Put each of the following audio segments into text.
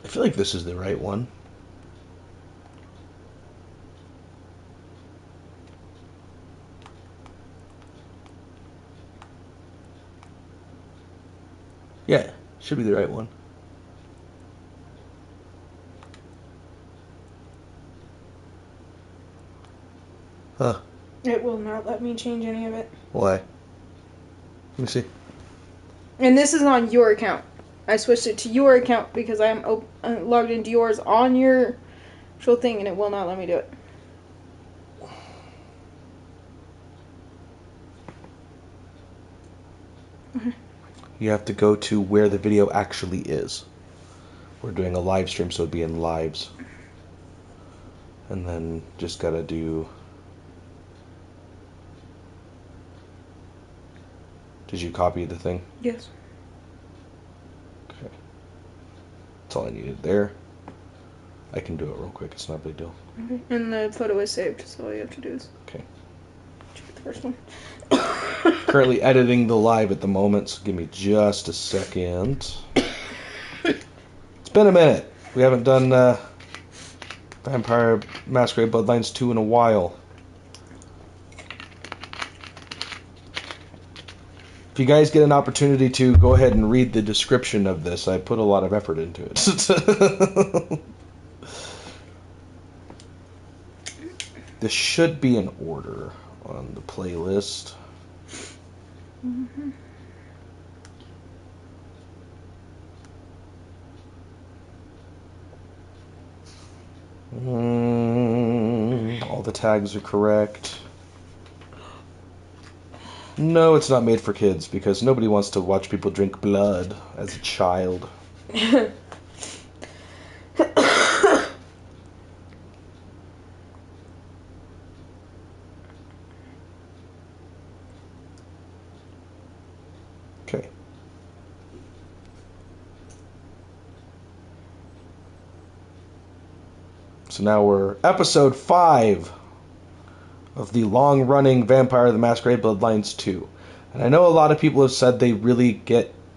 I feel like this is the right one. Yeah, should be the right one. Huh. It will not let me change any of it. Why? Let me see. And this is on your account. I switched it to your account because I'm logged into yours on your actual thing, and it will not let me do it. You have to go to where the video actually is. We're doing a live stream, so it'd be in lives. And then just gotta do... Did you copy the thing? Yes. Okay. That's all I needed there. I can do it real quick, it's not a big deal. Okay. And the photo is saved, so all you have to do is... Okay. Check the first one. Currently editing the live at the moment, so give me just a second. It's been a minute. We haven't done Vampire Masquerade Bloodlines 2 in a while. If you guys get an opportunity to go ahead and read the description of this, I put a lot of effort into it. This should be in order on the playlist. Mm-hmm. All the tags are correct. No, it's not made for kids because nobody wants to watch people drink blood as a child. Okay. So now we're episode 5 of the long-running Vampire the Masquerade Bloodlines 2. And I know a lot of people have said they really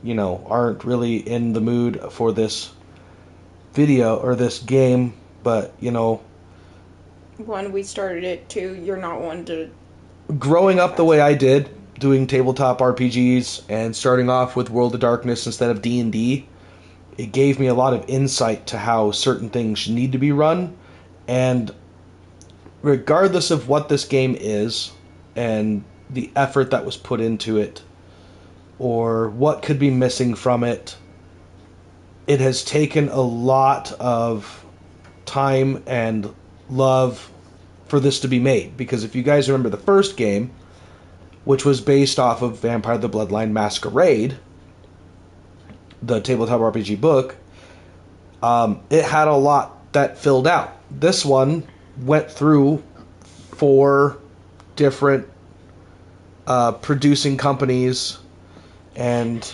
aren't really in the mood for this video or this game, but, When we started it, too, you're not one to... Growing up the way I did, doing tabletop RPGs and starting off with World of Darkness instead of D&D, it gave me a lot of insight to how certain things need to be run, and regardless of what this game is and the effort that was put into it or what could be missing from it, it has taken a lot of time and love for this to be made. Because if you guys remember the first game, which was based off of Vampire the Bloodline Masquerade, the tabletop RPG book, it had a lot that filled out. This one went through 4 different producing companies and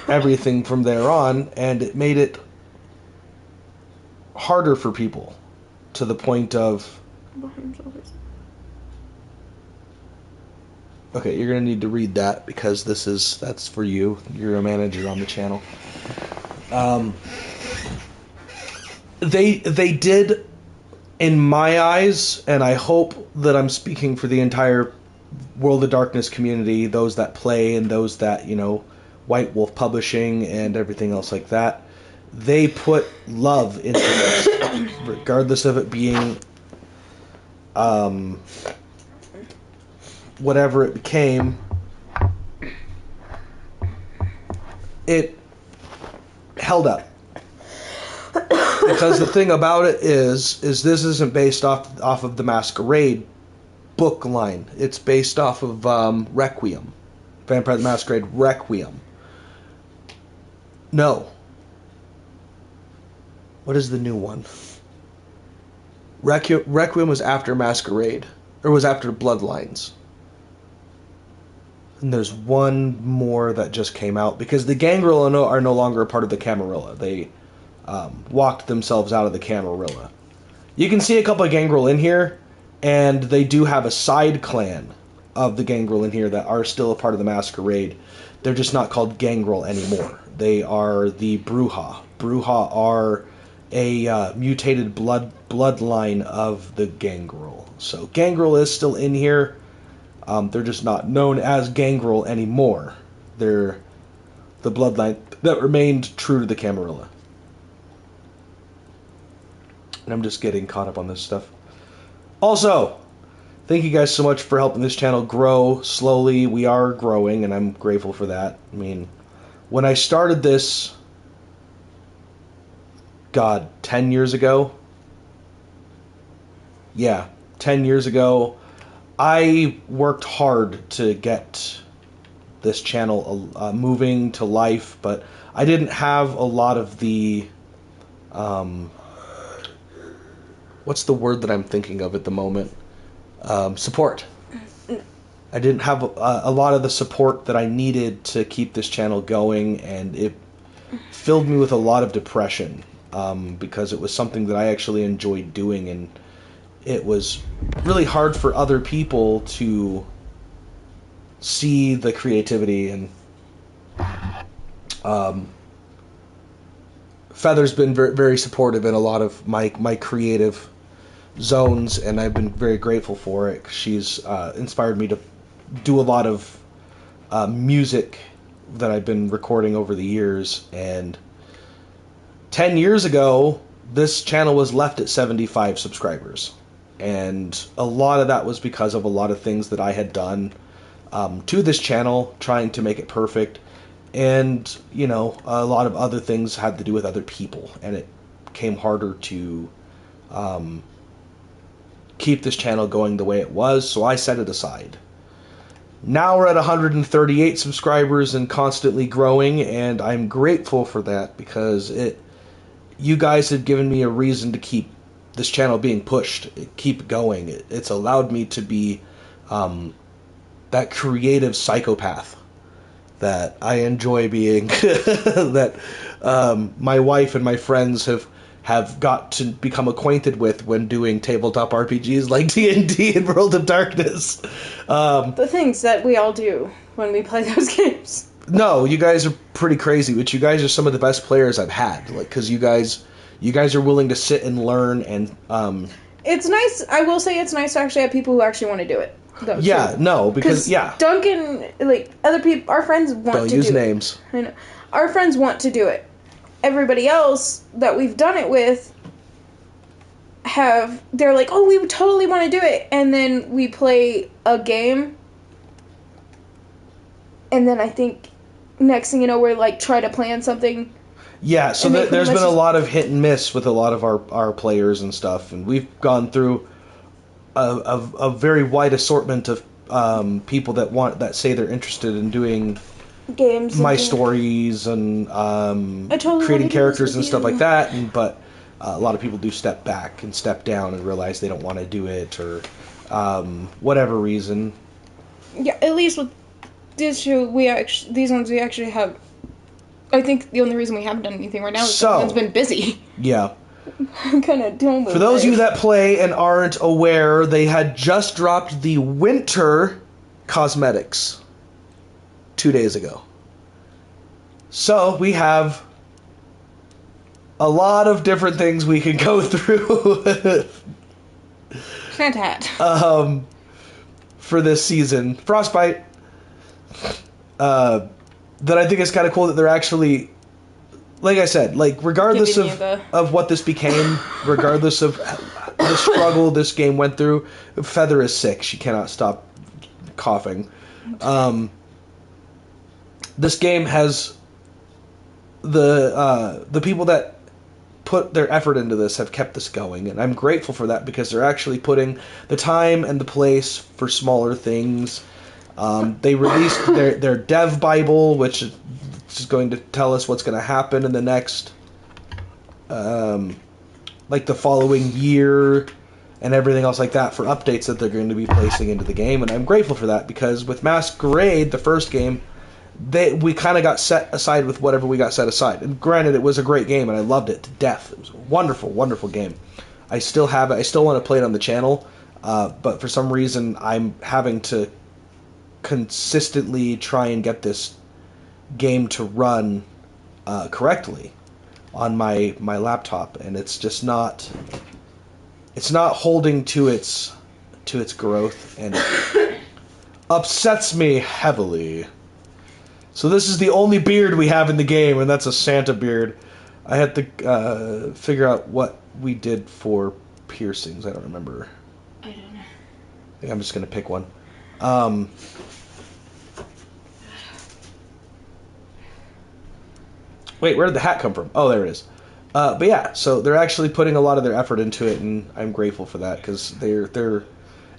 everything from there on, and it made it harder for people to the point of... Okay, you're going to need to read that because that's for you. You're a manager on the channel. They did, in my eyes, and I hope that I'm speaking for the entire World of Darkness community, those that play and those that, White Wolf Publishing and everything else like that, they put love into this, regardless of it being whatever it became. It held up. Because the thing about it is this isn't based off of the Masquerade book line. It's based off of Requiem. Vampire the Masquerade Requiem. No. What is the new one? Requiem was after Masquerade. Or was after Bloodlines. And there's one more that just came out. Because the Gangrel are no longer a part of the Camarilla. They walked themselves out of the Camarilla. You can see a couple of Gangrel in here. And they do have a side clan of the Gangrel in here that are still a part of the Masquerade. They're just not called Gangrel anymore. They are the Brujah. Bruja are a mutated bloodline of the Gangrel. So Gangrel is still in here. They're just not known as Gangrel anymore. They're the bloodline that remained true to the Camarilla. And I'm just getting caught up on this stuff. Also, thank you guys so much for helping this channel grow slowly. We are growing, and I'm grateful for that. I mean, when I started this, God, 10 years ago? Yeah, 10 years ago, I worked hard to get this channel moving to life, but I didn't have a lot of the... what's the word that I'm thinking of at the moment? Support. I didn't have a lot of the support that I needed to keep this channel going, and it filled me with a lot of depression, because it was something that I actually enjoyed doing, and it was really hard for other people to see the creativity. And Feather's been very, very supportive in a lot of my creative zones, and I've been very grateful for it. She's inspired me to do a lot of music that I've been recording over the years. And 10 years ago, this channel was left at 75 subscribers, and a lot of that was because of a lot of things that I had done to this channel, trying to make it perfect. And, you know, a lot of other things had to do with other people, and it became harder to keep this channel going the way it was, so I set it aside. Now we're at 138 subscribers and constantly growing, and I'm grateful for that, because you guys have given me a reason to keep this channel being pushed, keep going. It's allowed me to be that creative psychopath that I enjoy being, that my wife and my friends have got to become acquainted with when doing tabletop RPGs like D&D and World of Darkness. The things that we all do when we play those games. No, you guys are pretty crazy, but you guys are some of the best players I've had. Like, because you guys are willing to sit and learn, and it's nice. I will say it's nice to actually have people who actually want to do it. Though, yeah, too. No, because yeah, Duncan, like other people, our friends want don't to use do names. It. I know. Our friends want to do it. Everybody else that we've done it with they're like, oh, we totally want to do it, and then we play a game, and then I think next thing you know, we're like try to plan something. Yeah, so there's been a lot of hit and miss with a lot of our players and stuff, and we've gone through a very wide assortment of people that say they're interested in doing games, my stories, and totally creating characters and stuff like that. But a lot of people do step back and step down and realize they don't want to do it, or whatever reason. Yeah, at least with this show, these ones we actually have. I think the only reason we haven't done anything right now is everyone's been busy. Yeah. I'm kind of doing. For those of you that play and aren't aware, they had just dropped the winter cosmetics 2 days ago. So we have a lot of different things we can go through. Fantastic. For this season, Frostbite. That I think is kind of cool that they're actually, like I said, like regardless of what this became, regardless of the struggle this game went through, Feather is sick. She cannot stop coughing. This game has the people that put their effort into this have kept this going, and I'm grateful for that, because they're actually putting the time and the place for smaller things. They released their dev Bible, which is going to tell us what's going to happen in the next, like the following year, and everything else like that for updates that they're going to be placing into the game. And I'm grateful for that, because with Masquerade, the first game, we kind of got set aside with whatever we got set aside. And granted, it was a great game, and I loved it to death. It was a wonderful, wonderful game. I still have it. I still want to play it on the channel, but for some reason, I'm having to consistently try and get this game to run correctly. on my laptop, and it's just not holding to its growth, and it upsets me heavily. So this is the only beard we have in the game, and that's a Santa beard. I had to figure out what we did for piercings. I don't remember. I don't know. I think I'm just going to pick one. Wait, where did the hat come from? Oh, there it is. But yeah, so they're actually putting a lot of their effort into it, and I'm grateful for that, because they're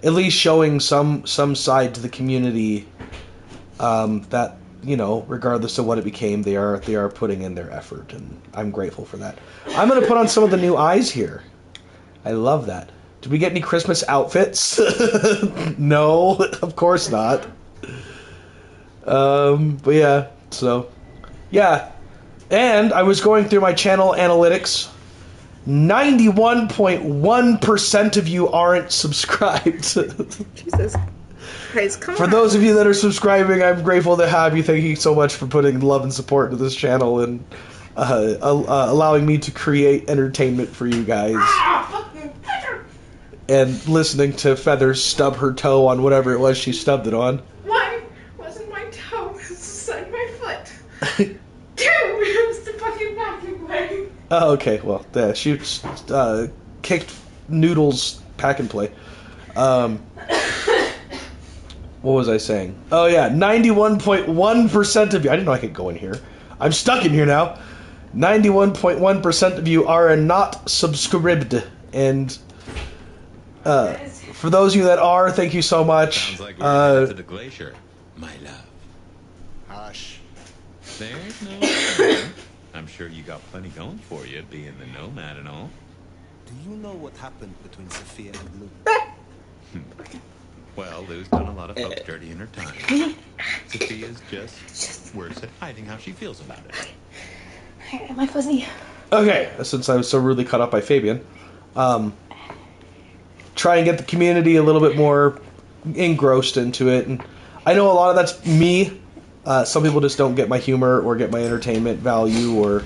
at least showing some side to the community that, you know, regardless of what it became, they are putting in their effort, and I'm grateful for that. I'm going to put on some of the new eyes here. I love that. Did we get any Christmas outfits? No, of course not. But yeah, so yeah. And I was going through my channel analytics. 91.1% of you aren't subscribed. Jesus Christ, come on. For those of you that are subscribing, I'm grateful to have you. Thank you so much for putting love and support into this channel and allowing me to create entertainment for you guys. And listening to Feather stub her toe on whatever it was she stubbed it on. One wasn't my toe, it was inside my foot. Two, it was the fucking vacuum play. Oh, okay. Well, yeah, she kicked Noodle's pack and play. What was I saying? Oh, yeah. 91.1% of you... I didn't know I could go in here. I'm stuck in here now. 91.1% of you are not subscribed. And for those of you that are, thank you so much. Sounds like we're headed to the glacier, my love. Hush. There's no problem. I'm sure you got plenty going for you, being the nomad and all. Do you know what happened between Sophia and Lou? Well, Lou's done a lot of folks dirty in her time. Sophia's just worse at hiding how she feels about it. Am I fuzzy? Okay, since I was so rudely cut up by Fabian, try and get the community a little bit more engrossed into it. And I know a lot of that's me. Some people just don't get my humor or get my entertainment value or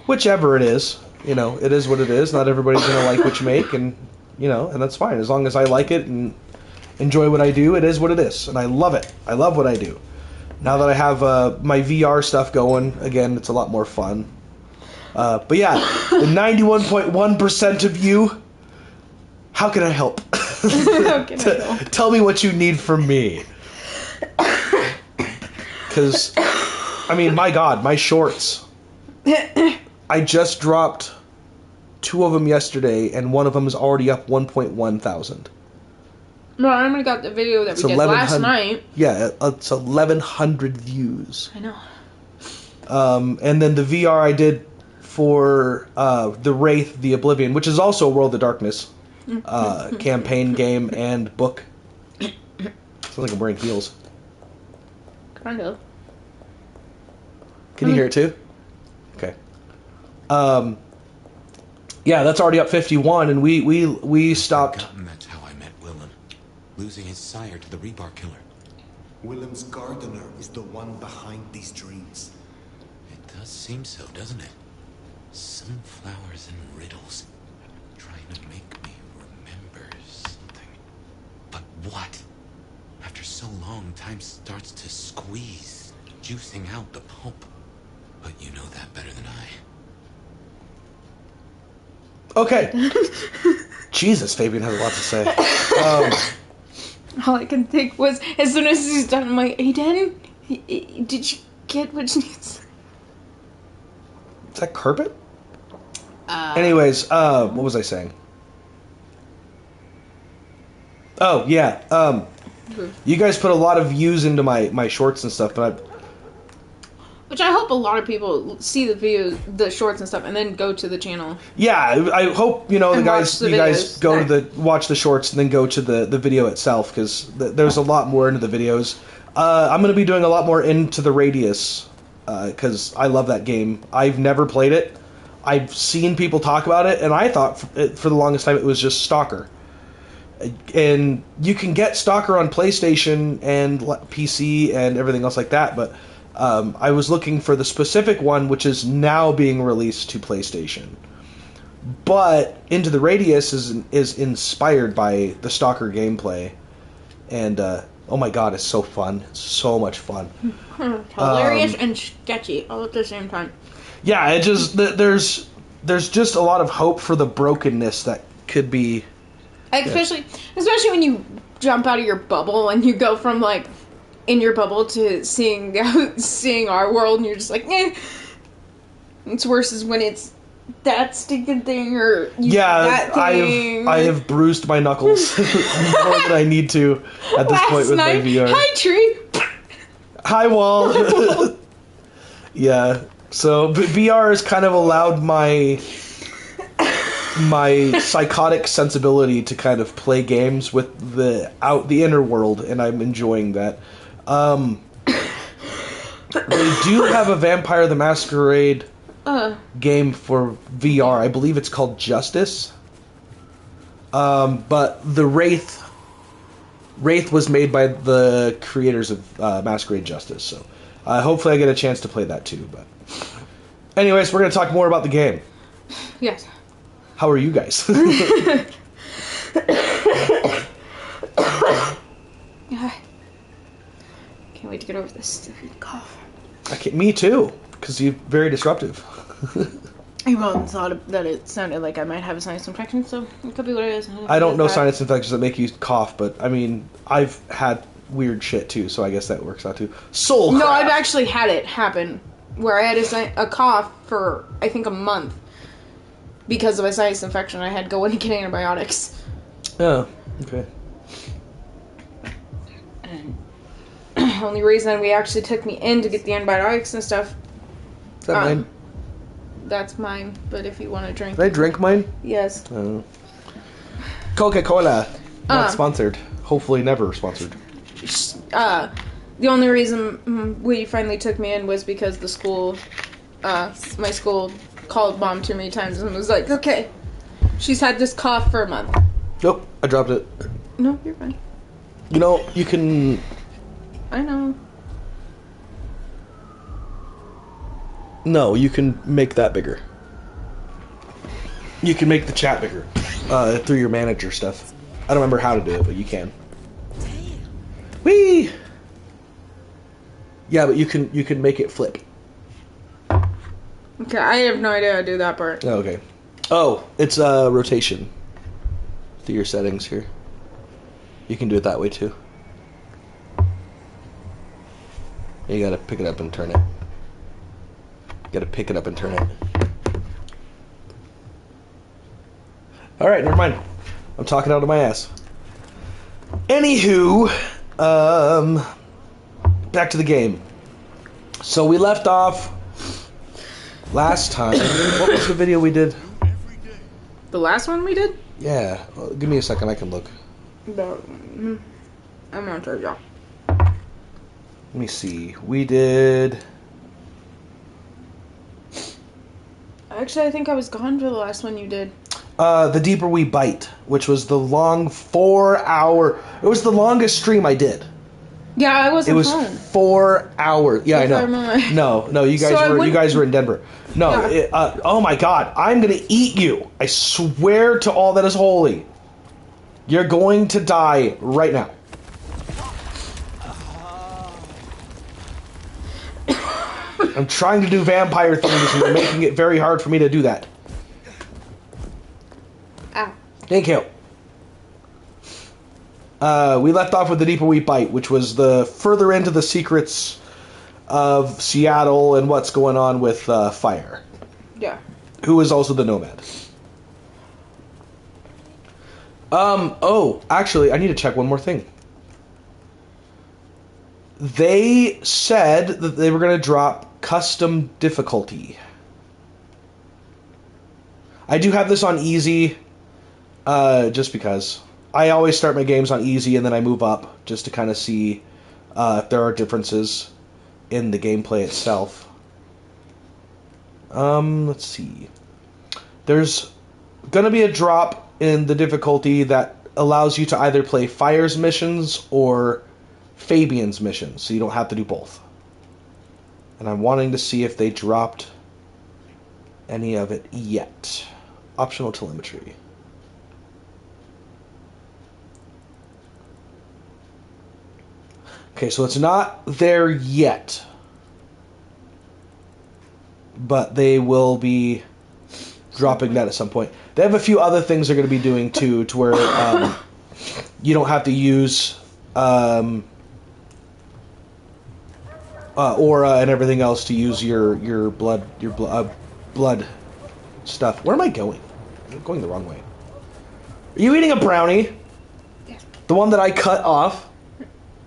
whichever it is. You know, it is what it is. Not everybody's going to like what you make, and, you know, and that's fine. As long as I like it and enjoy what I do, it is what it is. And I love it. I love what I do. Now that I have my VR stuff going, again, it's a lot more fun. But yeah, the 91.1% of you, how can I help? How can I help? Tell me what you need from me. Because, I mean, my God, my shorts. I just dropped 2 of them yesterday, and one of them is already up 1.1 thousand. No, I only got the video that we did last night. Yeah, it's 1,100 views. I know. And then the VR I did for the Wraith, the Oblivion, which is also World of Darkness campaign game and book. Sounds like I'm wearing heels. Kind of. Can you hear it too? Okay. Yeah, that's already up 51, and we stopped. That's how I met Willem, losing his sire to the rebar killer. Willem's gardener is the one behind these dreams. It does seem so, doesn't it? Sunflowers and riddles, trying to make me remember something. But what? After so long, time starts to squeeze, juicing out the pulp. But you know that better than I. Okay. Jesus, Fabian has a lot to say. All I can think was, as soon as he's done, I'm like, Aiden, did you get what you need to say? Is that carpet? Anyways, what was I saying? Oh, yeah. You guys put a lot of views into my shorts and stuff, but Which I hope a lot of people see the videos, the shorts and stuff, and then go to the channel. yeah, I hope, you know, And you guys videos go to watch the shorts and then go to the video itself, because there's a lot more into the videos. I'm going to be doing a lot more into the Radius, because I love that game. I've never played it. I've seen people talk about it, and I thought for the longest time it was just Stalker. And you can get Stalker on PlayStation and PC and everything else like that, but I was looking for the specific one, which is now being released to PlayStation. But Into the Radius is inspired by the Stalker gameplay, and oh my god, it's so fun! It's so much fun. Hilarious and sketchy all at the same time. Yeah, it just there's just a lot of hope for the brokenness that could be. Like, especially when you jump out of your bubble and you go from like in your bubble to seeing our world, and you're just like, eh. It's worse is when it's that stinking thing or that thing. I have bruised my knuckles more than I need to at this point with my VR. Hi, tree. Hi, wall. Yeah. So VR has kind of allowed my psychotic sensibility to kind of play games with the inner world, and I'm enjoying that. They do have a Vampire the Masquerade game for VR. I believe it's called Justice. But the Wraith was made by the creators of Masquerade Justice, so hopefully I get a chance to play that too. But anyways, we're going to talk more about the game. Yes. How are you guys? Can't wait to get over this stupid cough. Me too, because you're very disruptive. I even thought that it sounded like I might have a sinus infection, so it could be what it is. I don't know sinus infections that make you cough, but I mean, I've had weird shit too, so I guess that works out too. No, I've actually had it happen where I had a cough for, I think, a month because of a sinus infection. I had to go in and get antibiotics. Oh, okay. And only reason we actually took me in to get the antibiotics and stuff. Is that mine? That's mine, but if you want to drink... Did I drink mine? Yes. Coca-Cola. Not sponsored. Hopefully never sponsored. The only reason we finally took me in was because the school, my school, called Mom too many times and was like, okay, she's had this cough for a month. Nope, I dropped it. No, you're fine. You know, you can... I know. No, you can make that bigger. You can make the chat bigger through your manager stuff. I don't remember how to do it, but you can. Whee! Yeah, but you can make it flip. Okay, I have no idea how to do that part. Oh, okay. Oh, it's rotation. Through your settings here. You can do it that way too. You gotta pick it up and turn it. Gotta pick it up and turn it. Alright, never mind. I'm talking out of my ass. Anywho, back to the game. So we left off last time. What was the video we did? The last one we did? Yeah. Well, give me a second, I can look. I'm not sure, y'all. Let me see. We did... Actually, I think I was gone for the last one you did. The Deeper We Bite, which was the long 4-hour... It was the longest stream I did. Yeah, I wasn't home. It was 4 hours. Yeah, I know. No, you guys were in Denver. No, Yeah. Oh my god, I'm gonna eat you. I swear to all that is holy. You're going to die right now. I'm trying to do vampire things and you're making it very hard for me to do that. Ow. Thank you. We left off with The Deeper We Bite, which was the further into the secrets of Seattle and what's going on with Fire. Yeah. Who is also the Nomad. Oh, actually, I need to check one more thing. They said that they were going to drop custom difficulty. I do have this on easy, just because. I always start my games on easy and then I move up just to kind of see if there are differences in the gameplay itself. Let's see. There's going to be a drop in the difficulty that allows you to either play Fire's missions or Fabian's missions, so you don't have to do both. And I'm wanting to see if they dropped any of it yet. Optional telemetry. Okay, so it's not there yet. But they will be dropping that at some point. They have a few other things they're going to be doing too, to where you don't have to use aura and everything else to use your blood stuff. Where am I going? I'm going the wrong way. Are you eating a brownie? Yes. The one that I cut off?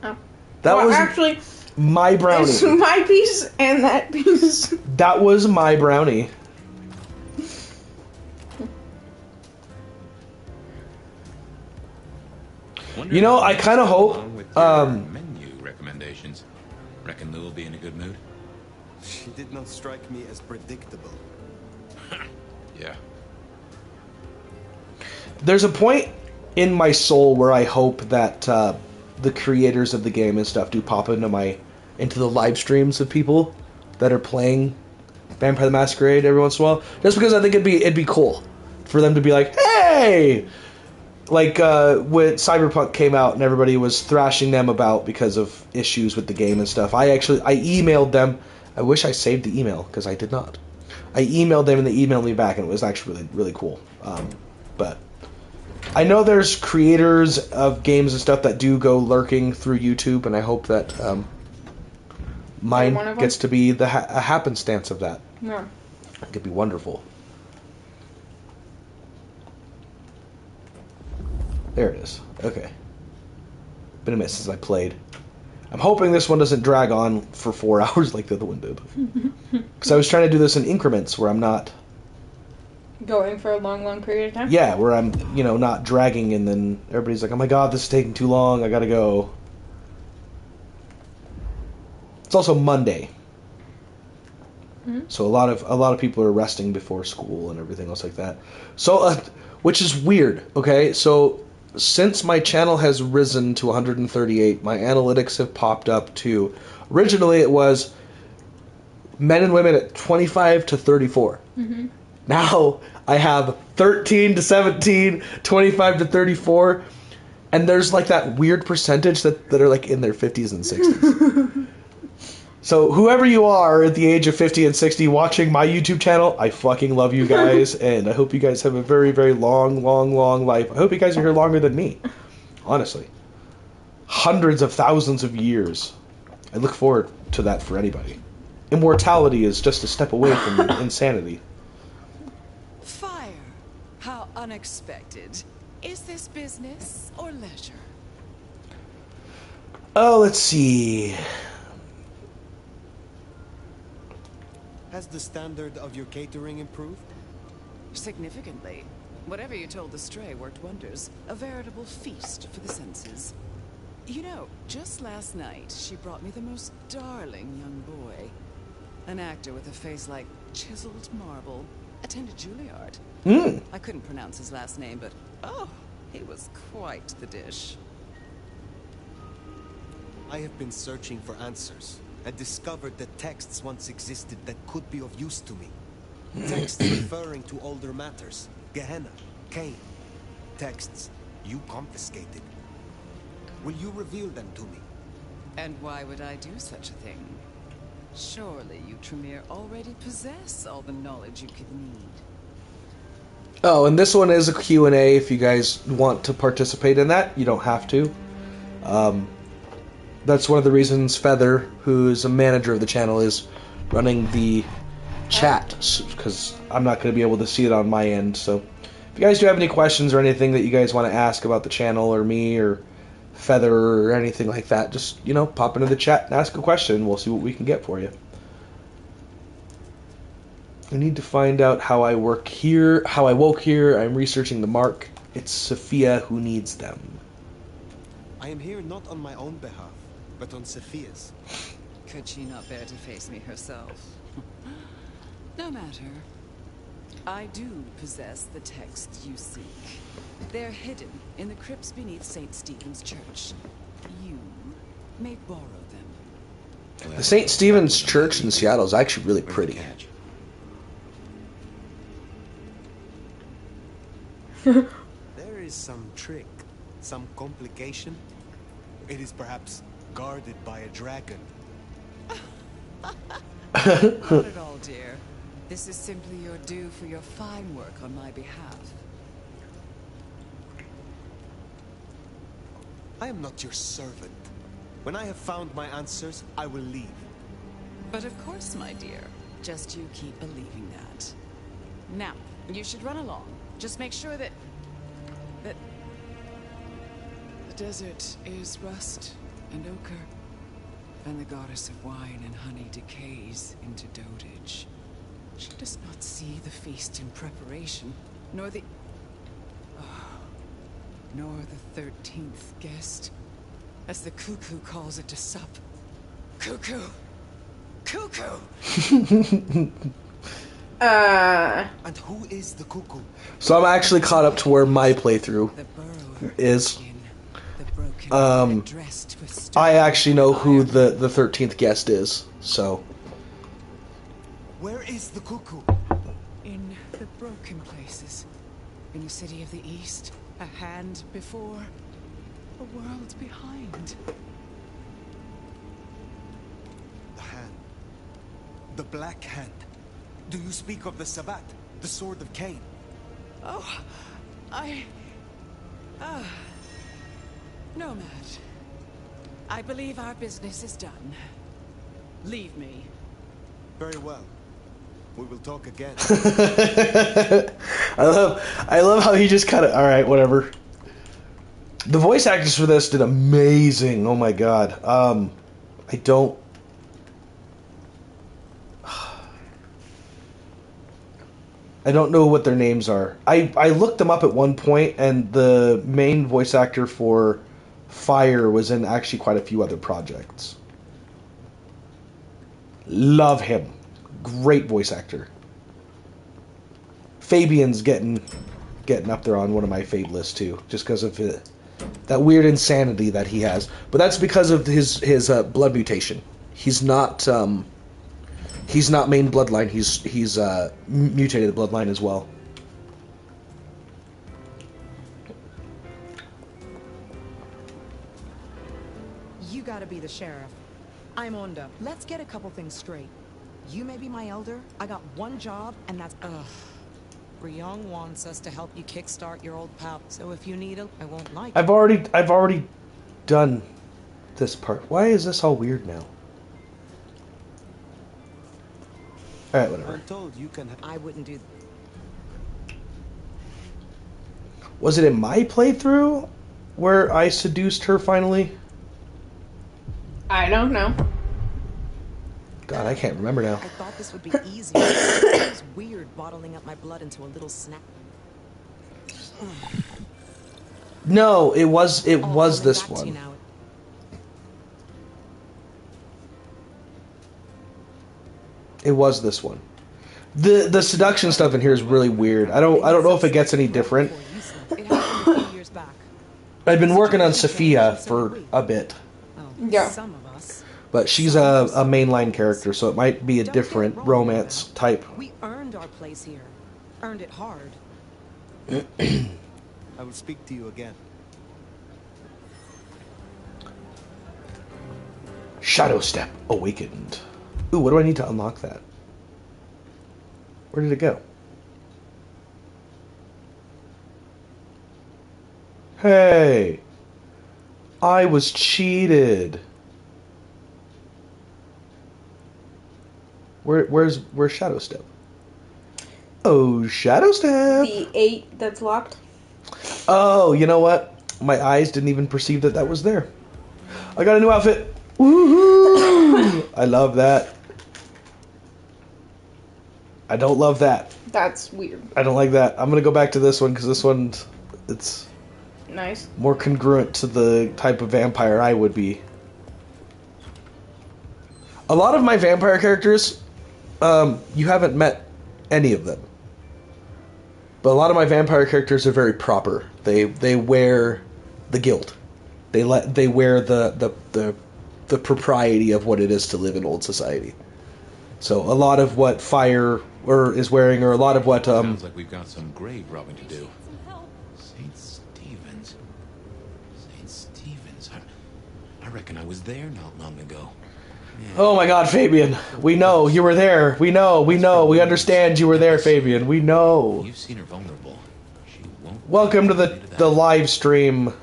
Oh. That well, was actually my brownie. it's my piece and that piece. That was my brownie. Wonder You know, if I kind of hope. along with your menu recommendations. Reckon Lou will be in a good mood. She did not strike me as predictable. Yeah. There's a point in my soul where I hope that the creators of the game and stuff do pop into the live streams of people that are playing Vampire the Masquerade every once in a while. Just because I think it'd be cool for them to be like, hey! Like when Cyberpunk came out and everybody was thrashing them about because of issues with the game and stuff. I emailed them. I wish I saved the email because I did not. I emailed them and they emailed me back and it was actually really, really cool. But I know there's creators of games and stuff that do go lurking through YouTube, and I hope that mine gets to be a happenstance of that. Yeah. It could be wonderful. There it is. Okay. Been a minute since I played. I'm hoping this one doesn't drag on for 4 hours like the other one did. Because I was trying to do this in increments where I'm not... Going for a long, long period of time? Yeah, where I'm, not dragging and then everybody's like, oh my god, this is taking too long, I gotta go. It's also Monday. Mm-hmm. So a lot of people are resting before school and everything else like that. So, which is weird, okay? So, since my channel has risen to 138, my analytics have popped up to... Originally it was men and women at 25 to 34. Mm-hmm. Now I have 13 to 17, 25 to 34, and there's like that weird percentage that are like in their 50s and 60s. So whoever you are at the age of 50 and 60 watching my YouTube channel, I fucking love you guys, and I hope you guys have a very, very long, long, long life. I hope you guys are here longer than me. Honestly. Hundreds of thousands of years. I look forward to that for anybody. Immortality is just a step away from insanity. Fire. How unexpected. Is this business or leisure? Oh, let's see. Has the standard of your catering improved? Significantly. Whatever you told the stray worked wonders. A veritable feast for the senses. You know, just last night, she brought me the most darling young boy. An actor with a face like chiseled marble. Attended Juilliard. I couldn't pronounce his last name, but oh, he was quite the dish. I have been searching for answers and discovered that texts once existed that could be of use to me. Texts referring to older matters. Gehenna, Cain. Texts you confiscated. Will you reveal them to me? And why would I do such a thing? Surely you, Tremere, already possess all the knowledge you could need. Oh, and this one is a Q&A if you guys want to participate in that. You don't have to. That's one of the reasons Feather, who's a manager of the channel, is running the chat, because I'm not going to be able to see it on my end. So if you guys do have any questions or anything that you guys want to ask about the channel or me or Feather or anything like that, just, pop into the chat and ask a question and we'll see what we can get for you. I need to find out how I woke here. I'm researching the mark. It's Sophia who needs them. I am here not on my own behalf, but on Sophia's. Could she not bear to face me herself? No matter. I do possess the texts you seek. They're hidden in the crypts beneath St. Stephen's Church. You may borrow them. The St. Stephen's Church in Seattle is actually really pretty. There is some trick, some complication. It is perhaps guarded by a dragon. Not at all, dear. This is simply your due for your fine work on my behalf. I am not your servant. When I have found my answers, I will leave. But of course, my dear. Just you keep believing that. Now, you should run along. Just make sure that the desert is rust and ochre, and the goddess of wine and honey decays into dotage. She does not see the feast in preparation, nor the 13th guest, as the cuckoo calls it to sup. Cuckoo! Cuckoo! And who is the cuckoo? So I'm actually caught up to where my playthrough The burrower is. skin, the broken dressed with stone. I actually know who the 13th guest is, so... Where is the cuckoo? In the broken places. In the city of the east, a hand before, a world behind. The hand. The Black Hand. Do you speak of the Sabbat, the Sword of Cain? Oh, Nomad. I believe our business is done. Leave me. Very well. We will talk again. I love how he just kind of... Alright, whatever. The voice actors for this did amazing. Oh my god. I don't... I don't know what their names are. I looked them up at one point, and the main voice actor for Fire was in actually quite a few other projects. Love him. Great voice actor. Fabian's getting up there on one of my fave lists too, just because of that weird insanity that he has. But that's because of his blood mutation. He's not main bloodline. He's mutated bloodline as well. You gotta be the sheriff. I'm Onda. Let's get a couple things straight. You may be my elder. I got one job, and that's... Ryong wants us to help you kickstart your old pal. So if you need him, I won't like I've already done this part. Why is this all weird now? Alright, whatever. I'm told you can... I wouldn't do... Was it in my playthrough where I seduced her finally? I don't know. God, I can't remember now. I thought this would be easy. It was weird bottling up my blood into a little snack. No, it was I'll this back to you one. now. It was this one. The seduction stuff in here is really weird. I don't know if it gets any different. It happened a few years back. I've been working on Sophia for a bit, Oh, Yeah. some of us. but she's a mainline character, so it might be a Don't different get wrong, romance though. type. We earned our place here. Earned it hard. I will speak to you again. Shadow Step Awakened. Ooh, what do I need to unlock that? Where did it go? Hey! I was cheated. Where's Shadow Step? Oh, Shadow Step! The 8 that's locked. Oh, you know what? My eyes didn't even perceive that was there. I got a new outfit. Woohoo! I love that. I don't love that. That's weird. I don't like that. I'm gonna go back to this one because this one, it's Nice. more congruent to the type of vampire I would be. A lot of my vampire characters, you haven't met any of them. But a lot of my vampire characters are very proper. They wear the guild. They wear the the propriety of what it is to live in old society. So a lot of what Fire is wearing, or a lot of what Sounds like we've got some grave robbing to do. St. Stephen's. St. Stephen's. I reckon I was there not long ago. Yeah. Oh my God, Fabian! We know you were there. We know. We understand you were there, Fabian. We know. You've seen her vulnerable. She won't. Welcome to the live stream.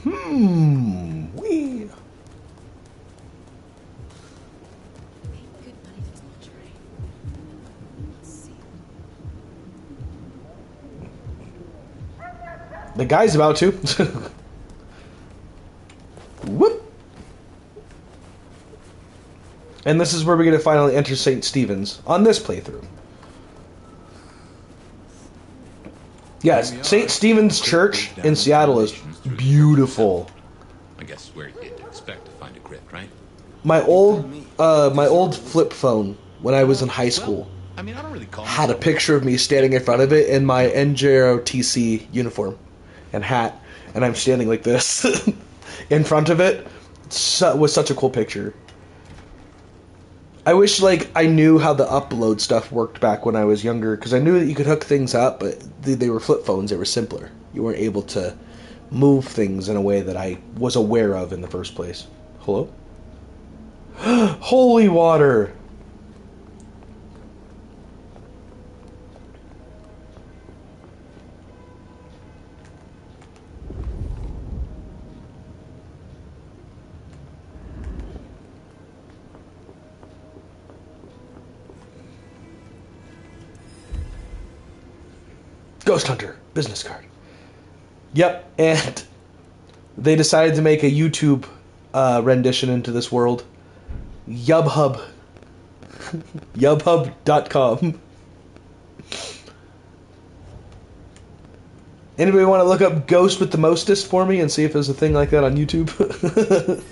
Wee. The guy's about to. Whoop. And this is where we're going to finally enter St. Stephen's on this playthrough. Yes, St. Stephen's Church in Seattle is beautiful. I guess where you'd expect to find a crypt, right? My old flip phone when I was in high school I mean, I don't really call had a picture of me standing in front of it in my NJROTC uniform and hat, and I'm standing like this in front of it. It was such a cool picture. I wish I knew how the upload stuff worked back when I was younger, because I knew that you could hook things up, but they were flip phones. They were simpler. You weren't able to move things in a way that I was aware of in the first place. Hello? Holy water! Ghost Hunter business card. Yep, and they decided to make a YouTube rendition into this world. Yubhub. Yubhub.com. Anybody want to look up Ghost with the Mostest for me and see if there's a thing like that on YouTube?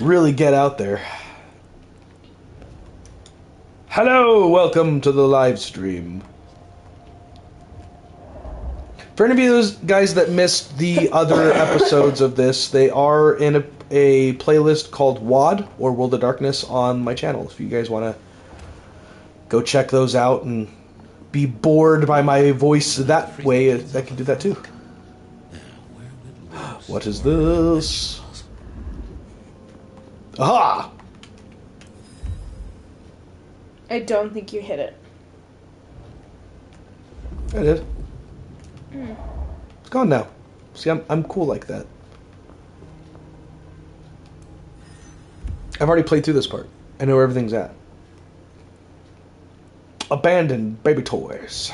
Really get out there. Hello, welcome to the live stream. For any of those guys that missed the other episodes of this, they are in a playlist called WOD, or World of Darkness, on my channel. If you guys want to go check those out and be bored by my voice that way, I can do that too. What is this? Aha! I don't think you hit it. I did. It's gone now. See, I'm cool like that. I've already played through this part. I know where everything's at. Abandoned baby toys.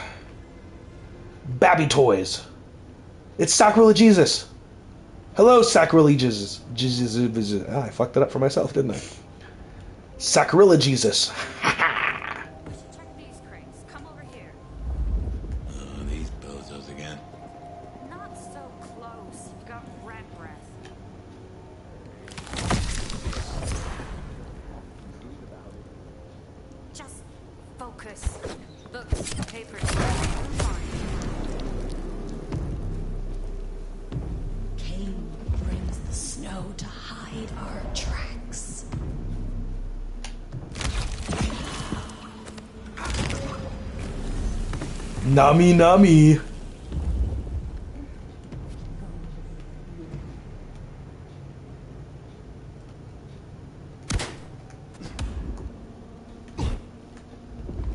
Babby toys. It's Sacrilegious. Hello, Sacrilegious. I fucked it up for myself, didn't I? Sacrilegious. Nami Nami.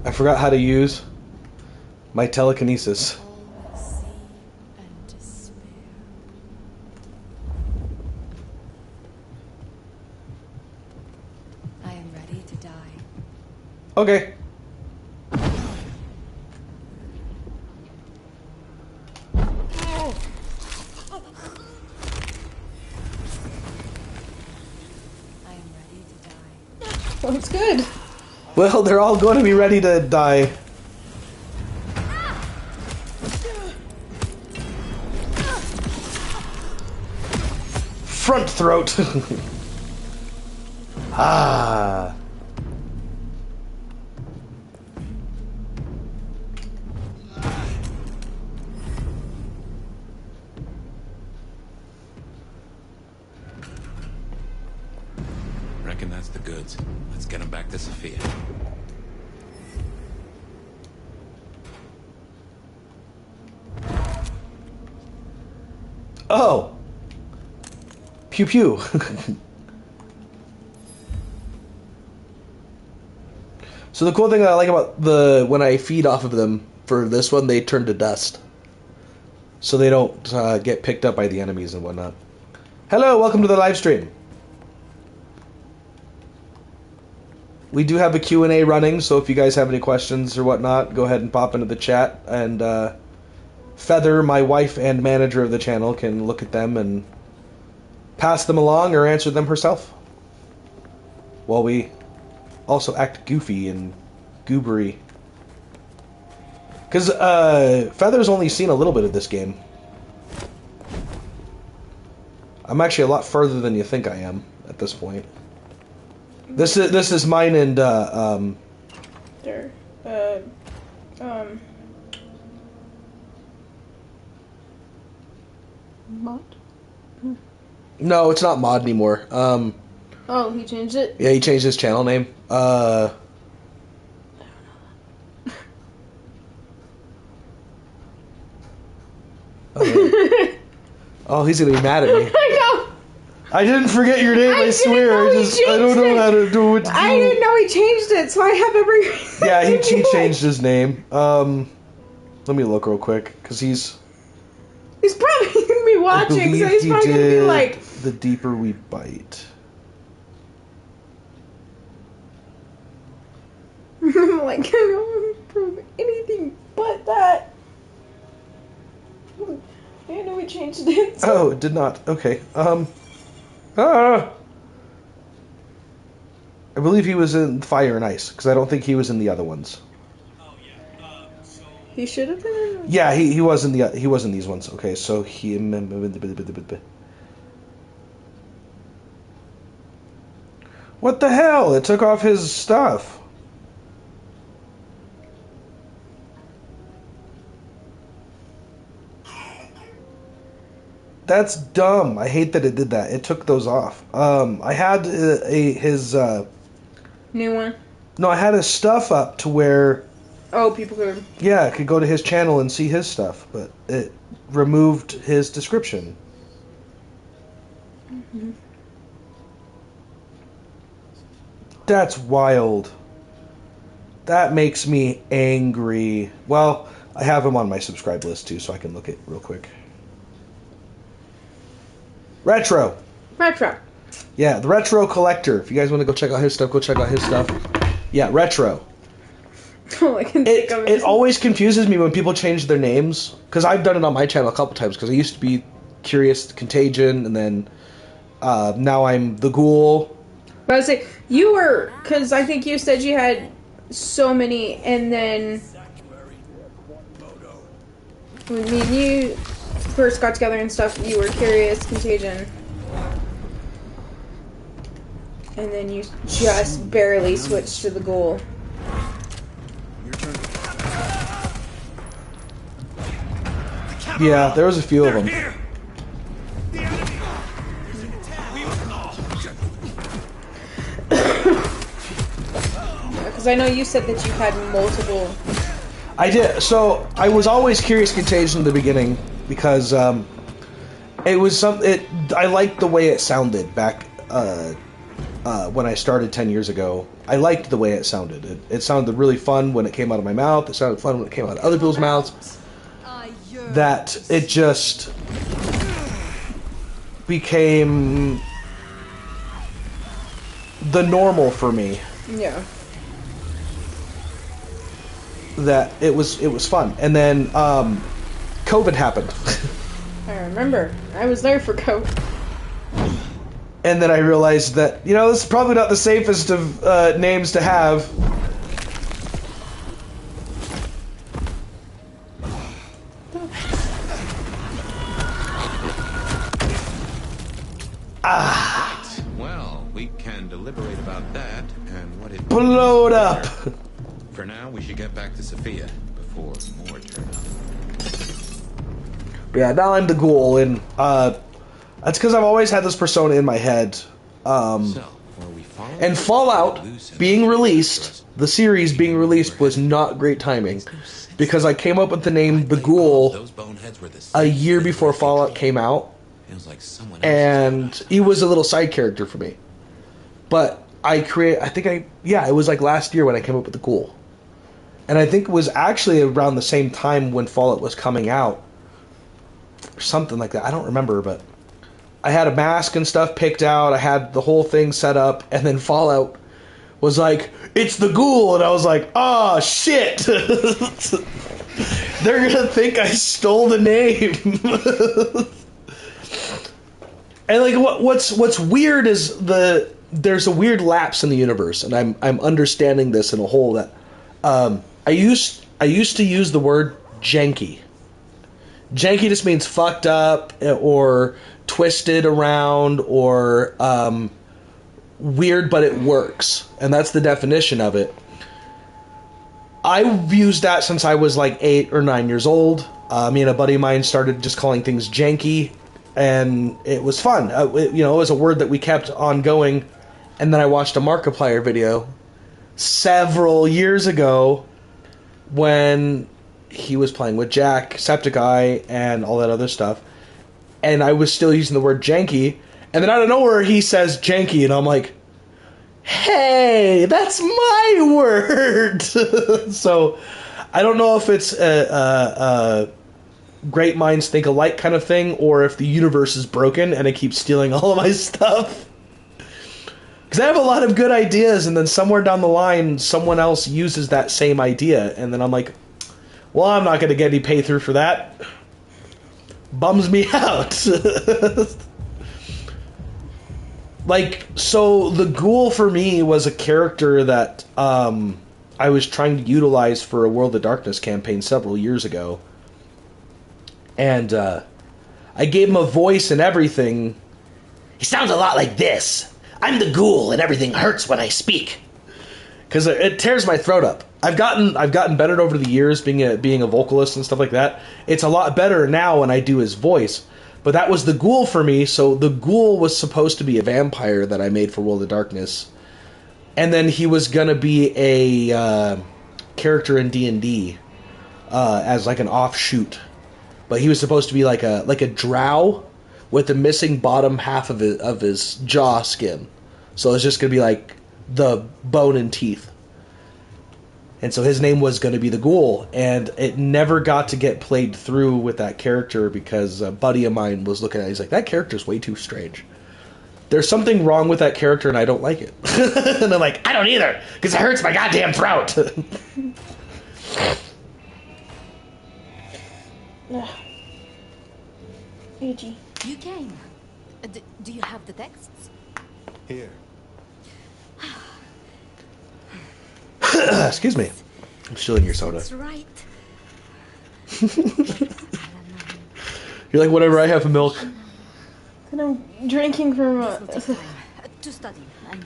I forgot how to use my telekinesis. I am ready to die. Okay. That's good. Well, they're all going to be ready to die. Front throat. Ah. Reckon that's the goods. Let's get them back to Sophia. Oh. Pew pew. So the cool thing that I like about when I feed off of them for this one, they turn to dust. So they don't get picked up by the enemies and whatnot. Hello, welcome to the live stream. We do have a Q&A running, so if you guys have any questions or whatnot, go ahead and pop into the chat. And Feather, my wife and manager of the channel, can look at them and pass them along or answer them herself. While we also act goofy and goobery. Because Feather's only seen a little bit of this game. I'm actually a lot further than you think I am at this point. This is mine and There. Mod? No, it's not Mod anymore. Oh, he changed it? Yeah, he changed his channel name. Oh, he's gonna be mad at me. I know. I didn't forget your name, I swear. I don't know how to do it. I didn't know he changed it, so I have every reason. Yeah, he changed his name. Let me look real quick, because he's probably gonna be watching, so he's probably gonna be like, The Deeper We Bite. I'm like, I don't want to prove anything but that. I didn't know he changed it. So. Oh, it did not. Okay. I believe he was in Fire and Ice, because I don't think he was in the other ones. He should have been in. Yeah, he was in these ones. Okay, so he. What the hell? It took off his stuff. That's dumb. I hate that it did that. It took those off. I had his New one? No, I had his stuff up to where... Oh, people could... Yeah, I could go to his channel and see his stuff, but it removed his description. Mm-hmm. That's wild. That makes me angry. Well, I have him on my subscribe list too, so I can look at real quick. Retro. Yeah, the Retro Collector. If you guys want to go check out his stuff, go check out his stuff. Yeah, Retro. All I can think of It always confuses me when people change their names, because I've done it on my channel a couple times, because I used to be Curious Contagion, and then now I'm the Ghoul. But I was like, you were, because I think you said you had so many, and then when me and you first got together and stuff, you were Curious Contagion. And then you just barely switched to the Ghoul. Yeah, there was a few of them. Because I know you said that you had multiple. I did. So I was always Curious Contagion in the beginning because it was I liked the way it sounded back when I started 10 years ago. I liked the way it sounded. It sounded really fun when it came out of my mouth. It sounded fun when it came out of other people's mouths. That it just became the normal for me. Yeah. That it was fun, and then COVID happened. I remember. I was there for COVID. And then I realized that, this is probably not the safest of names to have. Ah. can deliberate about that and what it Blow it means up. later. For now, we should get back to Sophia before more turn up. Yeah, now I'm the ghoul, and that's because I've always had this persona in my head. And Fallout being released, the series being released, was not great timing, because I came up with the name The Ghoul a year before Fallout came out, and he was a little side character for me. But it was like last year when I came up with The Ghoul. And I think it was actually around the same time when Fallout was coming out, or something like that. I don't remember, but I had a mask and stuff picked out. I had the whole thing set up, and then Fallout was like, "It's the Ghoul," and I was like, "Oh shit!" They're gonna think I stole the name. And like, what's weird is there's a weird lapse in the universe, and I'm understanding this in a whole that I used to use the word janky. Janky just means fucked up or twisted around or weird, but it works. And that's the definition of it. I've used that since I was like 8 or 9 years old. Me and a buddy of mine started just calling things janky, and it was fun. It was a word that we kept on going. And then I watched a Markiplier video several years ago when he was playing with Jack, Septiceye, and all that other stuff. And I was still using the word janky. And then out of nowhere, he says janky. And I'm like, hey, that's my word. So I don't know if it's a great minds think alike kind of thing, or if the universe is broken and it keeps stealing all of my stuff. Because I have a lot of good ideas, and then somewhere down the line, someone else uses that same idea. And then I'm like, well, I'm not going to get any pay through for that. Bums me out. So the Ghoul for me was a character that I was trying to utilize for a World of Darkness campaign several years ago. And I gave him a voice and everything. He sounds a lot like this. I'm the Ghoul, and everything hurts when I speak. Because it tears my throat up. I've gotten better over the years being a vocalist and stuff like that. It's a lot better now when I do his voice. But that was the Ghoul for me, so the Ghoul was supposed to be a vampire that I made for World of Darkness. And then he was going to be a character in D&D as like an offshoot. But he was supposed to be like a drow with the missing bottom half of his jaw skin. So it's just going to be like the bone and teeth. And so his name was going to be the Ghoul, and it never got to get played through with that character because a buddy of mine was looking at it. He's like, that character's way too strange. There's something wrong with that character, and I don't like it. And I'm like, I don't either, because it hurts my goddamn throat. Eiji. You came. Do you have the texts? Here. Excuse me. I'm stealing your soda. That's right. You're like, whatever, I have milk. And I'm drinking from This will take time to study. I mean,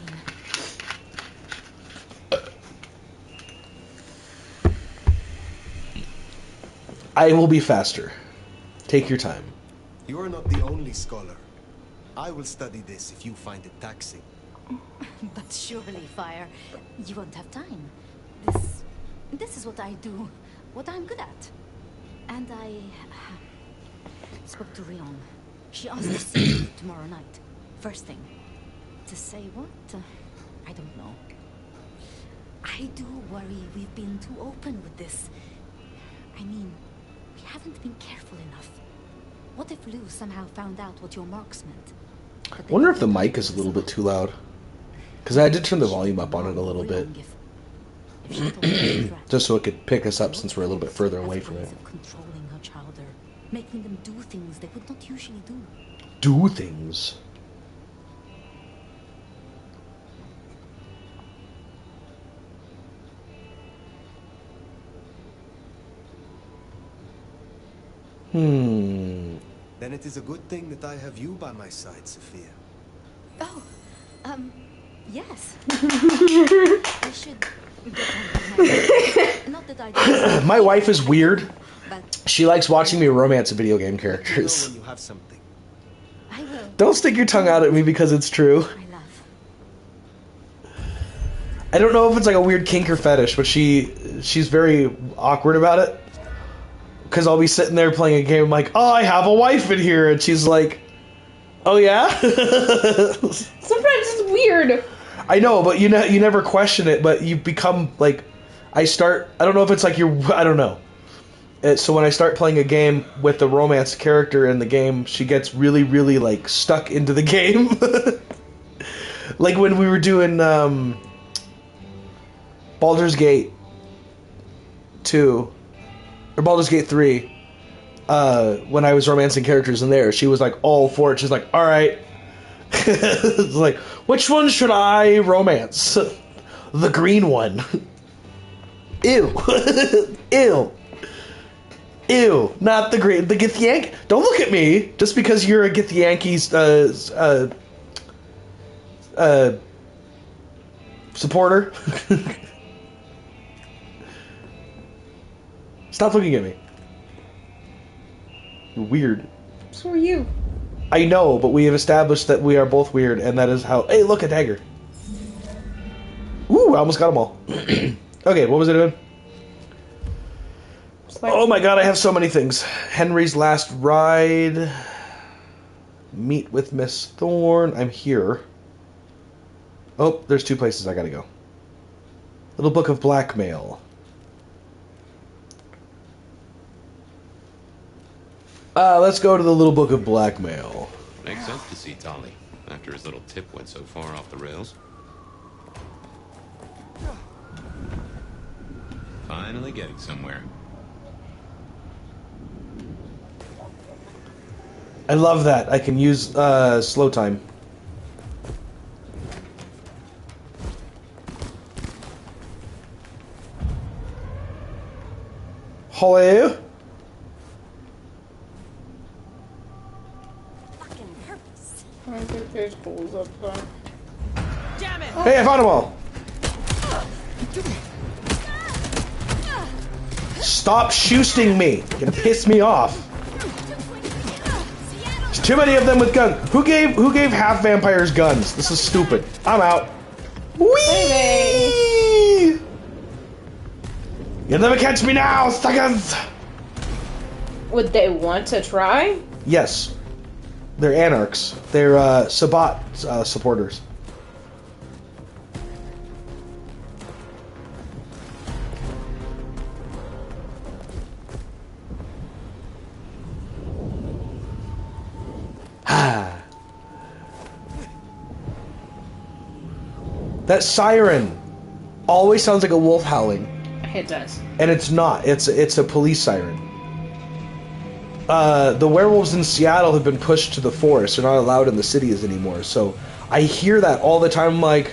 I will be faster. Take your time. You are not the only scholar. I will study this if you find it taxing. but surely, Fire, you won't have time. This is what I do, what I'm good at. And I spoke to Rion. She asked to see you tomorrow night, first thing. To say what? I don't know. I do worry we've been too open with this. I mean, we haven't been careful enough. What if Lou somehow found out what your marks meant? I wonder if the mic is a little bit too loud. Because I did turn the volume up on it a little bit. Just so it could pick us up since we're a little bit further away from it. Controlling her chowder, making them do things they would not usually do. Do things? Then it is a good thing that I have you by my side, Sophia. Oh, Yes. I should get on with my... Not that I do. My wife is weird. But She likes watching me romance video game Let me know characters. when you have something. I will. Don't stick your tongue out at me because it's true. My love. I don't know if it's like a weird kink or fetish, but she's very awkward about it. Because I'll be sitting there playing a game, I'm like, oh, I have a wife in here, and she's like, oh yeah? Sometimes it's weird. I know, but you never question it, but you become, like, I don't know if it's like I don't know. So when I start playing a game with the romance character in the game, she gets really, really, like, stuck into the game. Like when we were doing, Baldur's Gate 2, or Baldur's Gate 3, when I was romancing characters in there, she was like all for it. She's like, alright. It's like, which one should I romance? The green one. Ew. Ew. Ew. Not the green. The Githyank. Don't look at me just because you're a Githyanki's supporter. Stop looking at me. You're weird. So are you. I know, but we have established that we are both weird, and that is how... Hey, look, a dagger. Ooh, I almost got them all. Okay, what was I doing? Oh my god, I have so many things. Henry's Last Ride. Meet with Miss Thorne. I'm here. Oh, there's 2 places I gotta go. Little Book of Blackmail. Let's go to the Little Book of Blackmail. Makes sense to see Tolly after his little tip went so far off the rails. Finally getting somewhere. I love that. I can use slow time. Hello? I think there's holes up there. Damn it! Hey, I found them all. Stop shooting me. You're gonna piss me off. There's too many of them with guns. Who gave half vampires guns? This is stupid. I'm out. Whee! You'll never catch me now, suckers! Would they want to try? Yes. They're anarchs. They're Sabbat supporters. That siren always sounds like a wolf howling. It does. And it's not. It's a police siren. The werewolves in Seattle have been pushed to the forest. They're not allowed in the cities anymore. So I hear that all the time. I'm like,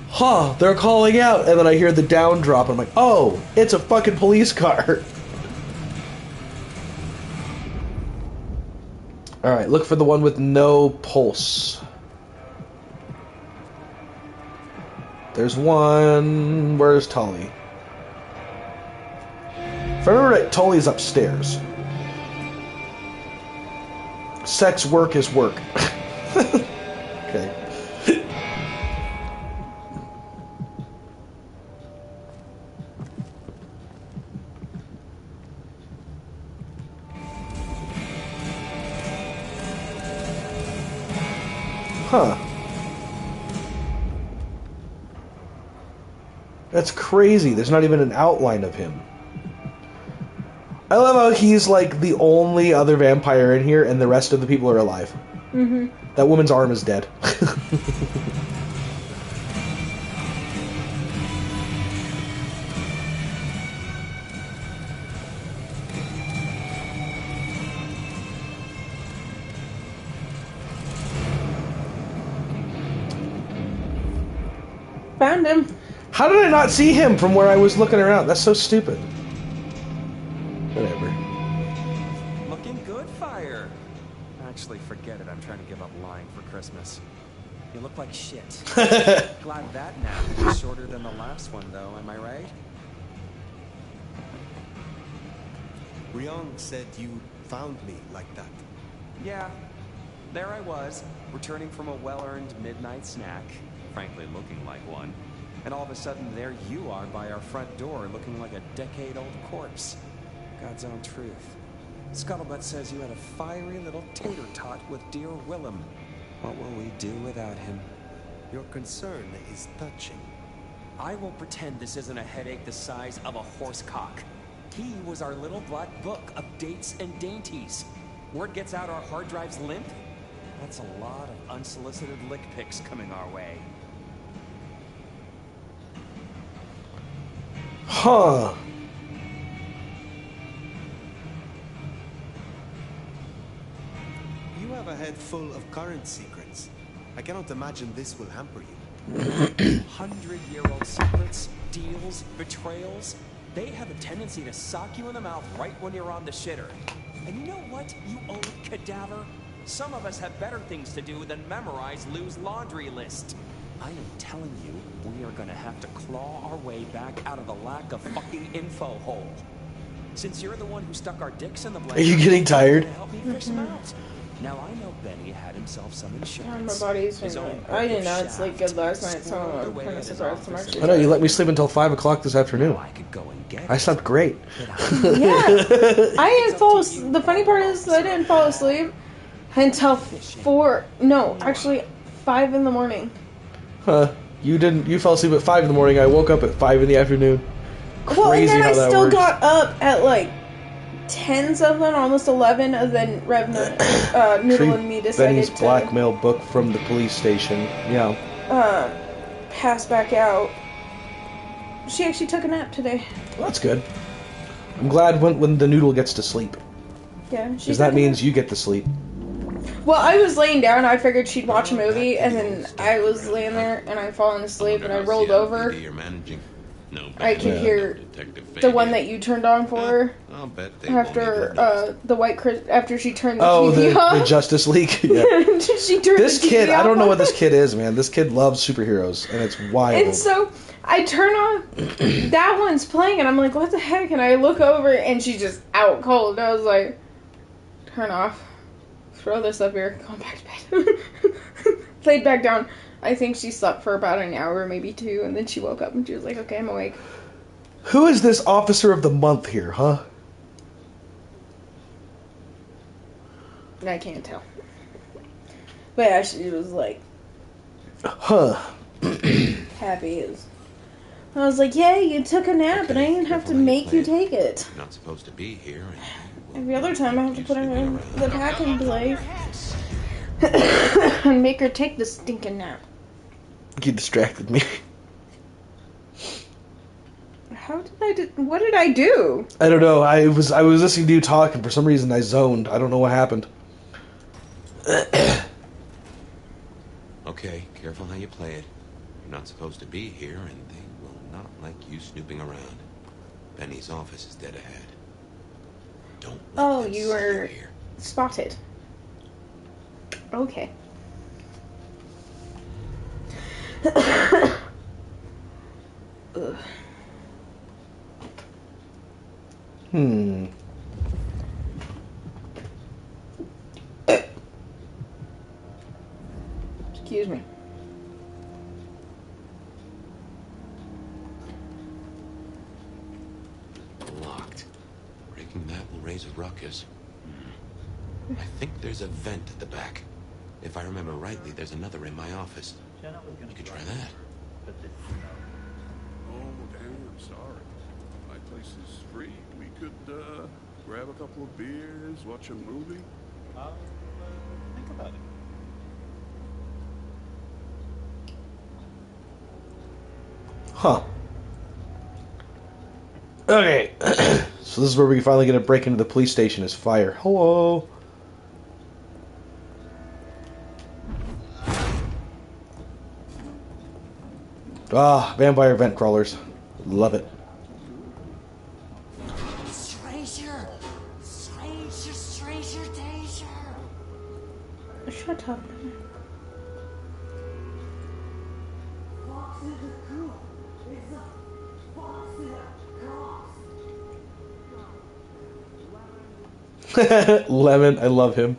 huh, they're calling out. And then I hear the down drop. I'm like, oh, it's a fucking police car. Alright, look for the one with no pulse. There's one... Where's Tully? If I remember right, Tully's upstairs. Sex work is work. Okay. Huh. That's crazy. There's not even an outline of him. I love how he's like the only other vampire in here and the rest of the people are alive. Mm-hmm. That woman's arm is dead. Found him. How did I not see him from where I was looking around? That's so stupid. Whatever. Looking good, Fire. Actually, forget it. I'm trying to give up lying for Christmas. You look like shit. Glad that nap was shorter than the last one, though, am I right? Ryong said you found me like that. Yeah. There I was, returning from a well-earned midnight snack, frankly looking like one. And all of a sudden, there you are by our front door, looking like a decade-old corpse. God's own truth. Scuttlebutt says you had a fiery little tater-tot with dear Willem. What will we do without him? Your concern is touching. I will pretend this isn't a headache the size of a horse cock. He was our little black book of dates and dainties. Word gets out our hard drive's limp. That's a lot of unsolicited lick pics coming our way. Huh. You have a head full of current secrets. I cannot imagine this will hamper you. 100-year-old secrets, deals, betrayals. They have a tendency to sock you in the mouth right when you're on the shitter. And you know what, you old cadaver? Some of us have better things to do than memorize Lou's laundry list. I am telling you, we are gonna have to claw our way back out of the lack of fucking info hole. Since you're the one who stuck our dicks in the blender, Are you getting tired? help me fish them out. Now I know Benny had himself some insurance. My body's been I did not sleep good last night, so I'm kind of surprised I'm actually. I know, you let me sleep until 5 o'clock this afternoon. I slept great. Yeah. I didn't fall asleep. The funny part is I didn't fall asleep until 5 in the morning. Huh. You didn't, you fell asleep at 5 in the morning, I woke up at 5 in the afternoon. Well, and Crazy then how I that still works. got up at like 10 something, almost 11, and then Noodle and me decided Benny's to blackmail book from the police station. Yeah. pass back out. She actually took a nap today. Well, that's good. I'm glad when the noodle gets to sleep. Yeah, Because that means you get to sleep. Well, I was laying down, I figured she'd watch a movie, and then I was laying there, and I fallen asleep, and I rolled over. I could hear the one that you turned on for her after after she turned the TV off. The Justice League. Yeah. She turned This the TV kid, I don't off. know what this kid is, man. This kid loves superheroes, and it's wild. And so I turn on that one's playing, and I'm like, what the heck? And I look over, and she's just out cold. I was like, turn off. Throw this up here. Go back to bed. Laid back down. I think she slept for about an hour, maybe 2, and then she woke up and she was like, okay, I'm awake. Who is this officer of the month here, huh? I can't tell. But yeah, she was like, Huh. happy as. I was like, yeah, you took a nap, and I didn't have to make you take it. You're not supposed to be here. Every other time I have to put her in the packing place and make her take the stinking nap. You distracted me. How did I do? What did I do? I don't know. I was listening to you talk, and for some reason I zoned. I don't know what happened. Okay, careful how you play it. You're not supposed to be here, and they will not like you snooping around. Benny's office is dead ahead. Don't let them You see were here. spotted. Okay. Ugh. Excuse me. Locked. Breaking that will raise a ruckus. I think there's a vent at the back. If I remember rightly, there's another in my office. You could try that. Oh, damn, sorry. My place is free. We could, grab a couple of beers, watch a movie. Think about it. Huh. Okay. So this is where we finally get a break into the police station is fire. Hello. Ah, vampire vent crawlers. Love it. Stranger! Stranger, stranger, danger! Shut up. Lemon, I love him.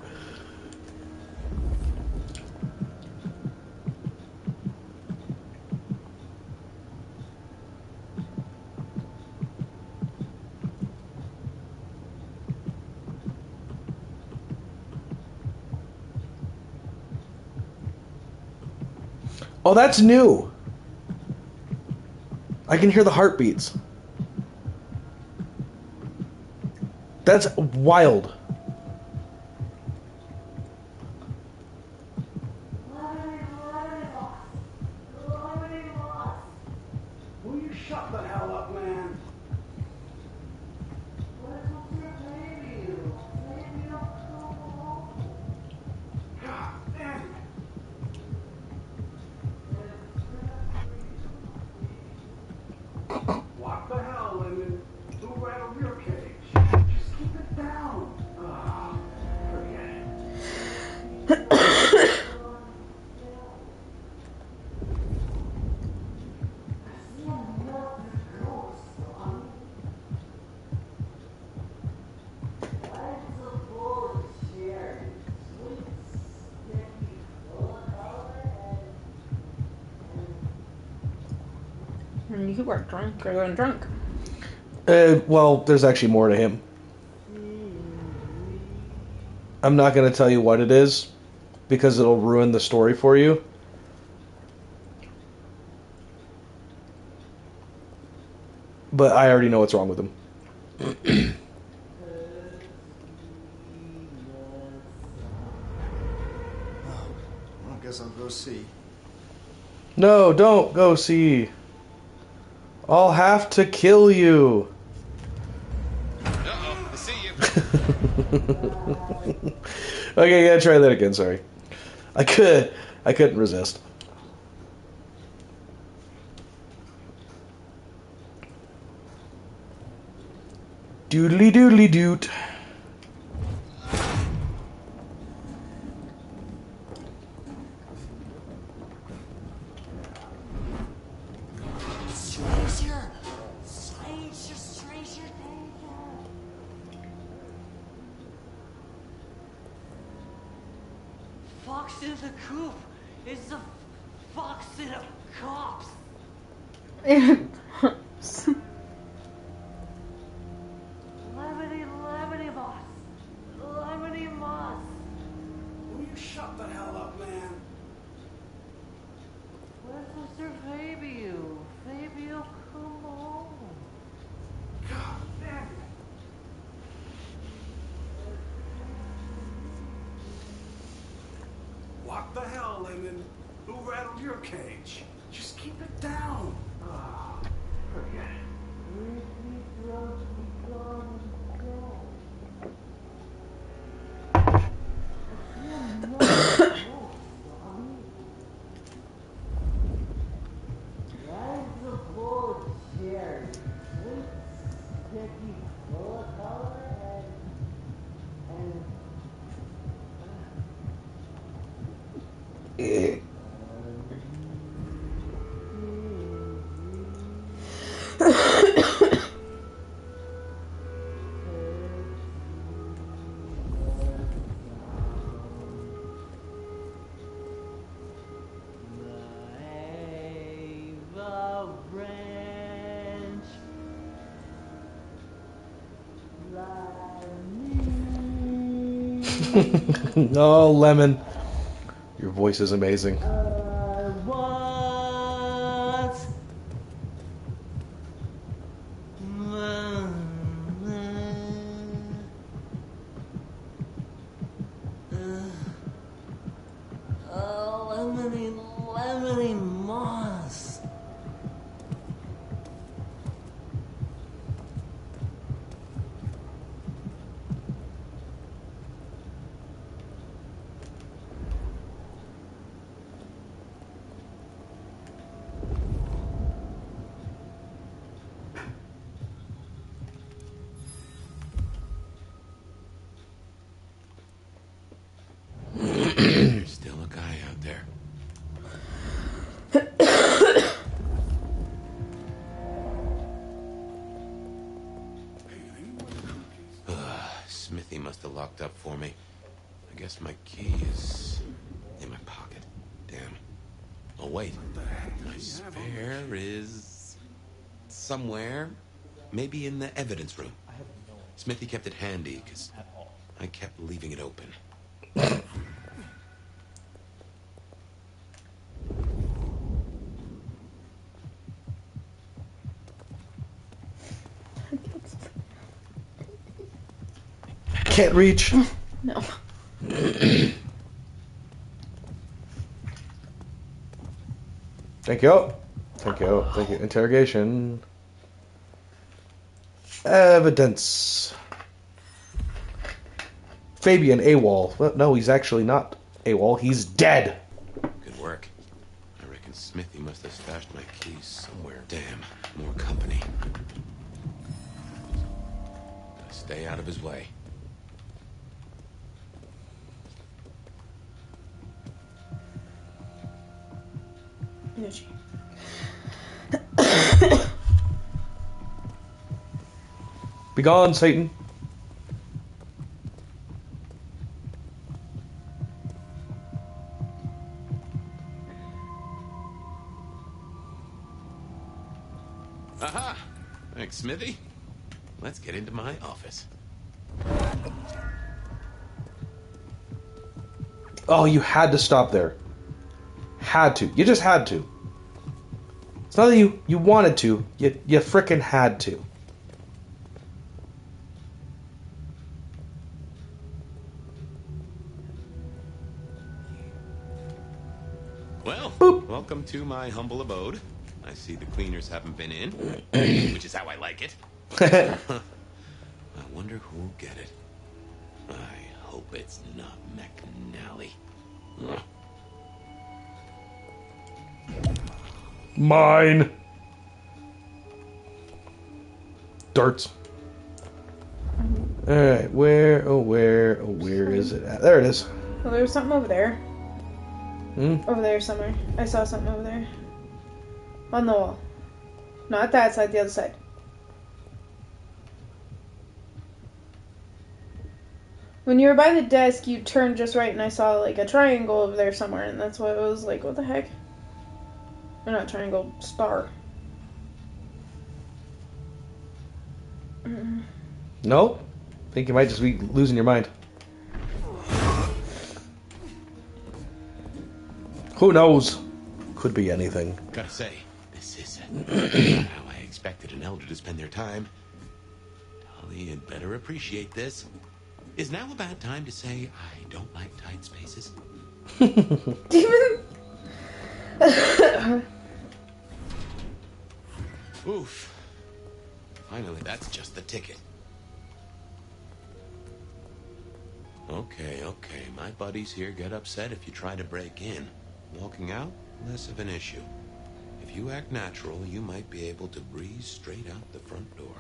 Oh, that's new. I can hear the heartbeats. That's wild. Will you shut the hell up, man? God damn it. What the hell, Lemon? Who rattled your cage? Just keep it down. Ah, forget it. And you are drunk or going drunk. Well, there's actually more to him. I'm not going to tell you what it is because it'll ruin the story for you. But I already know what's wrong with him. I guess I'll go see. No, don't go see. I'll have to kill you. Uh-oh, I see you. Okay, yeah, try that again, sorry. I couldn't resist. Doodly doodly doot. Fox in the coop. It's a fox in a cops. Lemony moss. Lemony moss. Will you shut the hell up, man? Where's Mr. Fabio? Fabio, come on. God damn it. What the hell, Lemon? Who rattled your cage? Just keep it down. Ah, forget it. Oh, Lemon. Your voice is amazing. Lemony moss. for me. I guess my key is in my pocket. Damn. Oh, wait. My spare is somewhere. Maybe in the evidence room. Smithy kept it handy, because I kept leaving it open. Can't reach. No. Thank you. Thank you. Thank you. Interrogation. Evidence. Fabian AWOL. Well, no, he's actually not AWOL. He's dead. Good work. I reckon Smithy must have stashed my keys somewhere. Damn, more company. Gotta stay out of his way. Be gone, Satan. Aha! Thanks, Smithy. Let's get into my office. Oh, you had to stop there. Had to. You just had to. It's not that you wanted to. You frickin' had to. Well, welcome to my humble abode. I see the cleaners haven't been in, which is how I like it. I wonder who'll get it. I hope it's not McNally. Mine. Darts. Alright, where is it at? There it is. Well, there was something over there. Hmm? Over there somewhere. I saw something over there. On the wall. Not that side, the other side. When you were by the desk, you turned just right and I saw like a triangle over there somewhere, and that's why I was like, what the heck? Or not triangle, star. Nope. I think you might just be losing your mind. Who knows? Could be anything. Gotta say, this isn't how I expected an elder to spend their time. Dolly, you'd better appreciate this. Is now a bad time to say I don't like tight spaces? Oof. Finally, that's just the ticket. Okay. My buddies here get upset if you try to break in. Walking out, less of an issue. If you act natural, you might be able to breeze straight out the front door.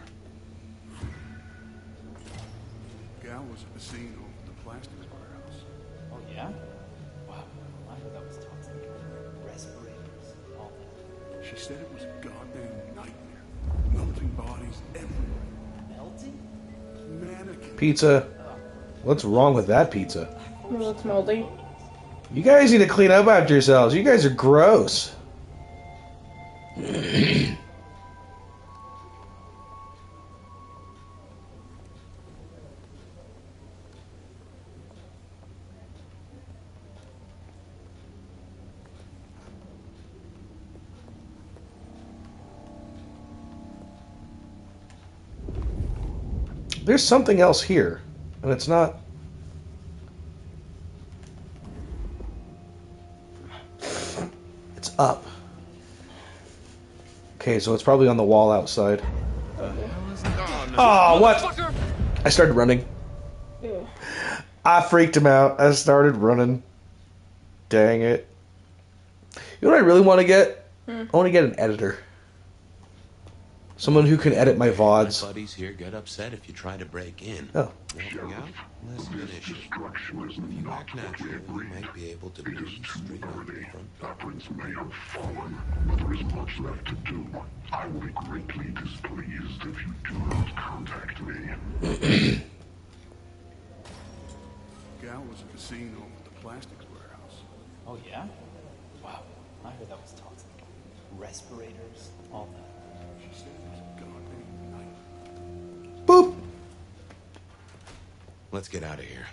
Gal was at the scene of the plastics warehouse. Oh, yeah? Wow. I heard that was toxic. Respirators, all that. She said it was a goddamn nightmare. Melting bodies everywhere. Melting? Mannequin. Pizza. What's wrong with that pizza? Well, it's moldy. You guys need to clean up after yourselves. You guys are gross. There's something else here, and it's not... It's up. Okay, so it's probably on the wall outside. Oh, what? I started running. I freaked him out. I started running. Dang it. You know what I really want to get? I want to get an editor. Someone who can edit my VODs. My buddies here get upset if you try to break in. Oh. Walking out, less of an issue. If you act natural, you might be able to breeze straight out the front door. Prince may have fallen, but there is much left to do. I will be greatly displeased if you do not contact me. gal was at the scene over at the plastics warehouse. Oh, yeah? Wow. I heard that was toxic. Respirators, all that. She said it was a goddamn night. Boop. Let's get out of here.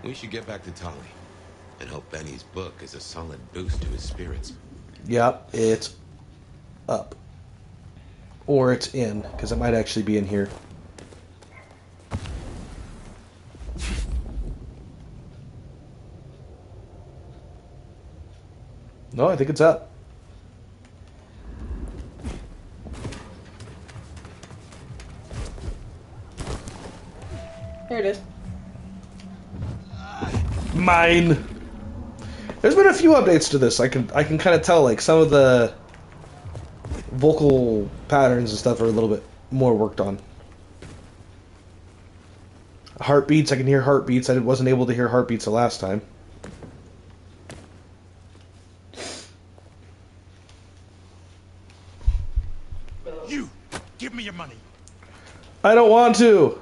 We should get back to Tolly and hope Benny's book is a solid boost to his spirits. Yep, it's up. Or it's in, because it might actually be in here. No, I think it's up. There it is. Mine. There's been a few updates to this. I can kind of tell, like, some of the vocal patterns and stuff are a little bit more worked on. Heartbeats, I can hear heartbeats. I wasn't able to hear heartbeats the last time. You, give me your money. I don't want to.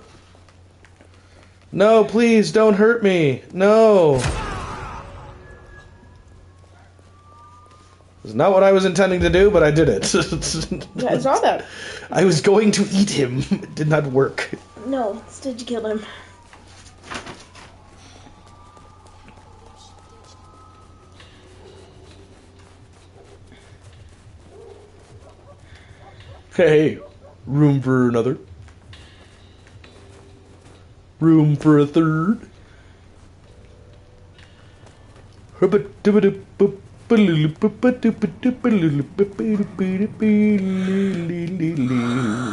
No, please, don't hurt me. No. It's not what I was intending to do, but I did it. Yeah, I saw that. I was going to eat him. It did not work. No, instead you killed him. Hey, room for another. Room for a third.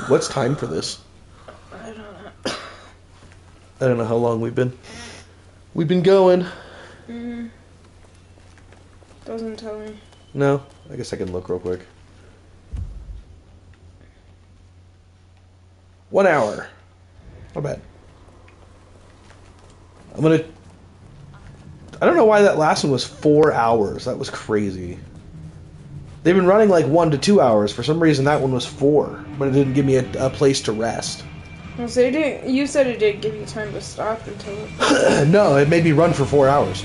What's time for this? I don't know. I don't know how long we've been going. Doesn't tell me. No, I guess I can look real quick. 1 hour. Not bad. I don't know why that last one was 4 hours. That was crazy. They've been running like 1 to 2 hours. For some reason, that one was 4, but it didn't give me a place to rest. Well, so it didn't, you said it didn't give you time to stop until it... No, it made me run for 4 hours.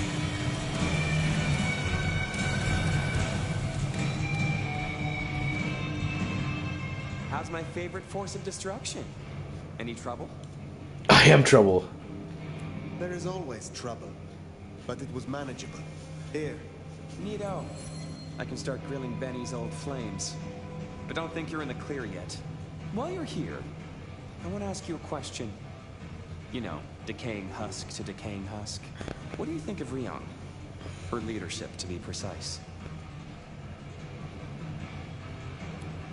How's my favorite force of destruction? Any trouble? I am trouble. There is always trouble, but it was manageable. Here. Neato. I can start grilling Benny's old flames. But don't think you're in the clear yet. While you're here, I want to ask you a question. You know, decaying husk to decaying husk. What do you think of Ryong? Her leadership, to be precise.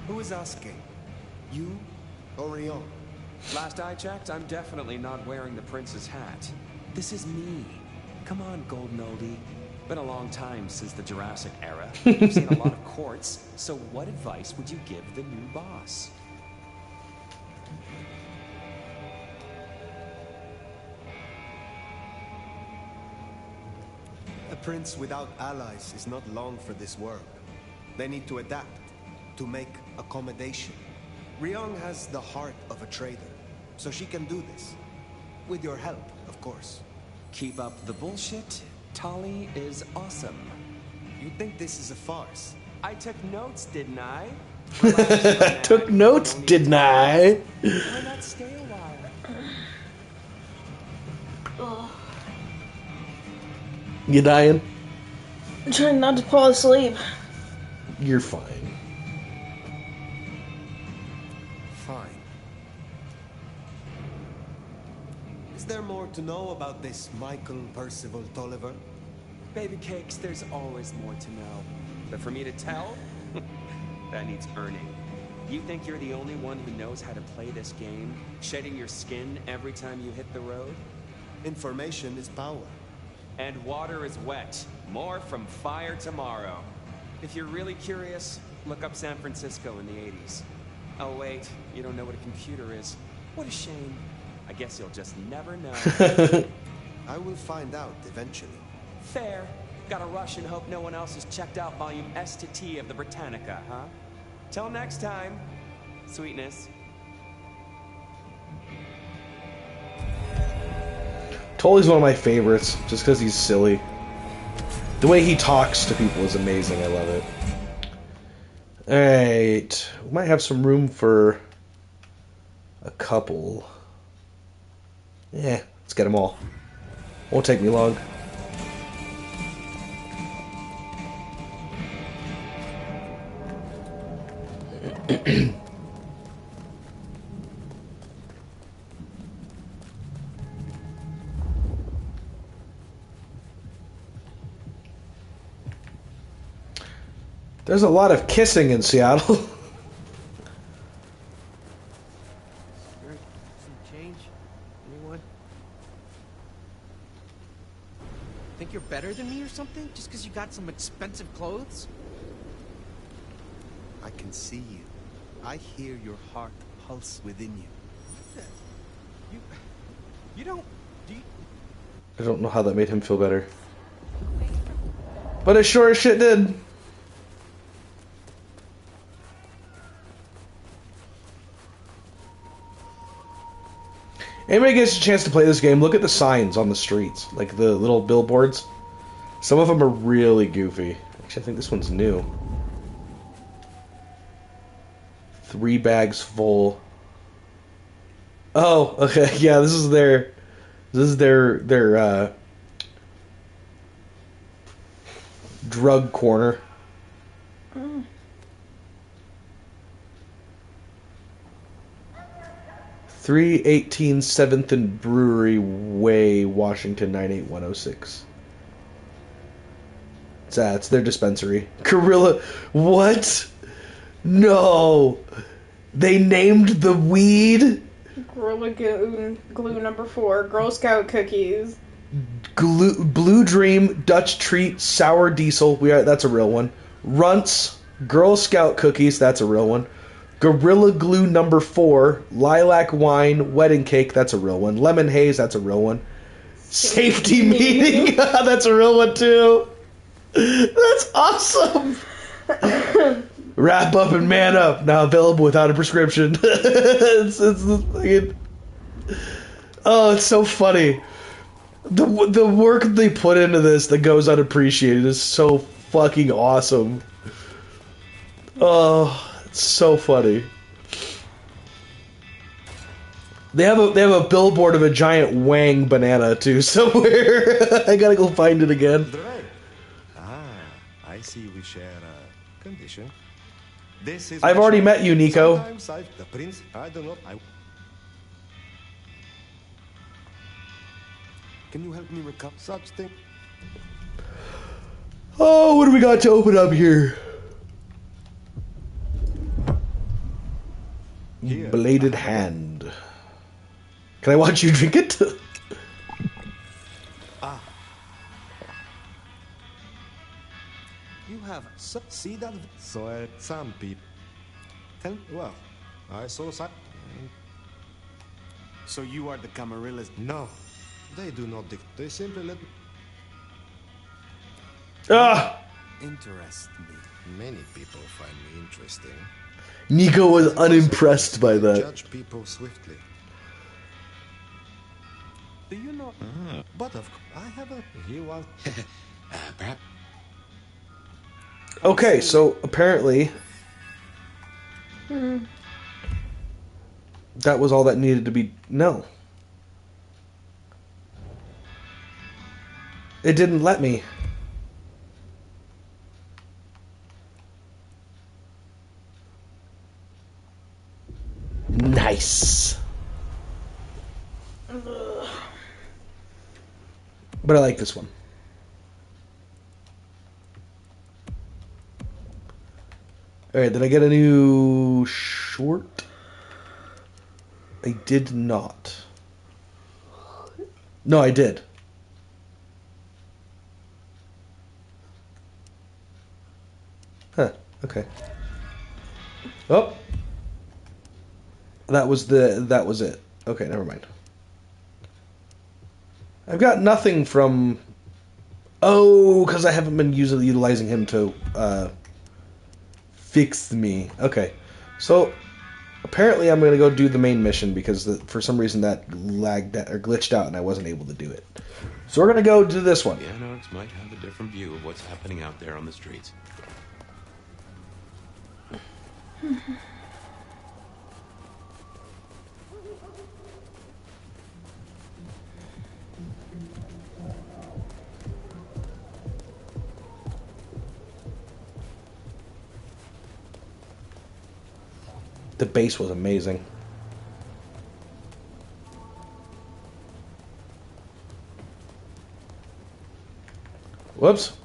Who is asking? You or Ryong? Last I checked, I'm definitely not wearing the prince's hat. This is me. Come on, golden oldie. Been a long time since the Jurassic era. You've seen a lot of courts, so what advice would you give the new boss? A prince without allies is not long for this world. They need to adapt, to make accommodation. Ryong has the heart of a trader, so she can do this. With your help, of course. Keep up the bullshit. Tolly is awesome. You think this is a farce? I took notes, didn't I? Took notes, didn't I? Why not stay a while? You dying? I'm trying not to fall asleep. You're fine. Fine. Is there more to know about this Michael Percival Tolliver? Baby cakes, there's always more to know. But for me to tell, that needs earning. You think you're the only one who knows how to play this game, shedding your skin every time you hit the road? Information is power. And water is wet. More from Fire tomorrow. If you're really curious, look up San Francisco in the 80s. Oh wait, you don't know what a computer is. What a shame. I guess you'll just never know. I will find out eventually. Fair. Gotta rush and hope no one else has checked out volume S to T of the Britannica, huh? Till next time, sweetness. Tully's one of my favorites, just because he's silly. The way he talks to people is amazing. I love it. Alright. We might have some room for a couple. Yeah, let's get them all. Won't take me long. There's a lot of kissing in Seattle. Some change? Anyone? Think you're better than me or something? Just because you got some expensive clothes? I can see you. I hear your heart pulse within you. You don't... Do you... I don't know how that made him feel better. But it sure as shit did. Anybody gets a chance to play this game, look at the signs on the streets. Like the little billboards. Some of them are really goofy. Actually, I think this one's new. 3 bags full. Oh, okay. Yeah, this is their drug corner. 318 7th and Brewery Way, Washington 98106. It's their dispensary. Camarilla, what? No, they named the weed Gorilla Glue number 4. Girl Scout cookies. Blue Dream, Dutch Treat, Sour Diesel. That's a real one. Runts, Girl Scout cookies. That's a real one. Gorilla Glue number 4, Lilac Wine, Wedding Cake, that's a real one. Lemon Haze, that's a real one. Safety Meeting, that's a real one too. That's awesome. Wrap Up and Man Up, now available without a prescription. it's so funny. The work they put into this that goes unappreciated is so fucking awesome. Oh, it's so funny. They have a billboard of a giant Wang banana too somewhere. I gotta go find it again. I see we share a condition. This is I've already met you, Nico. Sometimes the prince, I don't know. Can you help me recover such thing? Oh, what do we got to open up here? Bladed Hand. Can I watch you drink it? You have see that? So some people well, I saw some. So you are the Camarillas? No, they do not. They simply let. Interest me. Many people find me interesting. Nico was unimpressed by that. Judge people swiftly. Do you know? But of course, I have a. He was. Perhaps. Okay, so apparently that was all that needed to be. No, it didn't let me. Nice. But I like this one. Alright, did I get a new short? I did not. No, I did. Huh, okay. Oh. That was it. Okay, never mind. I've got nothing from... Oh, because I haven't been utilizing him to fix me. Okay, so Apparently, I'm going to go do the main mission because for some reason that lagged or glitched out and I wasn't able to do it. So we're going to go do this one. The Anarchs might have a different view of what's happening out there on the streets. The bass was amazing. Whoops.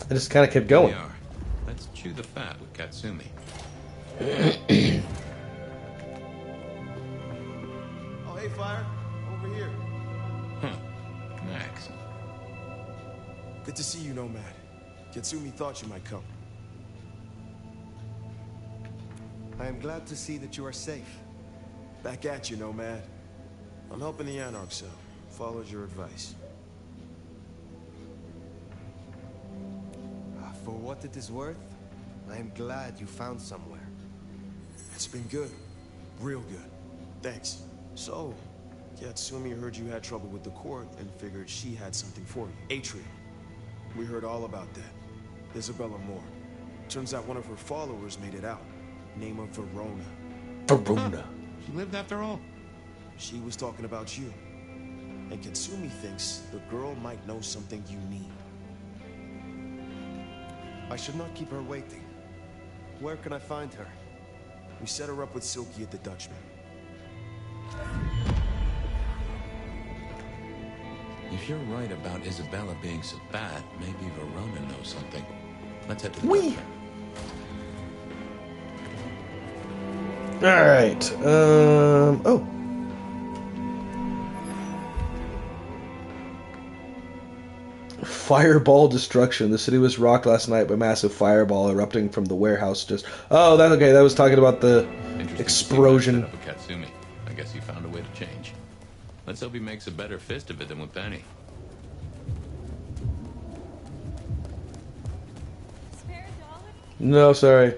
I just kind of kept going. Here we are. Let's chew the fat with Katsumi. Oh, hey, Fire. Over here. Huh. Max. Good to see you, Nomad. Katsumi thought you might come. I am glad to see that you are safe. Back at you, Nomad. I'm helping the Anarchs out. Followed your advice. For what it is worth, I am glad you found somewhere. It's been good. Real good. Thanks. So, Katsumi heard you had trouble with the court and figured she had something for you. Atria. We heard all about that. Isabella Moore. Turns out one of her followers made it out. Name of Verona. Verona. She lived after all. She was talking about you. And Katsumi thinks the girl might know something you need. I should not keep her waiting. Where can I find her? We set her up with Silky at the Dutchman. If you're right about Isabella being so bad, maybe Verona knows something. Let's head to the Whee! Dutchman. Alright. Oh. Fireball destruction. The city was rocked last night by massive fireball erupting from the warehouse just... Oh, that's okay. That was talking about the explosion. Up with Katsumi. I guess he found a way to change. Let's hope he makes a better fist of it than with Penny. Spare a dollar? No, sorry.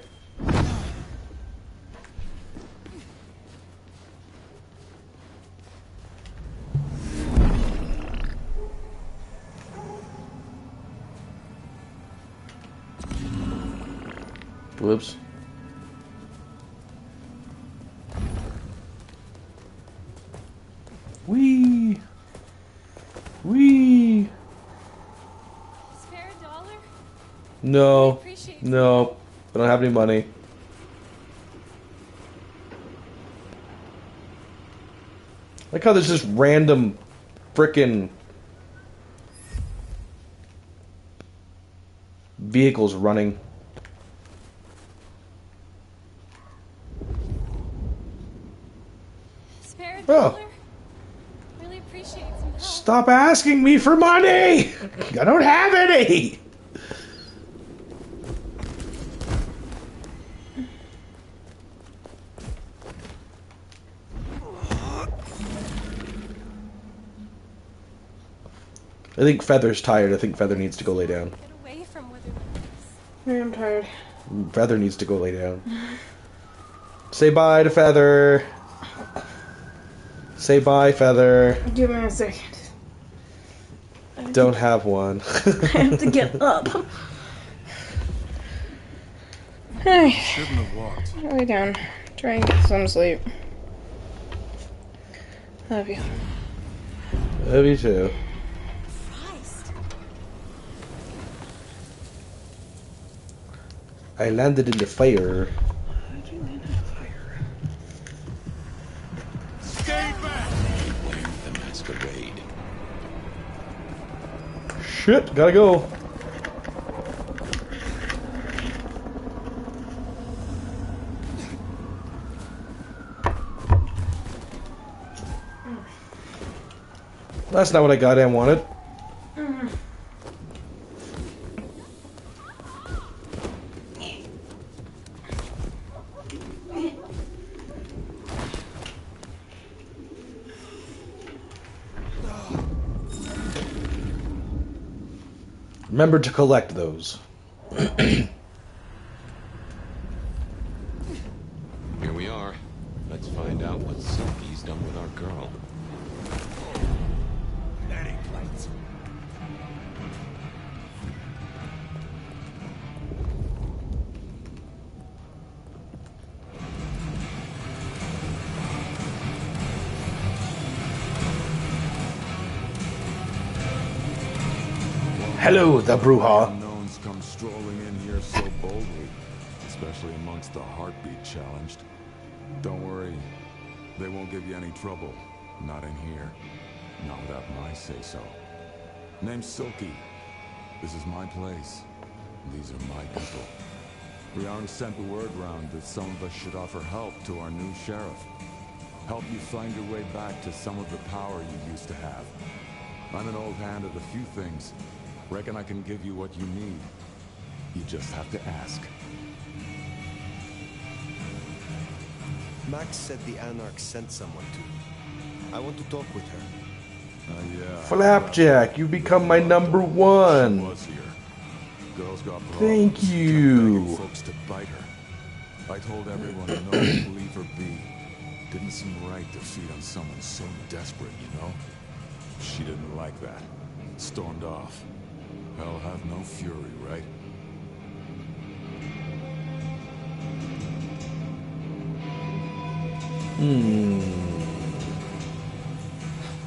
Whoops. Wee. Wee. Spare a dollar? No. No. I don't have any money. Like how there's just random frickin' vehicles running. Spare a Oh. dollar? Really appreciate some help. Stop asking me for money! I don't have any! I think Feather's tired. I think Feather needs to go lay down. Get away from Witherlands. Yeah, I'm tired. Feather needs to go lay down. Say bye to Feather. Say bye, Feather. Give me a second. Don't have one. I have to get up. Hey. Shouldn't have walked. Lay down. Try and get some sleep. Love you. Love you too. I landed in the fire. Stay back! Beware the Masquerade. Shit, gotta go. That's not what I goddamn wanted. Remember to collect those. Here we are. Let's find out what Silky's done with our girl. That ain't right. Hello, the Bruja. Unknowns come strolling in here so boldly, especially amongst the heartbeat challenged. Don't worry, they won't give you any trouble. Not in here. Not without my say-so. Name's Silky. This is my place. These are my people. Rihanna sent the word round that some of us should offer help to our new sheriff. Help you find your way back to some of the power you used to have. I'm an old hand at a few things. Reckon I can give you what you need. You just have to ask. Max said the Anarch sent someone to me. I want to talk with her. Yeah. Flapjack, you become my number one. She was here. Girl's got Thank problems. you. Begging folks to bite her. I told everyone no to leave her be. Didn't seem right to feed on someone so desperate, you know? She didn't like that. Stormed off. Hell have no fury, right?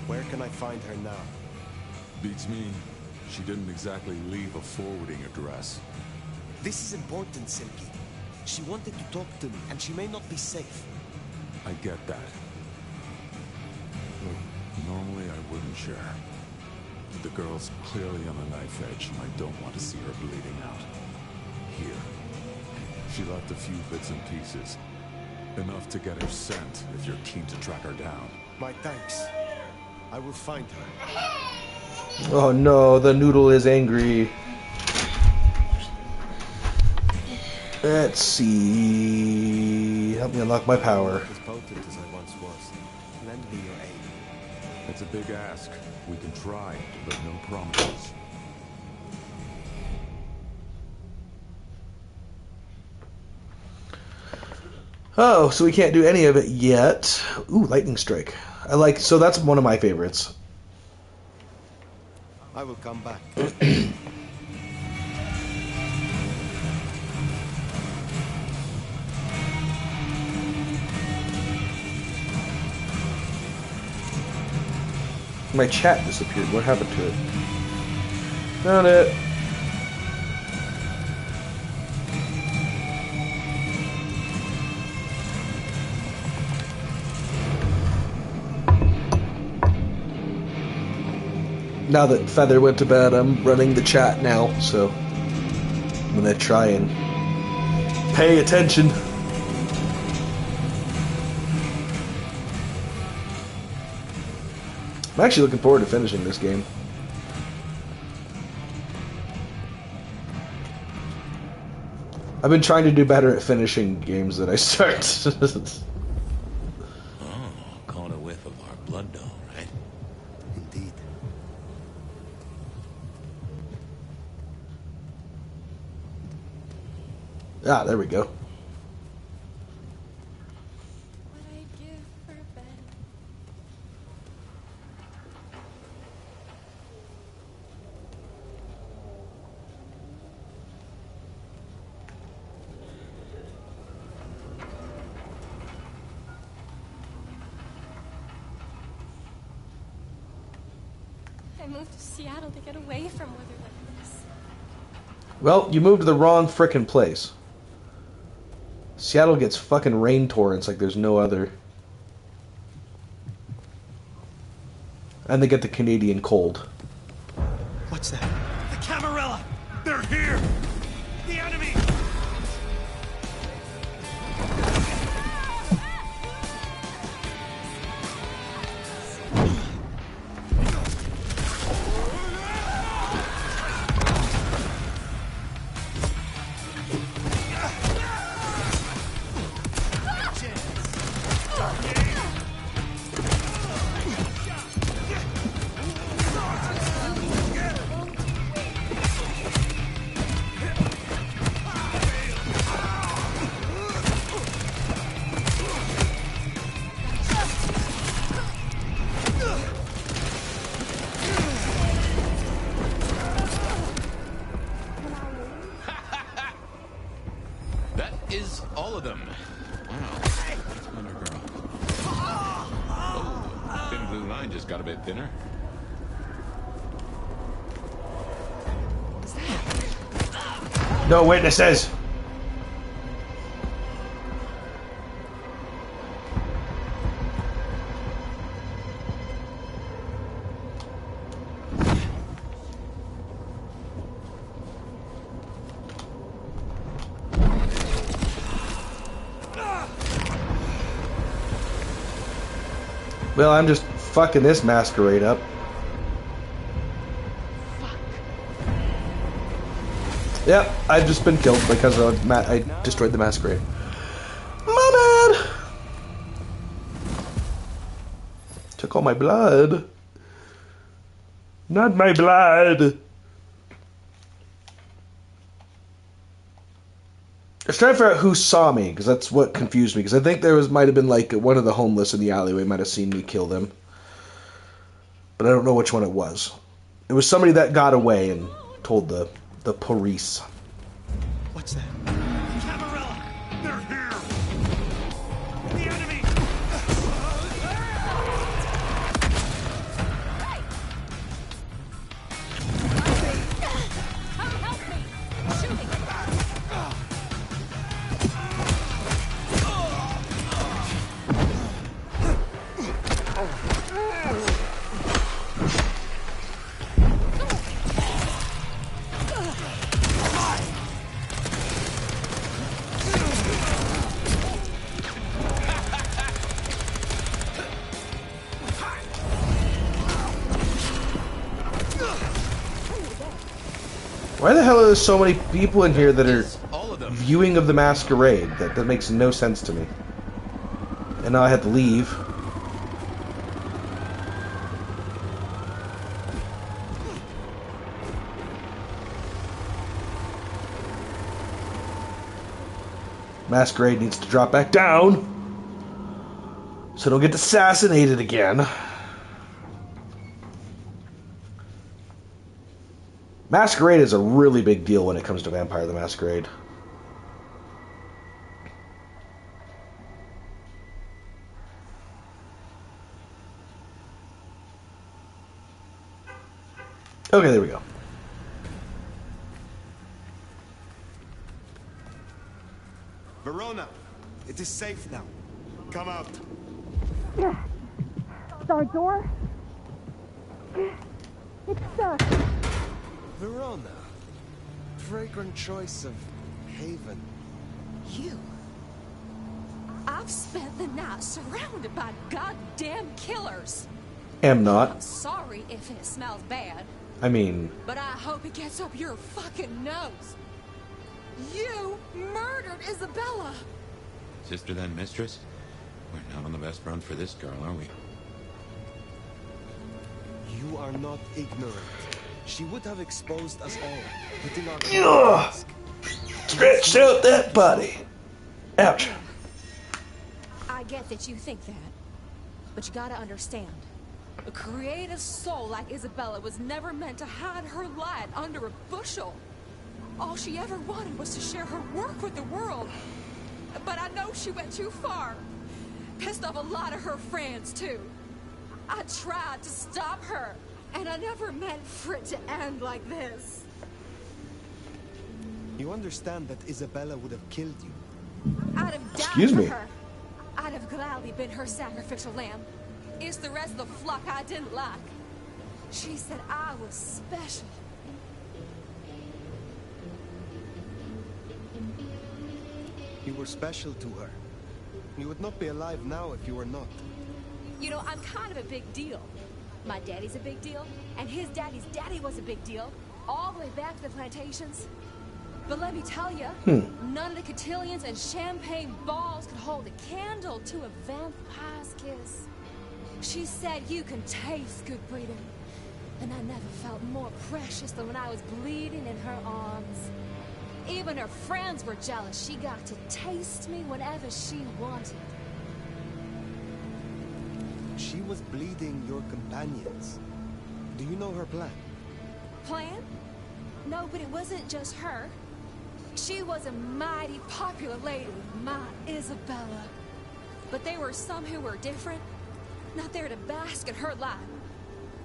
Where can I find her now? Beats me. She didn't exactly leave a forwarding address. This is important, Silky. She wanted to talk to me, and she may not be safe. I get that. Look, normally I wouldn't share. But the girl's clearly on a knife edge, and I don't want to see her bleeding out. Here. She left a few bits and pieces. Enough to get her sent, if you're keen to track her down. My thanks. I will find her. Oh no, the noodle is angry. Let's see. Help me unlock my power. As potent as I once was. Lend me your aid. It's a big ask. We can try, but no promises. Oh, so we can't do any of it yet. Ooh, lightning strike. I like. So that's one of my favorites. I will come back. My chat disappeared. What happened to it? Found it. Now that Feather went to bed, I'm running the chat now, so I'm gonna try and pay attention. I'm actually looking forward to finishing this game. I've been trying to do better at finishing games that I start. Oh, caught a whiff of our blood doll, right? Indeed. Ah, there we go. What I give for Ben. I moved to Seattle to get away from weather like this. Well, you moved to the wrong frickin' place. Seattle gets fucking rain torrents like there's no other. And they get the Canadian cold. What's that? The Camarilla! They're here! The enemy! just got a bit thinner. No witnesses. Well, I'm just fucking this masquerade up. Yep, I've just been killed because I destroyed the masquerade. My bad! Took all my blood. Not my blood! I was trying to figure out who saw me, because that's what confused me. Because I think might have been like one of the homeless in the alleyway might have seen me kill them. But I don't know which one it was. It was somebody that got away and told the police. What's that? Camarilla! They're here! The enemy! Help me! Shooting! Why the hell are there so many people in here that are viewing of the masquerade? That makes no sense to me. And now I have to leave. Masquerade needs to drop back down so I don't get assassinated again. Masquerade is a really big deal when it comes to Vampire the Masquerade. Okay, there we go. Verona, it is safe now. Come out. Our door? It's stuck. Verona, fragrant choice of haven. You? I've spent the night surrounded by goddamn killers. Am not. I'm sorry if it smells bad. I mean... But I hope it gets up your fucking nose. You murdered Isabella. Sister then mistress? We're not on the best front for this girl, are we? You are not ignorant. She would have exposed us all, putting our Ugh. Stretched out that body. Ouch. I get that you think that, but you gotta understand. A creative soul like Isabella was never meant to hide her light under a bushel. All she ever wanted was to share her work with the world. But I know she went too far. Pissed off a lot of her friends, too. I tried to stop her, and I never meant for it to end like this. You understand that Isabella would have killed you. I'd have died Excuse for me. her. I'd have gladly been her sacrificial lamb. It's the rest of the flock I didn't like. She said I was special. You were special to her. You would not be alive now if you were not. You know, I'm kind of a big deal. My daddy's a big deal, and his daddy's daddy was a big deal, all the way back to the plantations. But let me tell you, none of the cotillions and champagne balls could hold a candle to a vampire's kiss. She said you can taste good breeding, and I never felt more precious than when I was bleeding in her arms. Even her friends were jealous. She got to taste me whenever she wanted. She was bleeding your companions. Do you know her plan? Plan? No, but it wasn't just her. She was a mighty popular lady, my Isabella. But there were some who were different. not there to bask in her light.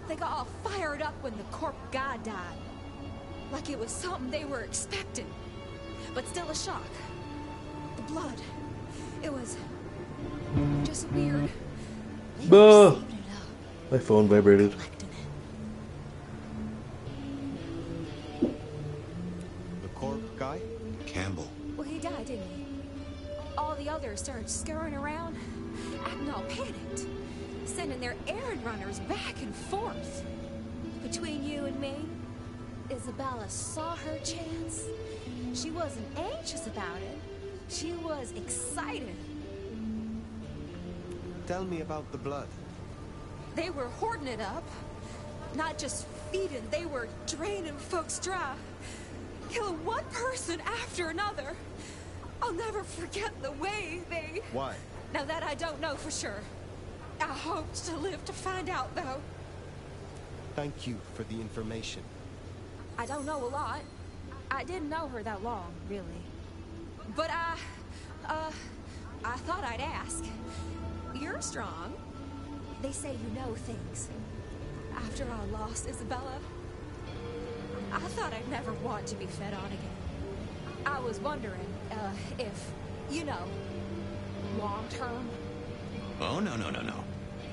They got all fired up when the corp guy died. Like it was something they were expecting. But still a shock. The blood. It was just weird. My phone vibrated. The corp guy? Campbell. Well, he died, didn't he? All the others started scurrying around, acting all panicked, sending their errand runners back and forth. Between you and me, Isabella saw her chance. She wasn't anxious about it. She was excited. Tell me about the blood. They were hoarding it up. Not just feeding, they were draining folks dry. Killing one person after another. I'll never forget the way they... Why? Now that I don't know for sure. I hoped to live to find out, though. Thank you for the information. I don't know a lot. I didn't know her that long, really. But I thought I'd ask. You're strong. They say you know things. After I lost Isabella, I thought I'd never want to be fed on again. I was wondering, if, you know, long term. Oh, no.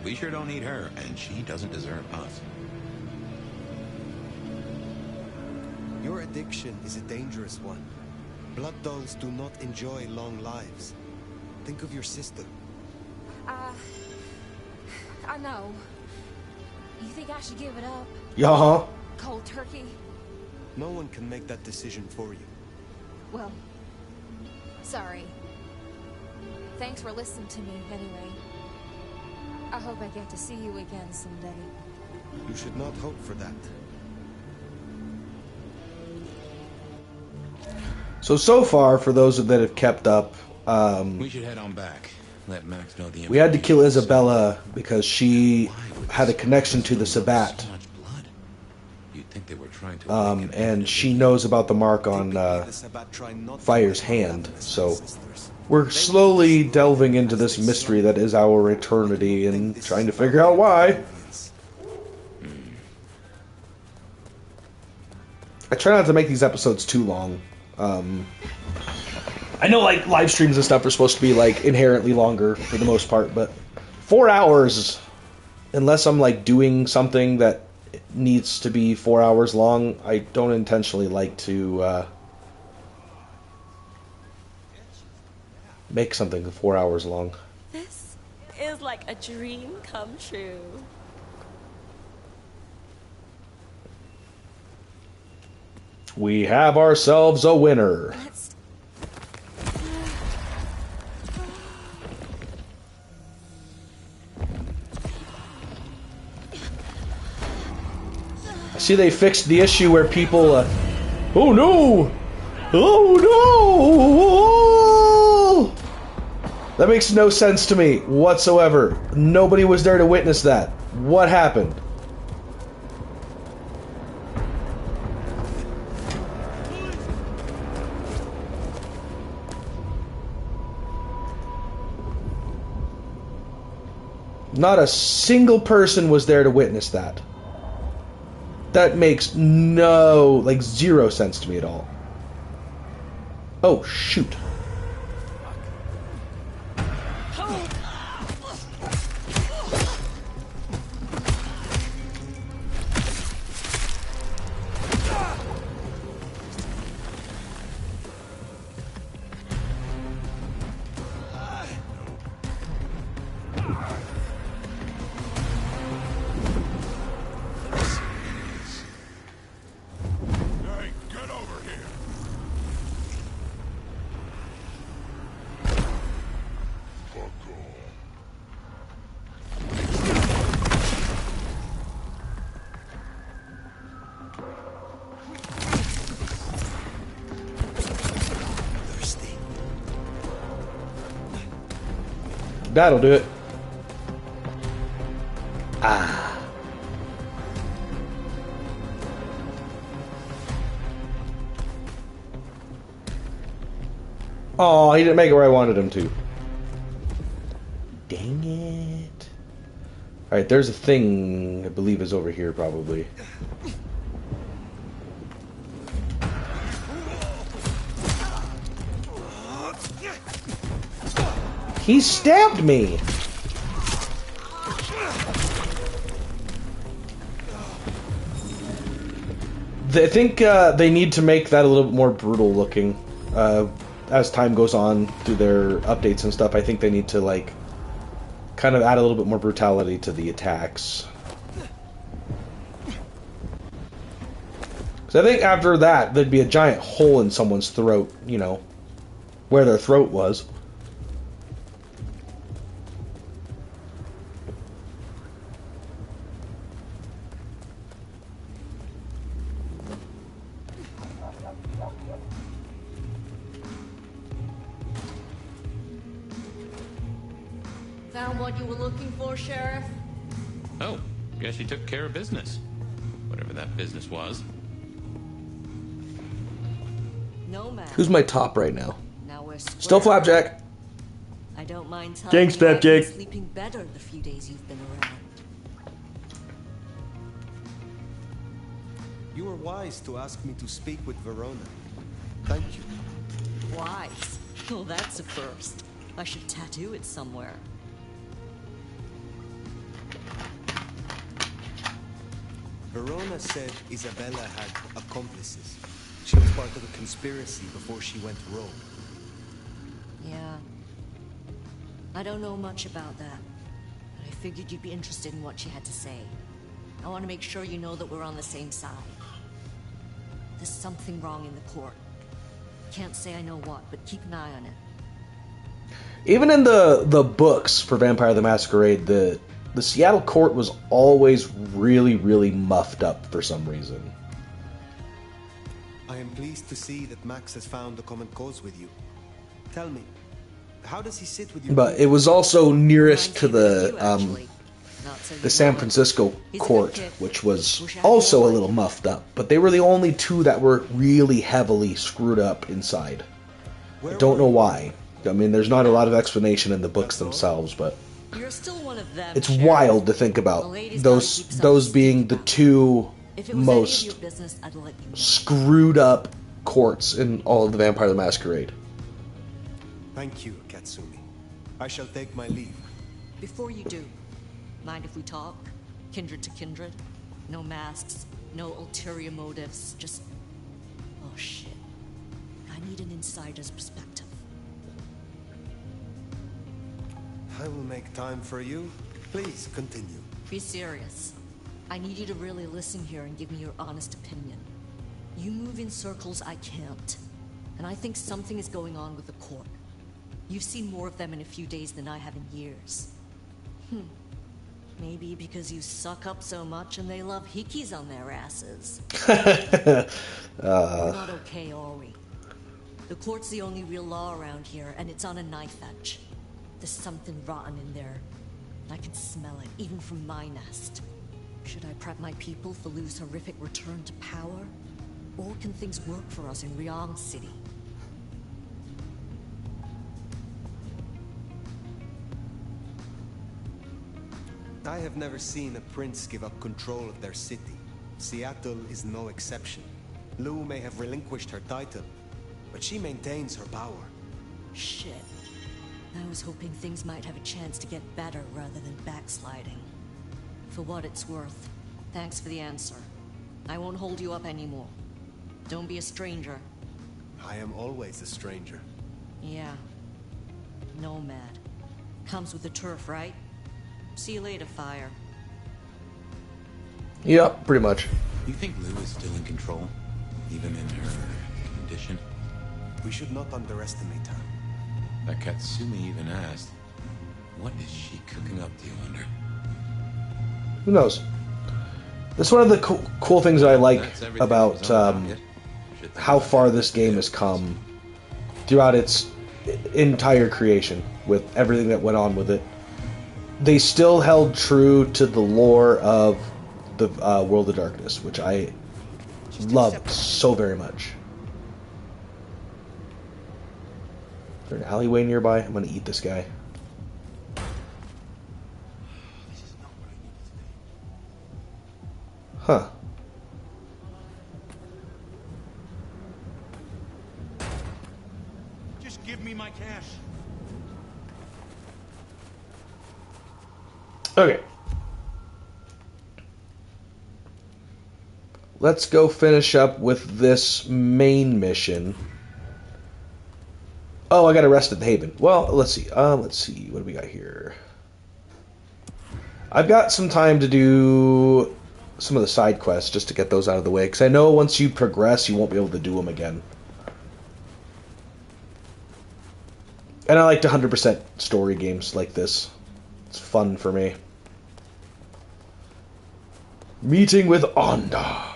We sure don't need her, and she doesn't deserve us. Your addiction is a dangerous one. Blood dolls do not enjoy long lives. Think of your sister. I know. You think I should give it up? Yeah. Cold turkey? No one can make that decision for you. Well, sorry. Thanks for listening to me, anyway. I hope I get to see you again someday. You should not hope for that. So far, for those that have kept up, We should head on back. Let Max know the we had to kill Isabella because she had a connection to the Sabbat. You'd think they were trying to And she knows about the mark on Fire's hand. So we're slowly delving into this mystery that is our eternity and trying to figure out why. I try not to make these episodes too long. I know like live streams and stuff are supposed to be like inherently longer for the most part, but 4 hours, unless I'm like doing something that needs to be 4 hours long, I don't intentionally like to make something 4 hours long. This is like a dream come true. We have ourselves a winner. I see they fixed the issue where people, oh no! Oh no! That makes no sense to me whatsoever. Nobody was there to witness that. What happened? Not a single person was there to witness that. That makes no, like, zero sense to me at all. Oh, shoot. That'll do it. Ah. Oh, he didn't make it where I wanted him to. Dang it. Alright, there's a thing I believe is over here, probably. He stabbed me! I think they need to make that a little bit more brutal looking. As time goes on through their updates and stuff, I think they need to, like, kind of add a little bit more brutality to the attacks. So I think after that, there'd be a giant hole in someone's throat, you know, where their throat was. Found what you were looking for, Sheriff? Oh, guess you took care of business. Whatever that business was. No man. Who's my top right now? Now we're square. Still Flapjack. I don't mind telling Gang you step, I've been Jake. sleeping better the few days you've been around. You were wise to ask me to speak with Verona. Thank you. Wise? Well, that's a first. I should tattoo it somewhere. Verona said Isabella had accomplices. She was part of a conspiracy before she went rogue. Yeah. I don't know much about that, but I figured you'd be interested in what she had to say. I want to make sure you know that we're on the same side. There's something wrong in the court. Can't say I know what, but keep an eye on it. Even in the books for Vampire the Masquerade, the Seattle court was always really, really muffed up for some reason. I am pleased to see that Max has found a common cause with you. Tell me, how does he sit with you? But it was also nearest to the San Francisco court, which was also a little muffed up. But they were the only two that were really heavily screwed up inside. I don't know why. I mean, there's not a lot of explanation in the books themselves, but You're still one of them, it's Sheriff. wild to think about those being the two If it was any of most your business, I'd let you know. screwed up courts in all of the Vampire the Masquerade. Thank you, Katsumi. I shall take my leave. Before you do, mind if we talk? Kindred to kindred? No masks, no ulterior motives, just... Oh shit. I need an insider's perspective. I will make time for you. Please continue. Be serious. I need you to really listen here and give me your honest opinion. You move in circles I can't. And I think something is going on with the court. You've seen more of them in a few days than I have in years. Maybe because you suck up so much and they love hikis on their asses. We're not okay, are we? The court's the only real law around here, and it's on a knife edge. There's something rotten in there. I can smell it, even from my nest. Should I prep my people for Lu's horrific return to power? Or can things work for us in Ryong City? I have never seen a prince give up control of their city. Seattle is no exception. Lu may have relinquished her title, but she maintains her power. Shit. I was hoping things might have a chance to get better rather than backsliding. For what it's worth, thanks for the answer. I won't hold you up anymore. Don't be a stranger. I am always a stranger. Yeah. Nomad. Comes with the turf, right? See you later, Fire. Yep, pretty much. You think Lu is still in control? Even in her condition? We should not underestimate her. That Katsumi even asked, what is she cooking up to you under? Who knows? That's one of the cool things that I like about how far this game has come throughout its entire creation, with everything that went on with it. They still held true to the lore of the World of Darkness, which I loved so very much. Is there an alleyway nearby? I'm gonna eat this guy. This is not what I Huh. Just give me my cash. Okay. Let's go finish up with this main mission. Oh, I got arrested at the Haven. Well, let's see. What do we got here? I've got some time to do some of the side quests just to get those out of the way, because I know once you progress, you won't be able to do them again. And I like to 100% story games like this. It's fun for me. Meeting with Onda.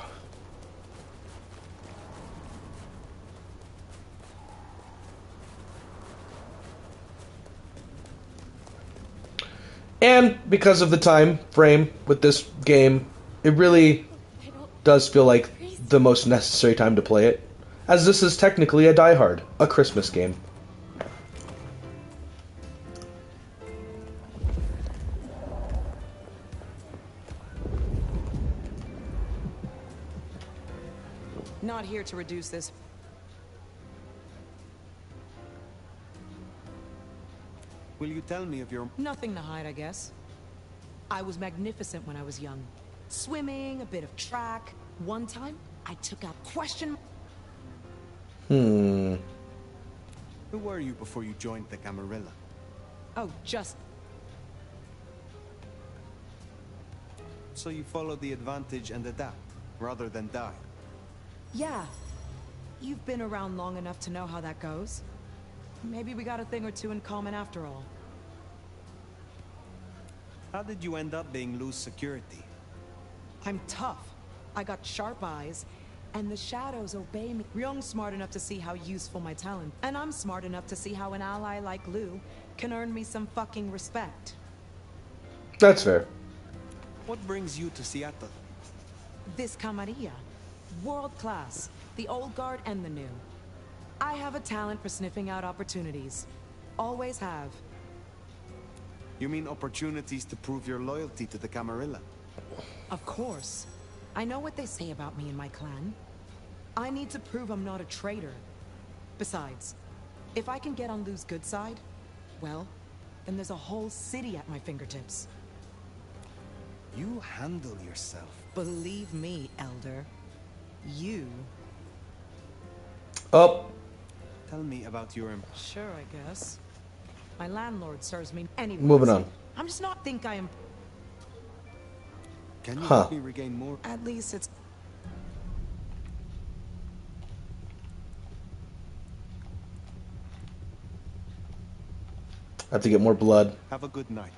And because of the time frame with this game, it really does feel like the most necessary time to play it, as this is technically a Die Hard, a Christmas game. Not here to reduce this. Will you tell me of your... Nothing to hide, I guess. I was magnificent when I was young. Swimming, a bit of track. One time, I took out question... Hmm. Who were you before you joined the Camarilla? Oh, just... So you follow the advantage and adapt, rather than die? Yeah. You've been around long enough to know how that goes. Maybe we got a thing or two in common after all. How did you end up being loose security? I'm tough. I got sharp eyes, and the shadows obey me. Ryung's smart enough to see how useful my talent, and I'm smart enough to see how an ally like Liu can earn me some fucking respect. That's fair. What brings you to Seattle? This Camarilla. World class. The old guard and the new. I have a talent for sniffing out opportunities. Always have. You mean opportunities to prove your loyalty to the Camarilla? Of course. I know what they say about me and my clan. I need to prove I'm not a traitor. Besides, if I can get on Lu's good side, well, then there's a whole city at my fingertips. You handle yourself. Believe me, Elder. You... Oh. Tell me about your... Sure, I guess. My landlord serves me anyway. Moving on. I'm just not think I am... Can you help me regain more? At least it's... I have to get more blood. Have a good night.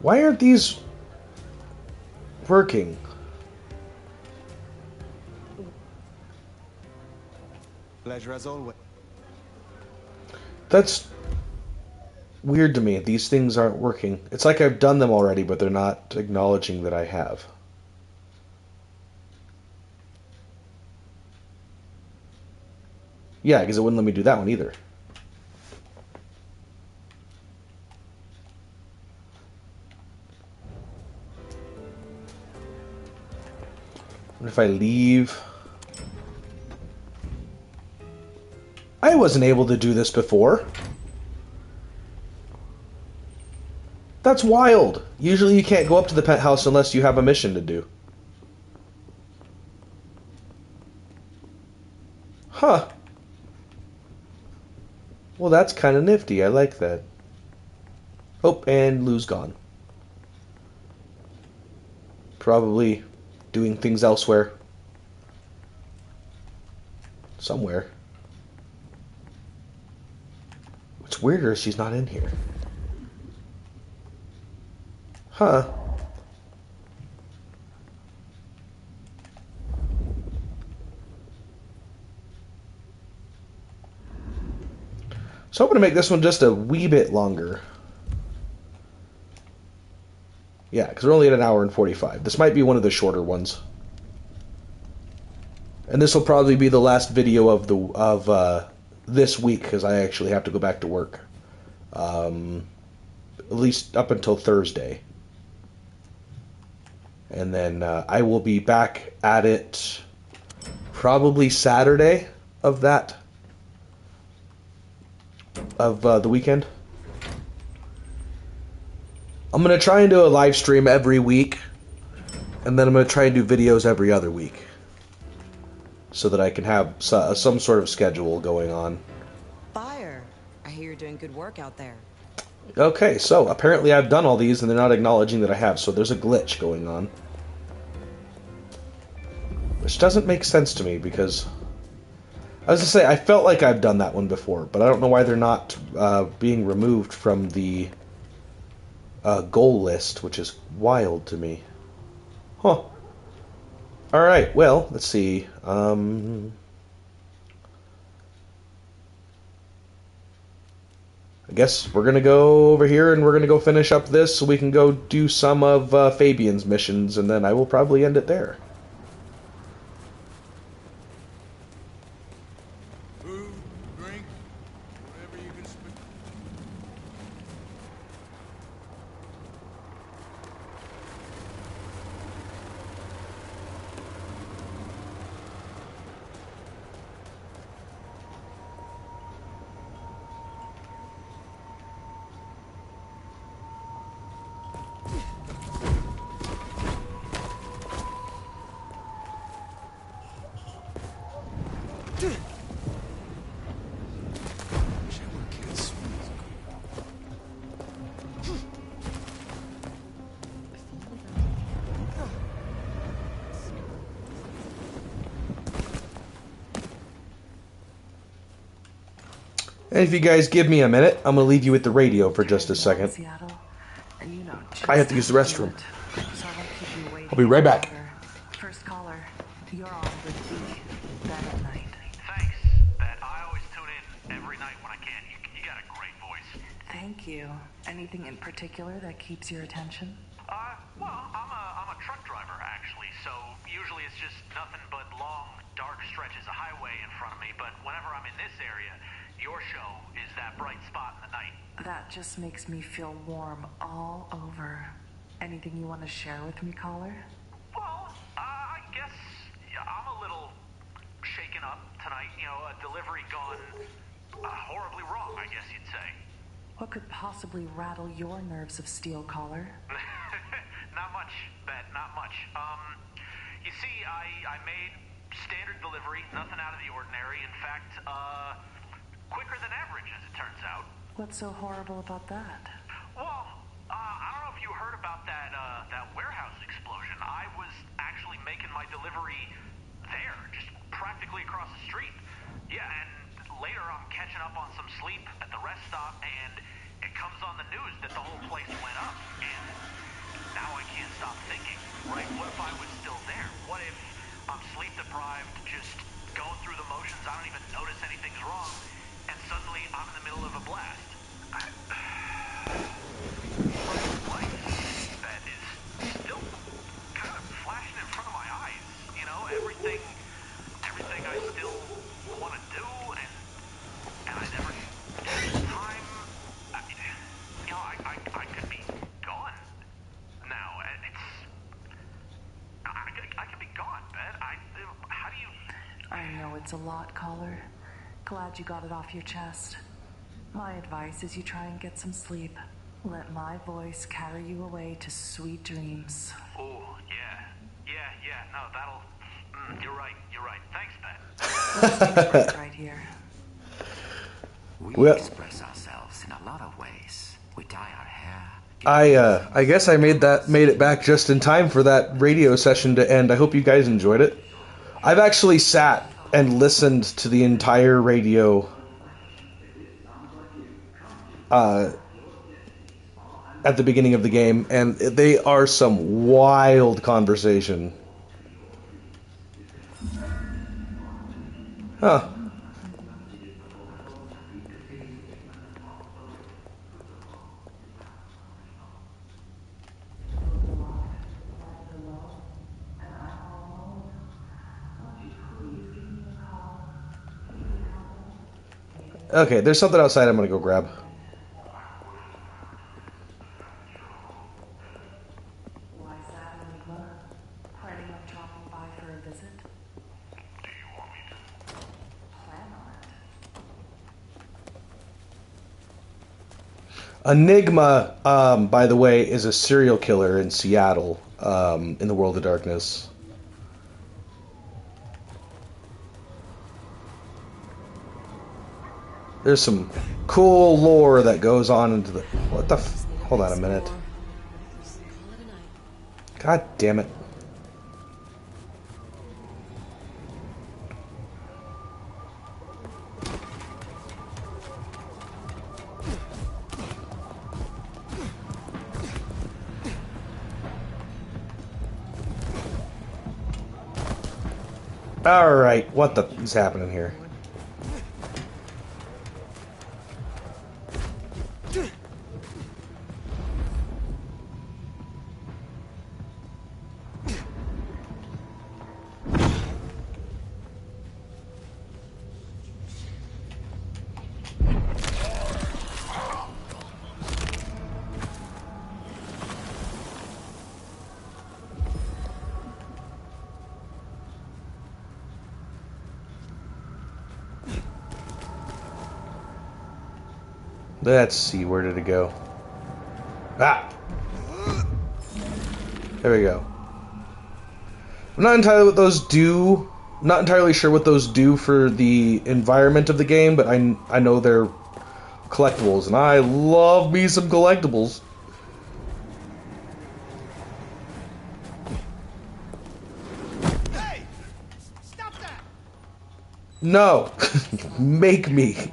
Why aren't these working? Pleasure as always. That's weird to me. These things aren't working. It's like I've done them already, but they're not acknowledging that I have. Yeah, because it wouldn't let me do that one either. What if I leave? I wasn't able to do this before. That's wild. Usually you can't go up to the penthouse unless you have a mission to do. Huh. Well, that's kind of nifty. I like that. Oh, and Lou's gone. Probably doing things elsewhere. Somewhere. What's weirder is she's not in here. Huh. So I'm going to make this one just a wee bit longer. Yeah, because we're only at 1 hour and 45. This might be one of the shorter ones. And this will probably be the last video of this week, because I actually have to go back to work. At least up until Thursday. And then I will be back at it probably Saturday of the weekend. I'm going to try and do a live stream every week, and then I'm going to try and do videos every other week, so that I can have some sort of schedule going on. Fire. I hear you're doing good work out there. Okay, so apparently I've done all these, and they're not acknowledging that I have, so there's a glitch going on. Which doesn't make sense to me, because... I was going to say, I felt like I've done that one before, but I don't know why they're not being removed from the goal list, which is wild to me. Huh. Alright, well, let's see. I guess we're going to go over here and we're going to go finish up this so we can go do some of Fabian's missions, and then I will probably end it there. Food, drink, whatever you can spend. And if you guys give me a minute, I'm going to leave you with the radio for just a second. I have to use the restroom. I'll be right back. First caller, you're on with the bed at night. Thanks, Bet. I always tune in every night when I can. You got a great voice. Thank you. Anything in particular that keeps your attention? Well, I'm a truck driver, actually, so usually it's just nothing but long, dark stretches of highway in front of me, but whenever I'm in this area, your show is that bright spot in the night. That just makes me feel warm all over. Anything you want to share with me, caller? Well, I guess I'm a little shaken up tonight. You know, a delivery gone horribly wrong, I guess you'd say. What could possibly rattle your nerves of steel, caller? Not much, Bet, not much. You see, I made standard delivery, nothing out of the ordinary. In fact, quicker than average, as it turns out. What's so horrible about that? Well, I don't know if you heard about that warehouse explosion. I was actually making my delivery there, just practically across the street. Yeah, and later I'm catching up on some sleep at the rest stop, and it comes on the news that the whole place went up. And now I can't stop thinking, right? What if I was still there? What if I'm sleep deprived, just going through the motions, I don't even notice anything's wrong, and suddenly I'm in the middle of a blast? That is still kind of flashing in front of my eyes. You know, everything I still want to do, and I never have the time. You know, I could be gone now. I could be gone, Ben. How do you? I know it's a lot, caller. Glad you got it off your chest. My advice is you try and get some sleep. Let my voice carry you away to sweet dreams. Oh, yeah. No, that'll... you're right. Thanks, Ben. Let's take a break right here. We express ourselves in a lot of ways. We dye our hair. I guess I made it back just in time for that radio session to end. I hope you guys enjoyed it. I've actually sat and listened to the entire radio at the beginning of the game, and they are some wild conversation. Huh. Okay, there's something outside I'm gonna go grab. Enigma, by the way, is a serial killer in Seattle, in the World of Darkness. There's some cool lore that goes on into the... What the f... Hold on a minute. God damn it. Alright, what the is happening here? Let's see, where did it go? Ah! There we go. I'm not entirely what those do. Not entirely sure what those do for the environment of the game, but I know they're collectibles, and I love me some collectibles. Hey! Stop that! No! Make me.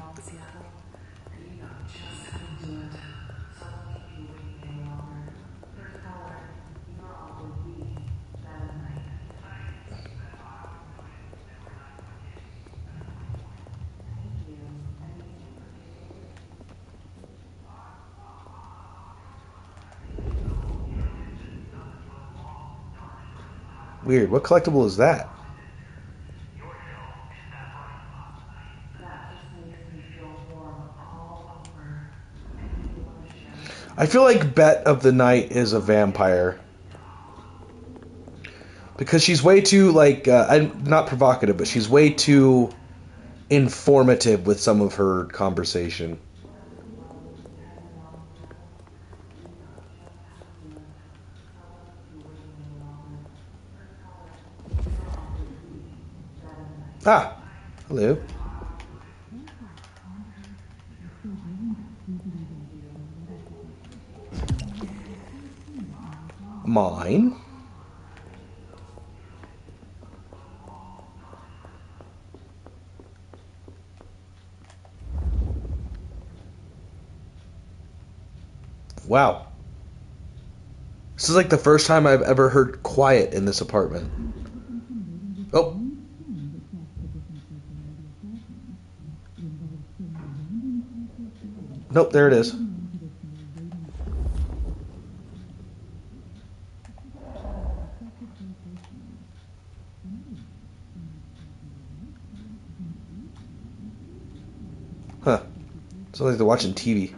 Weird. What collectible is that? I feel like Bet of the Night is a vampire. Because she's way too, like, not provocative, but she's way too informative with some of her conversation. Ah, hello. Mine. Wow. This is like the first time I've ever heard quiet in this apartment. Oh. Nope, there it is. Huh. Sounds like they're watching TV.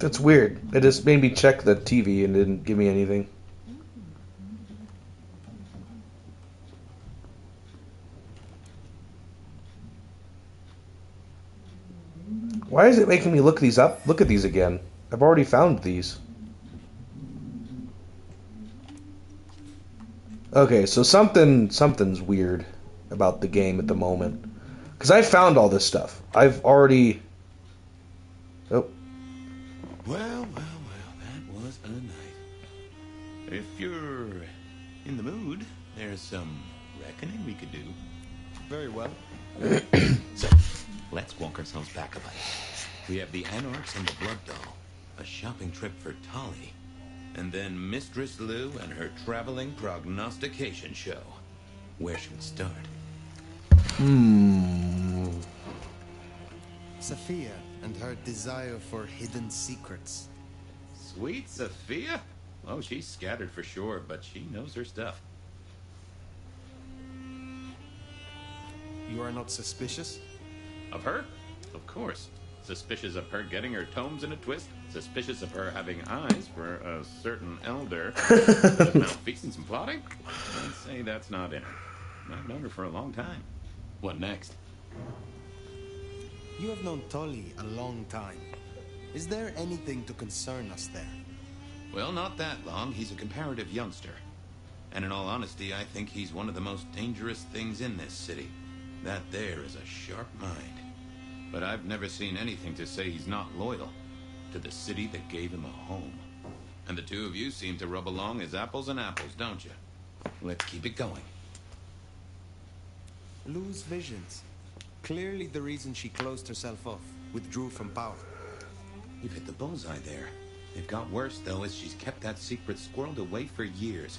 That's weird. It just made me check the TV and didn't give me anything. Why is it making me look these up? Look at these again. I've already found these. Okay, so something's weird about the game at the moment. Because I found all this stuff. I've already... Oh. Well, that was a night. If you're in the mood, there's some reckoning we could do. Very well. So, let's walk ourselves back a bit. We have the Anarchs and the Blood Doll, a shopping trip for Tali, and then Mistress Lou and her traveling prognostication show. Where should we start? Sophia and her desire for hidden secrets. Sweet Sophia? Oh, she's scattered for sure, but she knows her stuff. You are not suspicious? Of her? Of course. Suspicious of her getting her tomes in a twist. Suspicious of her having eyes for a certain elder. Malfeasance and plotting? I'd say that's not in her. I've known her for a long time. What next? You have known Tully a long time. Is there anything to concern us there? Well, not that long. He's a comparative youngster. And in all honesty, I think he's one of the most dangerous things in this city. That there is a sharp mind. But I've never seen anything to say he's not loyal to the city that gave him a home. And the two of you seem to rub along as apples and apples, don't you? Let's keep it going. Lose visions. Clearly the reason she closed herself off, withdrew from power. You've hit the bullseye there. It got worse, though, as she's kept that secret squirreled away for years.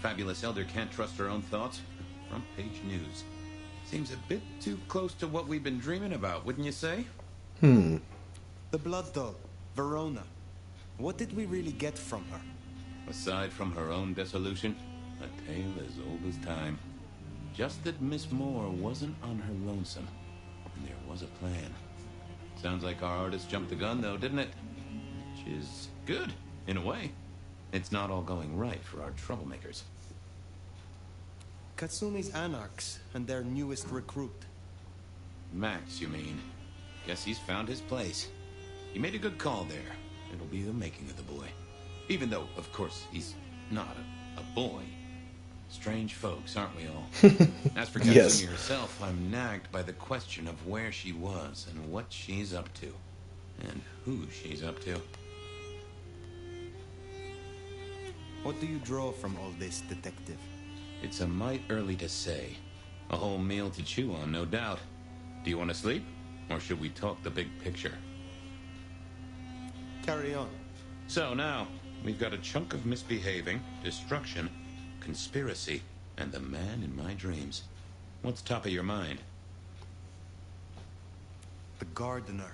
Fabulous Elder can't trust her own thoughts. Front page news. Seems a bit too close to what we've been dreaming about, wouldn't you say? The Blood Doll, Verona. What did we really get from her? Aside from her own dissolution, a tale as old as time. Just that Miss Moore wasn't on her lonesome, and there was a plan. Sounds like our artist jumped the gun, though, didn't it? Which is good, in a way. It's not all going right for our troublemakers. Katsumi's Anarchs and their newest recruit. Max, you mean? Guess he's found his place. He made a good call there. It'll be the making of the boy. Even though, of course, he's not a boy. Strange folks, aren't we all? As for Katsumi Yes. herself, I'm nagged by the question of where she was and what she's up to. And who she's up to. What do you draw from all this, detective? It's a mite early to say. A whole meal to chew on, no doubt. Do you want to sleep? Or should we talk the big picture? Carry on. So now, we've got a chunk of misbehaving, destruction, conspiracy, and the man in my dreams. What's top of your mind? The gardener.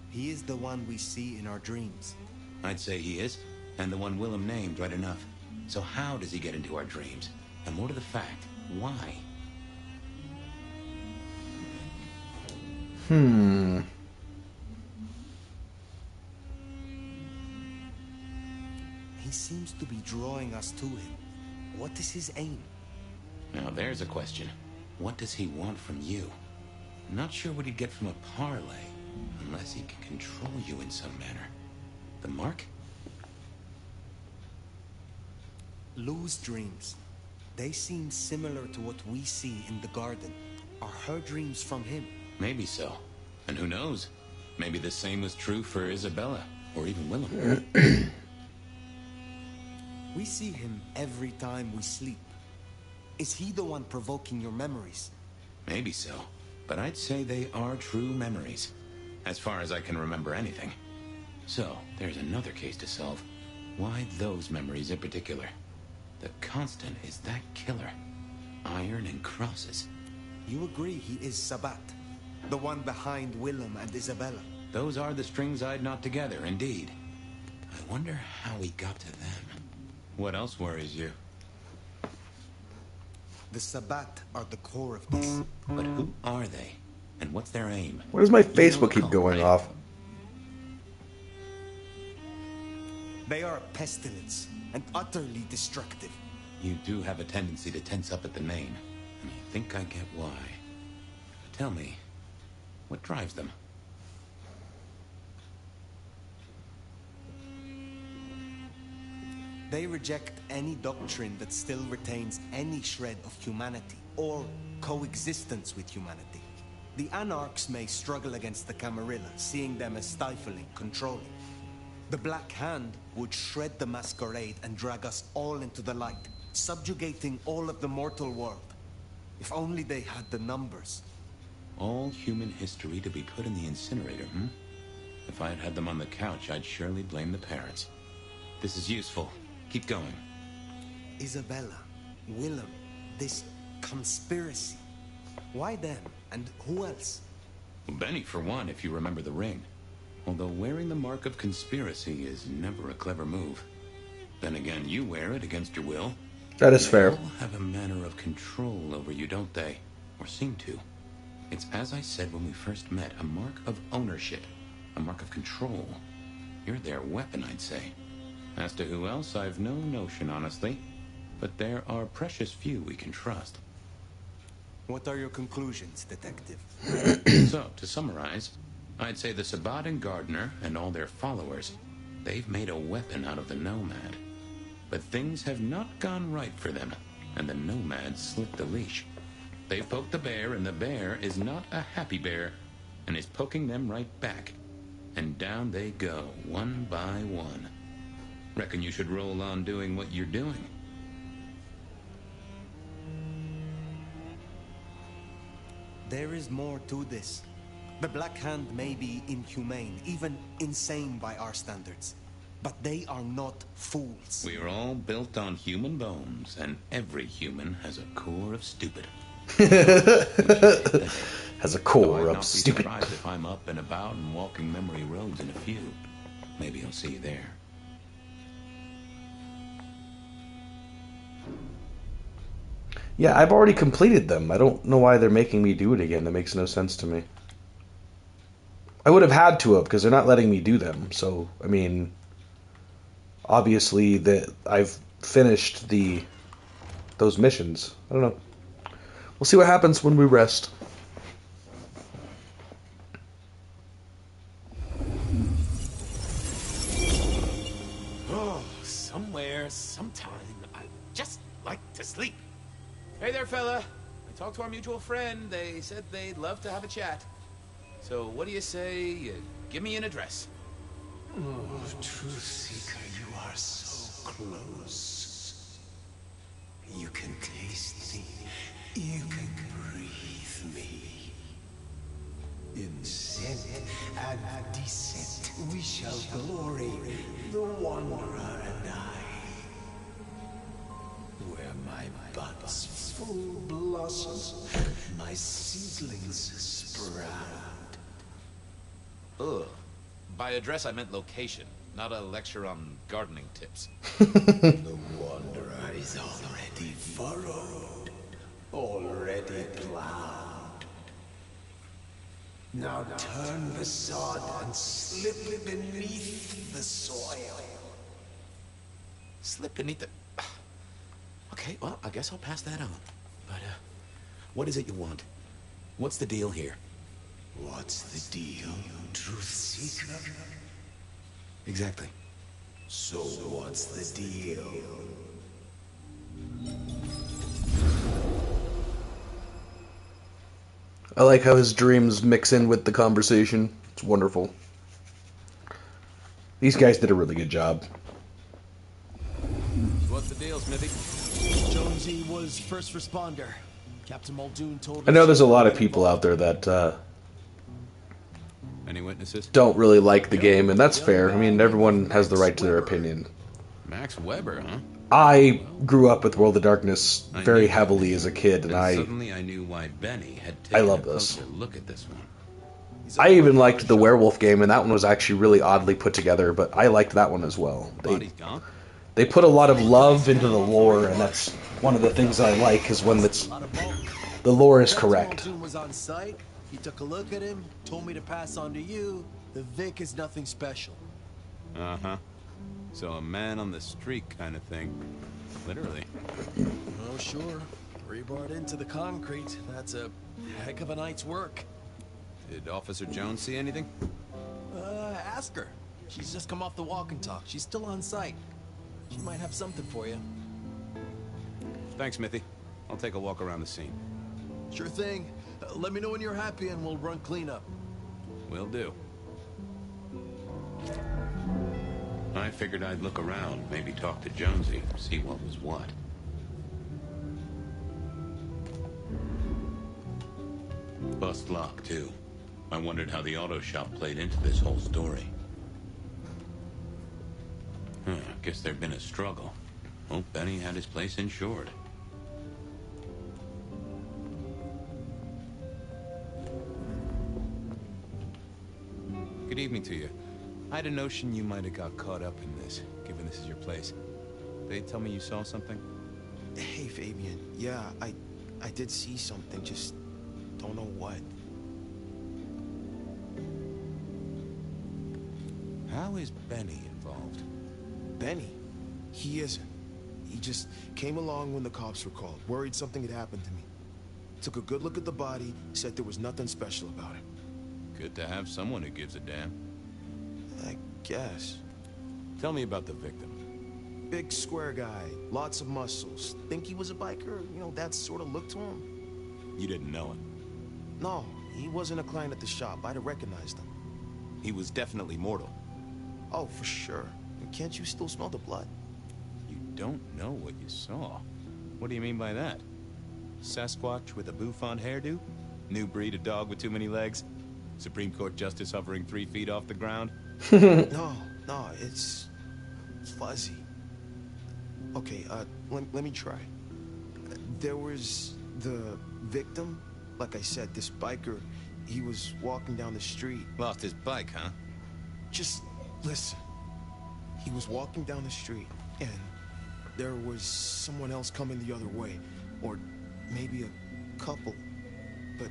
He is the one we see in our dreams. I'd say he is, and the one Willem named right enough. So how does he get into our dreams? And more to the fact, why? He seems to be drawing us to him. What is his aim? Now there's a question. What does he want from you? Not sure what he'd get from a parlay, unless he can control you in some manner. The mark? Lou's dreams. They seem similar to what we see in the garden. Are her dreams from him? Maybe so. And who knows? Maybe the same was true for Isabella, or even Willem. We see him every time we sleep. Is he the one provoking your memories? Maybe so. But I'd say they are true memories. As far as I can remember anything. So, there's another case to solve. Why those memories in particular? The constant is that killer. Iron and crosses. You agree he is Sabat? The one behind Willem and Isabella? Those are the strings I'd knot together, indeed. I wonder how he got to them. What else worries you? The Sabat are the core of this. But who are they? And what's their aim? Why does my Facebook keep going off? They are a pestilence and utterly destructive. You do have a tendency to tense up at the name, and I think I get why. Tell me, what drives them? They reject any doctrine that still retains any shred of humanity or coexistence with humanity. The Anarchs may struggle against the Camarilla, seeing them as stifling, controlling. The Black Hand would shred the Masquerade and drag us all into the light, subjugating all of the mortal world. If only they had the numbers. All human history to be put in the incinerator, hmm? If I had had them on the couch, I'd surely blame the parents. This is useful. Keep going. Isabella, Willem, this conspiracy. Why them? And who else? Well, Benny, for one, if you remember the ring. Although wearing the mark of conspiracy is never a clever move. Then again, you wear it against your will. That is fair. They all have a manner of control over you, don't they? Or seem to. It's as I said when we first met, a mark of ownership. A mark of control. You're their weapon, I'd say. As to who else, I've no notion, honestly. But there are precious few we can trust. What are your conclusions, Detective? So, to summarize, I'd say the Sabbat and Gardner and all their followers, they've made a weapon out of the Nomad. But things have not gone right for them, and the Nomad slipped the leash. They've poked the bear, and the bear is not a happy bear, and is poking them right back. And down they go, one by one. Reckon you should roll on doing what you're doing. There is more to this. The Black Hand may be inhumane, even insane by our standards. But they are not fools. We are all built on human bones, and every human has a core of stupid. Has a core of I'd stupid. not be surprised if I'm up and about and walking memory roads in a few. Maybe I'll see you there. Yeah, I've already completed them. I don't know why they're making me do it again. That makes no sense to me. I would have had to have, because they're not letting me do them. So, I mean, obviously that I've finished those missions. I don't know. We'll see what happens when we rest. Oh, somewhere, sometime, I'd just like to sleep. Hey there, fella. I talked to our mutual friend. They said they'd love to have a chat. So what do you say you give me an address? Oh, Truth Seeker, you are so close. You can taste me. You can breathe me. In scent and descent we shall glory, the Wanderer and I. Where my buds full blossom, my seedlings sprout. Ugh. By address, I meant location, not a lecture on gardening tips. The Wanderer is already furrowed, already plowed. Now turn the sod and slip beneath the soil. Slip beneath the... Okay, well, I guess I'll pass that on. But, what is it you want? What's the deal here? What's the deal, Truth Seeker? Exactly. So what's the deal? I like how his dreams mix in with the conversation. It's wonderful. These guys did a really good job. What's the deal, Smithy? Jonesy was first responder. Captain Muldoon told us... I know there's a lot of people out there that Any witnesses? don't really like the game, and that's fair. I mean, everyone has the right to their opinion. Max Weber, huh? I grew up with World of Darkness very heavily as a kid, and Suddenly I knew why Benny had taken love a this. closer look at this one. I even liked the werewolf game, and that one was actually really oddly put together, but I liked that one as well. They put a lot of love into the lore, and that's one of the things I like, is when the lore is correct. Muldoon was on site. He took a look at him, told me to pass on to you. The Vic is nothing special. Uh-huh. So a man on the street kind of thing. Literally. Oh, sure. Rebarred into the concrete. That's a heck of a night's work. Did Officer Jones see anything? Ask her. She's just come off the walk and talk. She's still on site. She might have something for you. Thanks, Smithy. I'll take a walk around the scene. Sure thing. Let me know when you're happy and we'll run cleanup. Will do. I figured I'd look around, maybe talk to Jonesy, see what was what. Bust lock, too. I wondered how the auto shop played into this whole story. Guess there'd been a struggle. Hope Benny had his place insured. Good evening to you. I had a notion you might have got caught up in this, given this is your place. They tell me you saw something? Hey, Fabian. Yeah, I did see something, just don't know what. How is Benny involved? Benny? He isn't. He just came along when the cops were called, worried something had happened to me. Took a good look at the body, said there was nothing special about it. Good to have someone who gives a damn. I guess. Tell me about the victim. Big square guy, lots of muscles. Think he was a biker? You know, that sort of look to him. You didn't know him? No, he wasn't a client at the shop. I'd have recognized him. He was definitely mortal. Oh, for sure. Can't you still smell the blood? You don't know what you saw. What do you mean by that? Sasquatch with a bouffant hairdo? New breed of dog with too many legs? Supreme Court justice hovering 3 feet off the ground? No, it's fuzzy. Okay, let me try. There was the victim. Like I said, this biker, he was walking down the street. Lost his bike, huh? Just listen. He was walking down the street, and there was someone else coming the other way. Or maybe a couple. But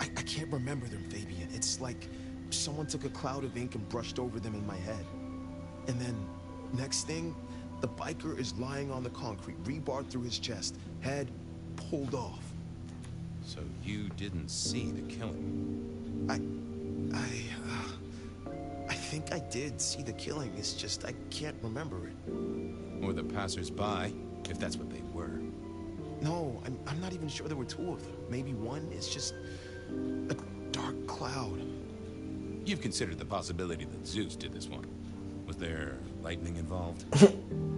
I can't remember them, Fabian. It's like someone took a cloud of ink and brushed over them in my head. And then, next thing, the biker is lying on the concrete, rebar through his chest, head pulled off. So you didn't see the killing? I think I did see the killing. It's just I can't remember it. Or the passers-by, if that's what they were. No, I'm not even sure there were 2 of them. Maybe one is just a dark cloud. You've considered the possibility that Zeus did this one. Was there lightning involved?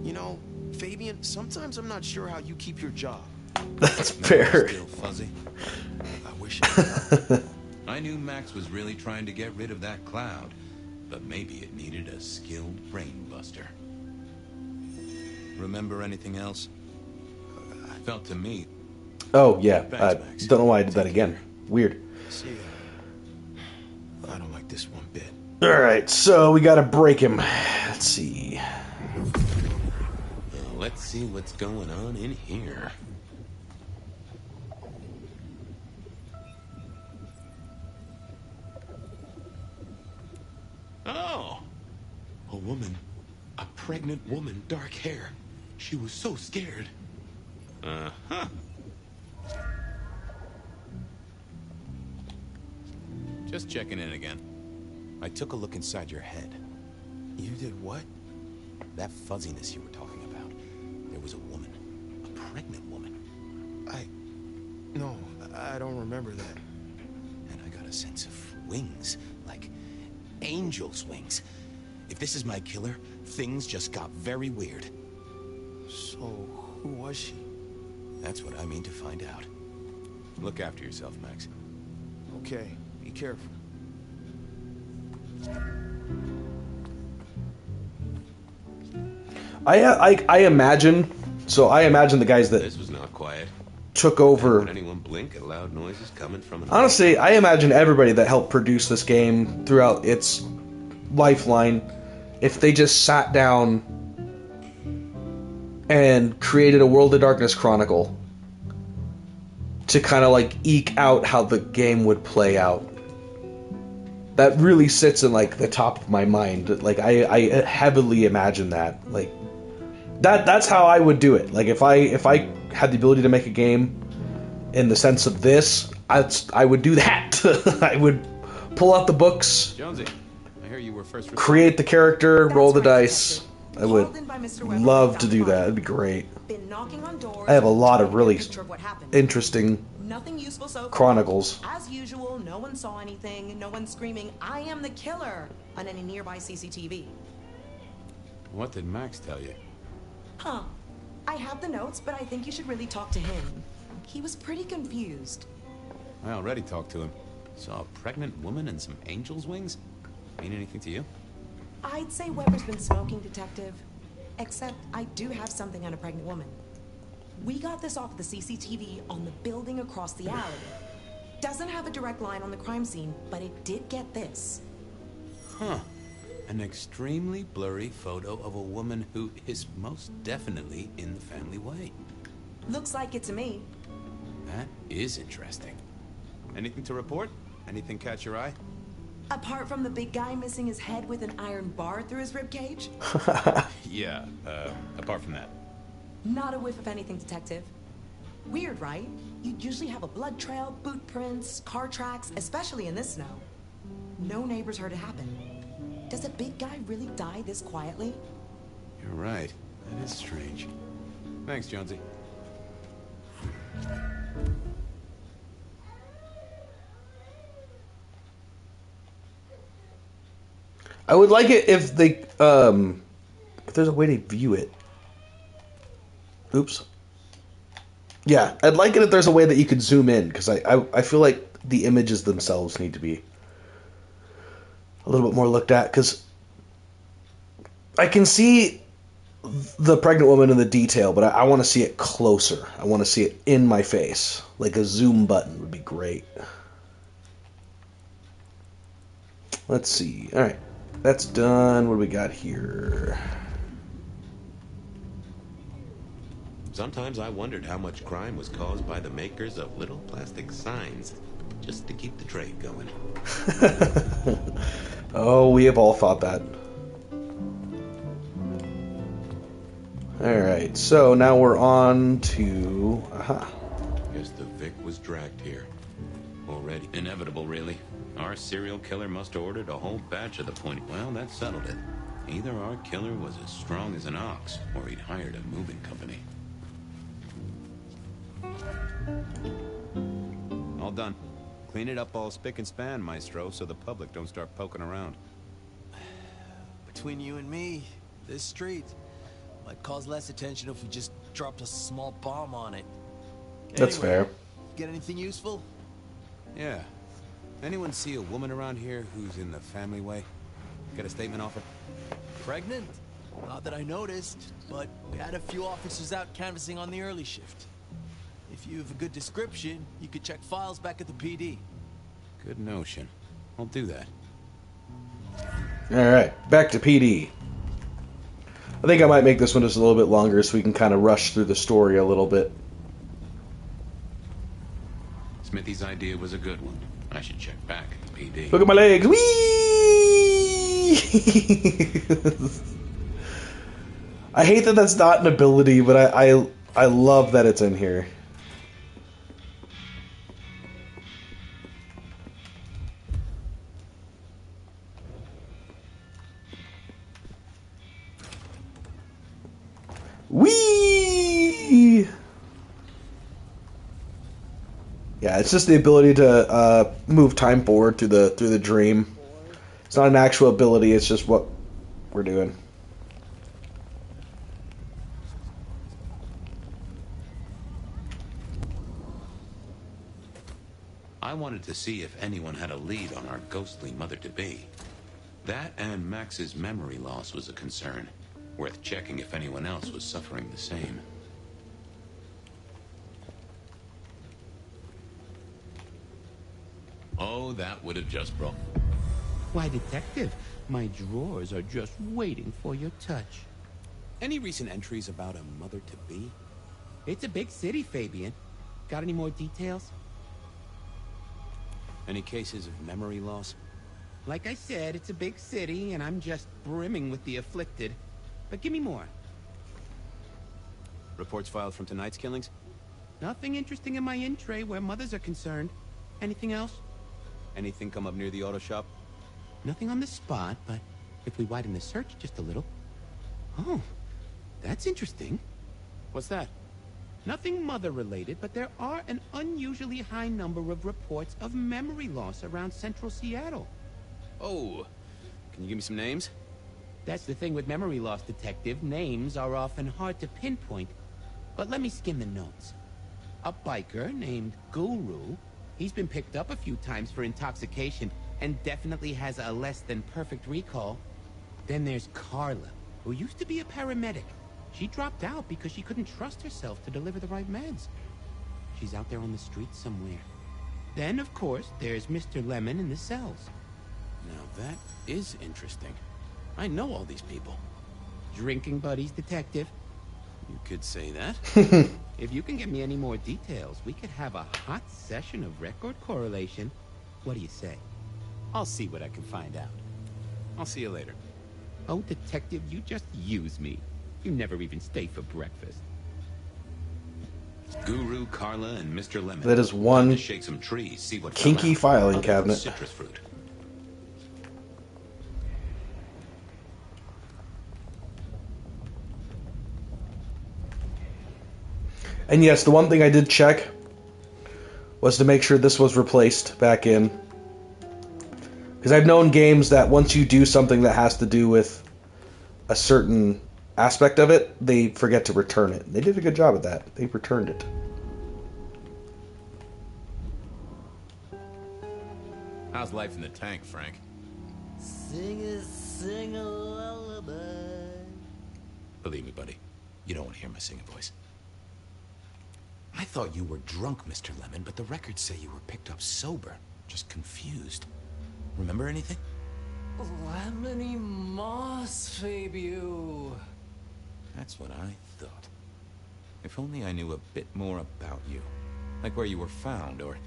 You know, Fabian, sometimes I'm not sure how you keep your job. That's fair. Still fuzzy. I wish I I knew Max was really trying to get rid of that cloud, but maybe it needed a skilled brain buster. Remember anything else? Felt to me. Oh, yeah. Thanks, Max. Don't know why I did that again. Weird. See ya. I don't like this one bit. Alright, so we gotta break him. Let's see. Let's see what's going on in here. Oh! A woman. A pregnant woman, dark hair. She was so scared. Uh-huh. Just checking in again. I took a look inside your head. You did what? That fuzziness you were talking about. There was a woman. A pregnant woman. No, I don't remember that. And I got a sense of wings. Like angel's wings. If this is my killer, things just got very weird. So, who was she? That's what I mean to find out. Look after yourself, Max. Okay, be careful. I imagine. So I imagine the guys that This was not quiet. took over. When anyone blink at loud noises coming from an Honestly, I imagine everybody that helped produce this game throughout its lifeline, if they just sat down and created a World of Darkness Chronicle to kind of like eke out how the game would play out. That really sits in like the top of my mind. Like I heavily imagine that. Like that's how I would do it. Like if I had the ability to make a game in the sense of this, I would do that. I would pull out the books, Jonesy, I hear you were first create the character, roll the dice. I would love to do that. It'd be great. I have a lot of really interesting Nothing useful so far. chronicles. As usual, no one saw anything, no one screaming, "I am the killer," on any nearby CCTV. What did Max tell you? Huh. I have the notes, but I think you should really talk to him. He was pretty confused. I already talked to him. Saw a pregnant woman and some angel's wings? Mean anything to you? I'd say Weber's been smoking, Detective. Except I do have something on a pregnant woman. We got this off the CCTV on the building across the alley. Doesn't have a direct line on the crime scene, but it did get this. Huh. An extremely blurry photo of a woman who is most definitely in the family way. Looks like it to me. That is interesting. Anything to report? Anything catch your eye? Apart from the big guy missing his head with an iron bar through his ribcage? Yeah, apart from that. Not a whiff of anything, Detective. Weird, right? You'd usually have a blood trail, boot prints, car tracks, especially in this snow. No neighbors heard it happen. Does a big guy really die this quietly? You're right. That is strange. Thanks, Jonesy. I would like it if they, if there's a way to view it. Oops. Yeah, I'd like it if there's a way that you could zoom in, because I feel like the images themselves need to be a little bit more looked at, because I can see the pregnant woman in the detail, but I want to see it closer. I want to see it in my face. Like a zoom button would be great. Let's see. All right. That's done. What do we got here? Sometimes I wondered how much crime was caused by the makers of little plastic signs, just to keep the trade going. Oh, we have all thought that. Alright, so now we're on to... Guess the Vic was dragged here. Already. Inevitable, really. Our serial killer must have ordered a whole batch of the point. Well, that settled it. Either our killer was as strong as an ox, or he'd hired a moving company. All done. Clean it up all spick and span, Maestro, so the public don't start poking around. Between you and me, this street might cause less attention if we just dropped a small bomb on it. That's fair. Get anything useful? Yeah. Anyone see a woman around here who's in the family way? Get a statement off her? Pregnant? Not that I noticed, but we had a few officers out canvassing on the early shift. If you have a good description, you could check files back at the PD. Good notion. I'll do that. Alright, back to PD. I think I might make this one just a little bit longer so we can kind of rush through the story a little bit. Smithy's idea was a good one. I should check back at the PD. Look at my legs! Whee! I hate that that's not an ability, but I love that it's in here. Whee! Yeah, it's just the ability to move time forward through the dream. It's not an actual ability, it's just what we're doing. I wanted to see if anyone had a lead on our ghostly mother-to-be. That and Max's memory loss was a concern. Worth checking if anyone else was suffering the same. Oh, that would have just broke. Why, Detective, my drawers are just waiting for your touch. Any recent entries about a mother-to-be? It's a big city, Fabian. Got any more details? Any cases of memory loss? Like I said, it's a big city, and I'm just brimming with the afflicted. But give me more. Reports filed from tonight's killings? Nothing interesting in my in-tray where mothers are concerned. Anything else? Anything come up near the auto shop? Nothing on the spot, but if we widen the search just a little... Oh, that's interesting. What's that? Nothing mother-related, but there are an unusually high number of reports of memory loss around central Seattle. Oh, can you give me some names? That's the thing with memory loss, Detective. Names are often hard to pinpoint. But let me skim the notes. A biker named Guru. He's been picked up a few times for intoxication and definitely has a less than perfect recall. Then there's Carla, who used to be a paramedic. She dropped out because she couldn't trust herself to deliver the right meds. She's out there on the streets somewhere. Then, of course, there's Mr. Lemon in the cells. Now that is interesting. I know all these people. Drinking buddies, Detective? You could say that. If you can give me any more details, we could have a hot session of record correlation. What do you say? I'll see what I can find out. I'll see you later. Oh, Detective, you just use me. You never even stay for breakfast. Guru, Carla, and Mr. Lemon. That is one To shake some trees, see what kinky filing cabinet. Citrus fruit. And yes, the one thing I did check was to make sure this was replaced back in. Because I've known games that once you do something that has to do with a certain aspect of it, they forget to return it. They did a good job at that. They returned it. How's life in the tank, Frank? Sing a lullaby. Believe me, buddy, you don't want to hear my singing voice. I thought you were drunk, Mr. Lemon, but the records say you were picked up sober. Just confused. Remember anything? Lemony moss, Fabio. That's what I thought. If only I knew a bit more about you. Like where you were found, or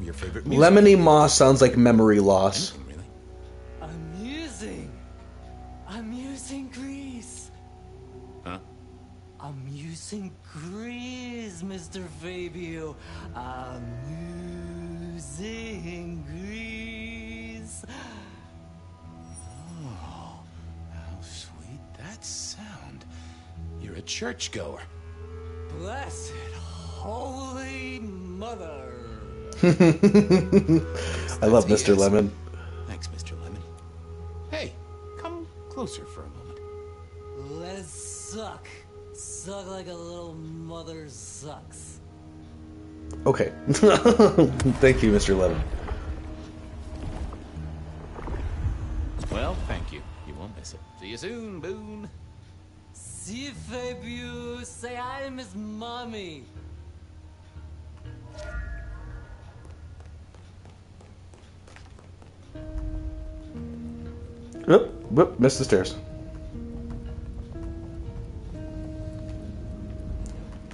your favorite music. Lemony moss sounds like memory loss. Anything, really? Amusing Grease. Huh? Amusing Grease, Mr. Fabio. Amusing Grease. Oh, how sweet that sound. You're a churchgoer. Blessed Holy Mother. I love Mr. Lemon. Thanks, Mr. Lemon. Hey, come closer for a moment. Let it suck. Suck like a little mother sucks. Okay. Thank you, Mr. Lemon. Well, thank you. You won't miss it. See you soon, Boone. See Fabio, say I miss mommy. Whoop, missed the stairs.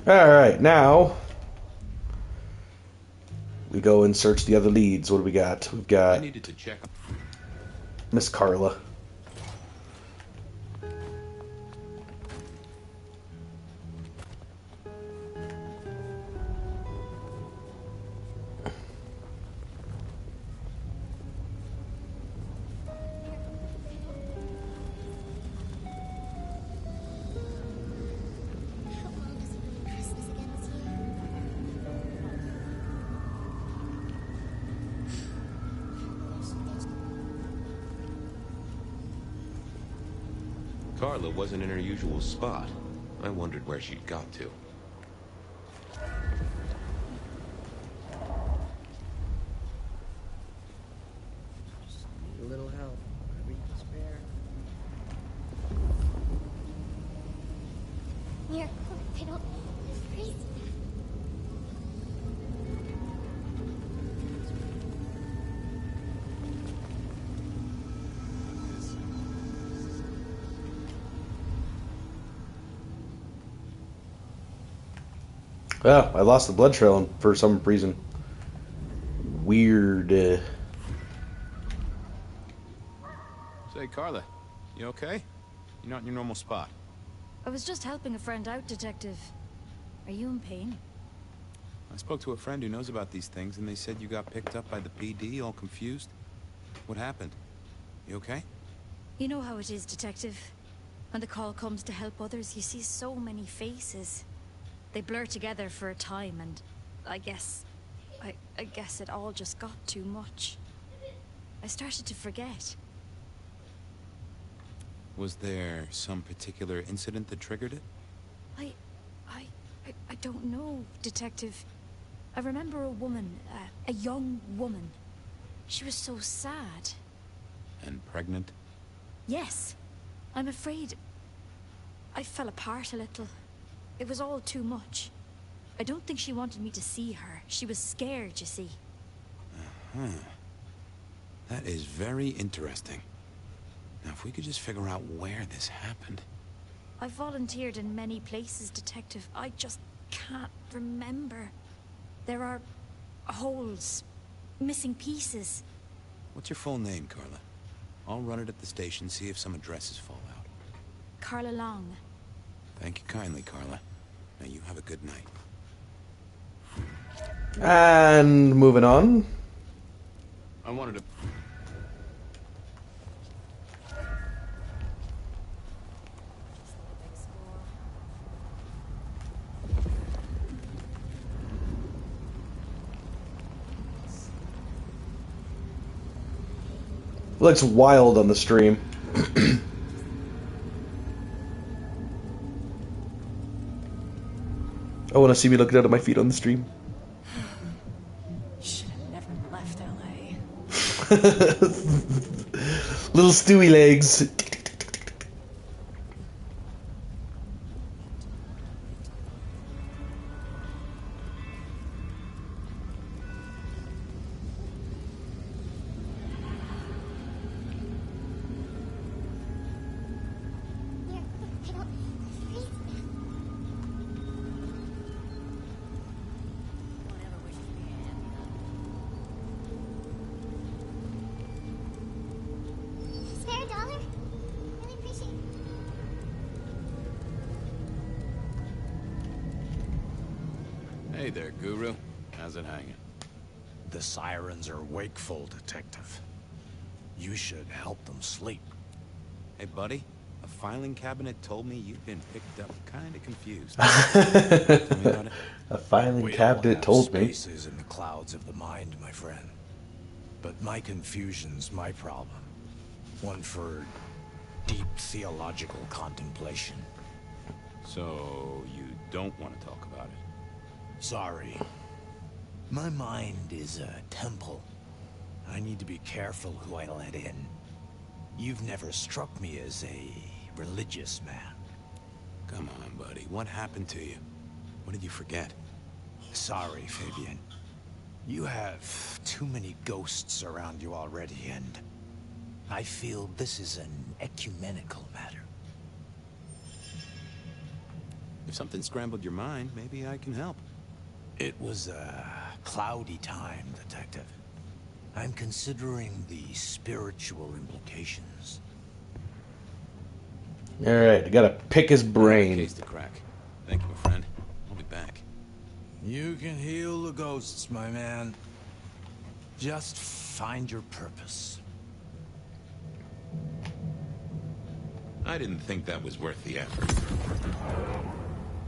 Alright, now we go and search the other leads. What do we got? We've I got needed to check. Miss Carla. Carla wasn't in her usual spot. I wondered where she'd got to. Need a little help. Whatever you can spare. You're cool. I don't. It's crazy. Oh, I lost the blood trail for some reason. Weird. Say, Carla, you okay? You're not in your normal spot. I was just helping a friend out, Detective. Are you in pain? I spoke to a friend who knows about these things, and they said you got picked up by the PD, all confused. What happened? You okay? You know how it is, Detective. When the call comes to help others, you see so many faces. They blur together for a time, and I guess it all just got too much. I started to forget. Was there some particular incident that triggered it? I don't know, Detective. I remember a woman, a young woman. She was so sad. And pregnant? Yes. I'm afraid I fell apart a little. It was all too much. I don't think she wanted me to see her. She was scared, you see. Huh. That is very interesting. Now, if we could just figure out where this happened. I volunteered in many places, Detective. I just can't remember. There are holes, missing pieces. What's your full name, Carla? I'll run it at the station, see if some addresses fall out. Carla Long. Thank you kindly, Carla. Now you have a good night. And moving on. I wanted to... Looks wild on the stream. I want to see me looking out at my feet on the stream. Should have never left LA. Little Stewie legs. Spare a dollar? Really appreciate it. Hey there, Guru. How's it hanging? The sirens are wakeful, Detective. You should help them sleep. Hey, buddy. A filing cabinet told me you've been picked up kind of confused. Tell me about it. A filing We all cabinet have told me. spaces in the clouds of the mind, my friend. But my confusion's my problem. One for deep theological contemplation. So, you don't want to talk about it? Sorry. My mind is a temple. I need to be careful who I let in. You've never struck me as a religious man. Come on, buddy. What happened to you? What did you forget? Sorry, Fabian. You have too many ghosts around you already, and I feel this is an ecumenical matter. If something scrambled your mind, maybe I can help. It was a cloudy time, Detective. I'm considering the spiritual implications. Alright, I gotta pick his brain. Case to crack. Thank you, my friend. I'll be back. You can heal the ghosts, my man. Just find your purpose. I didn't think that was worth the effort.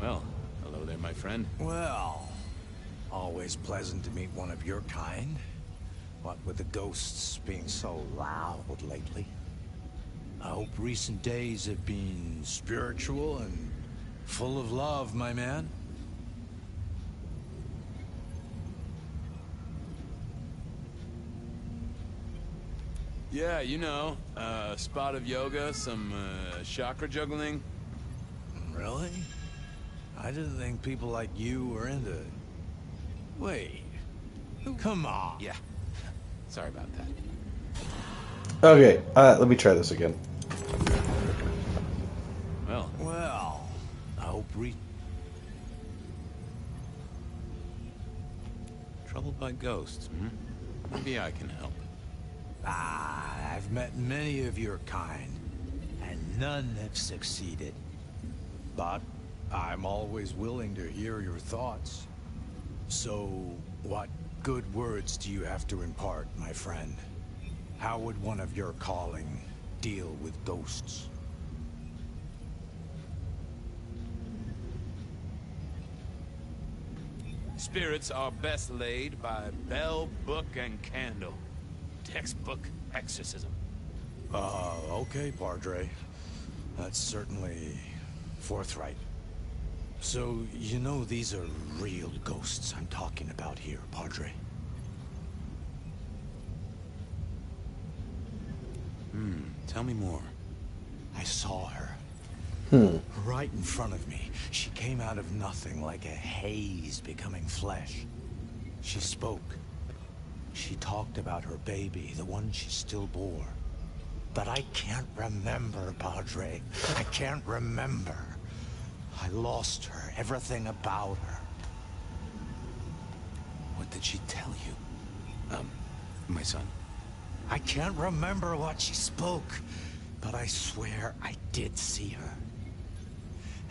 Well, hello there, my friend. Well, always pleasant to meet one of your kind. What with the ghosts being so loud lately. I hope recent days have been spiritual and full of love, my man. Yeah, you know, a spot of yoga, some chakra juggling. Really? I didn't think people like you were into it. Wait. Come on. Yeah. Sorry about that. Okay, let me try this again. Well, I hope Troubled by ghosts, hmm? Maybe I can help. I've met many of your kind, and none have succeeded. But I'm always willing to hear your thoughts. So, what good words do you have to impart, my friend? How would one of your calling deal with ghosts? Spirits are best laid by bell, book, and candle. Textbook exorcism. Okay, Padre. That's certainly forthright. So, you know these are real ghosts I'm talking about here, Padre. Tell me more. I saw her. Right in front of me. She came out of nothing like a haze becoming flesh. She spoke. She talked about her baby, the one she still bore. But I can't remember, Padre. I can't remember. I lost her, everything about her. What did she tell you? My son. I can't remember what she spoke, but I swear I did see her.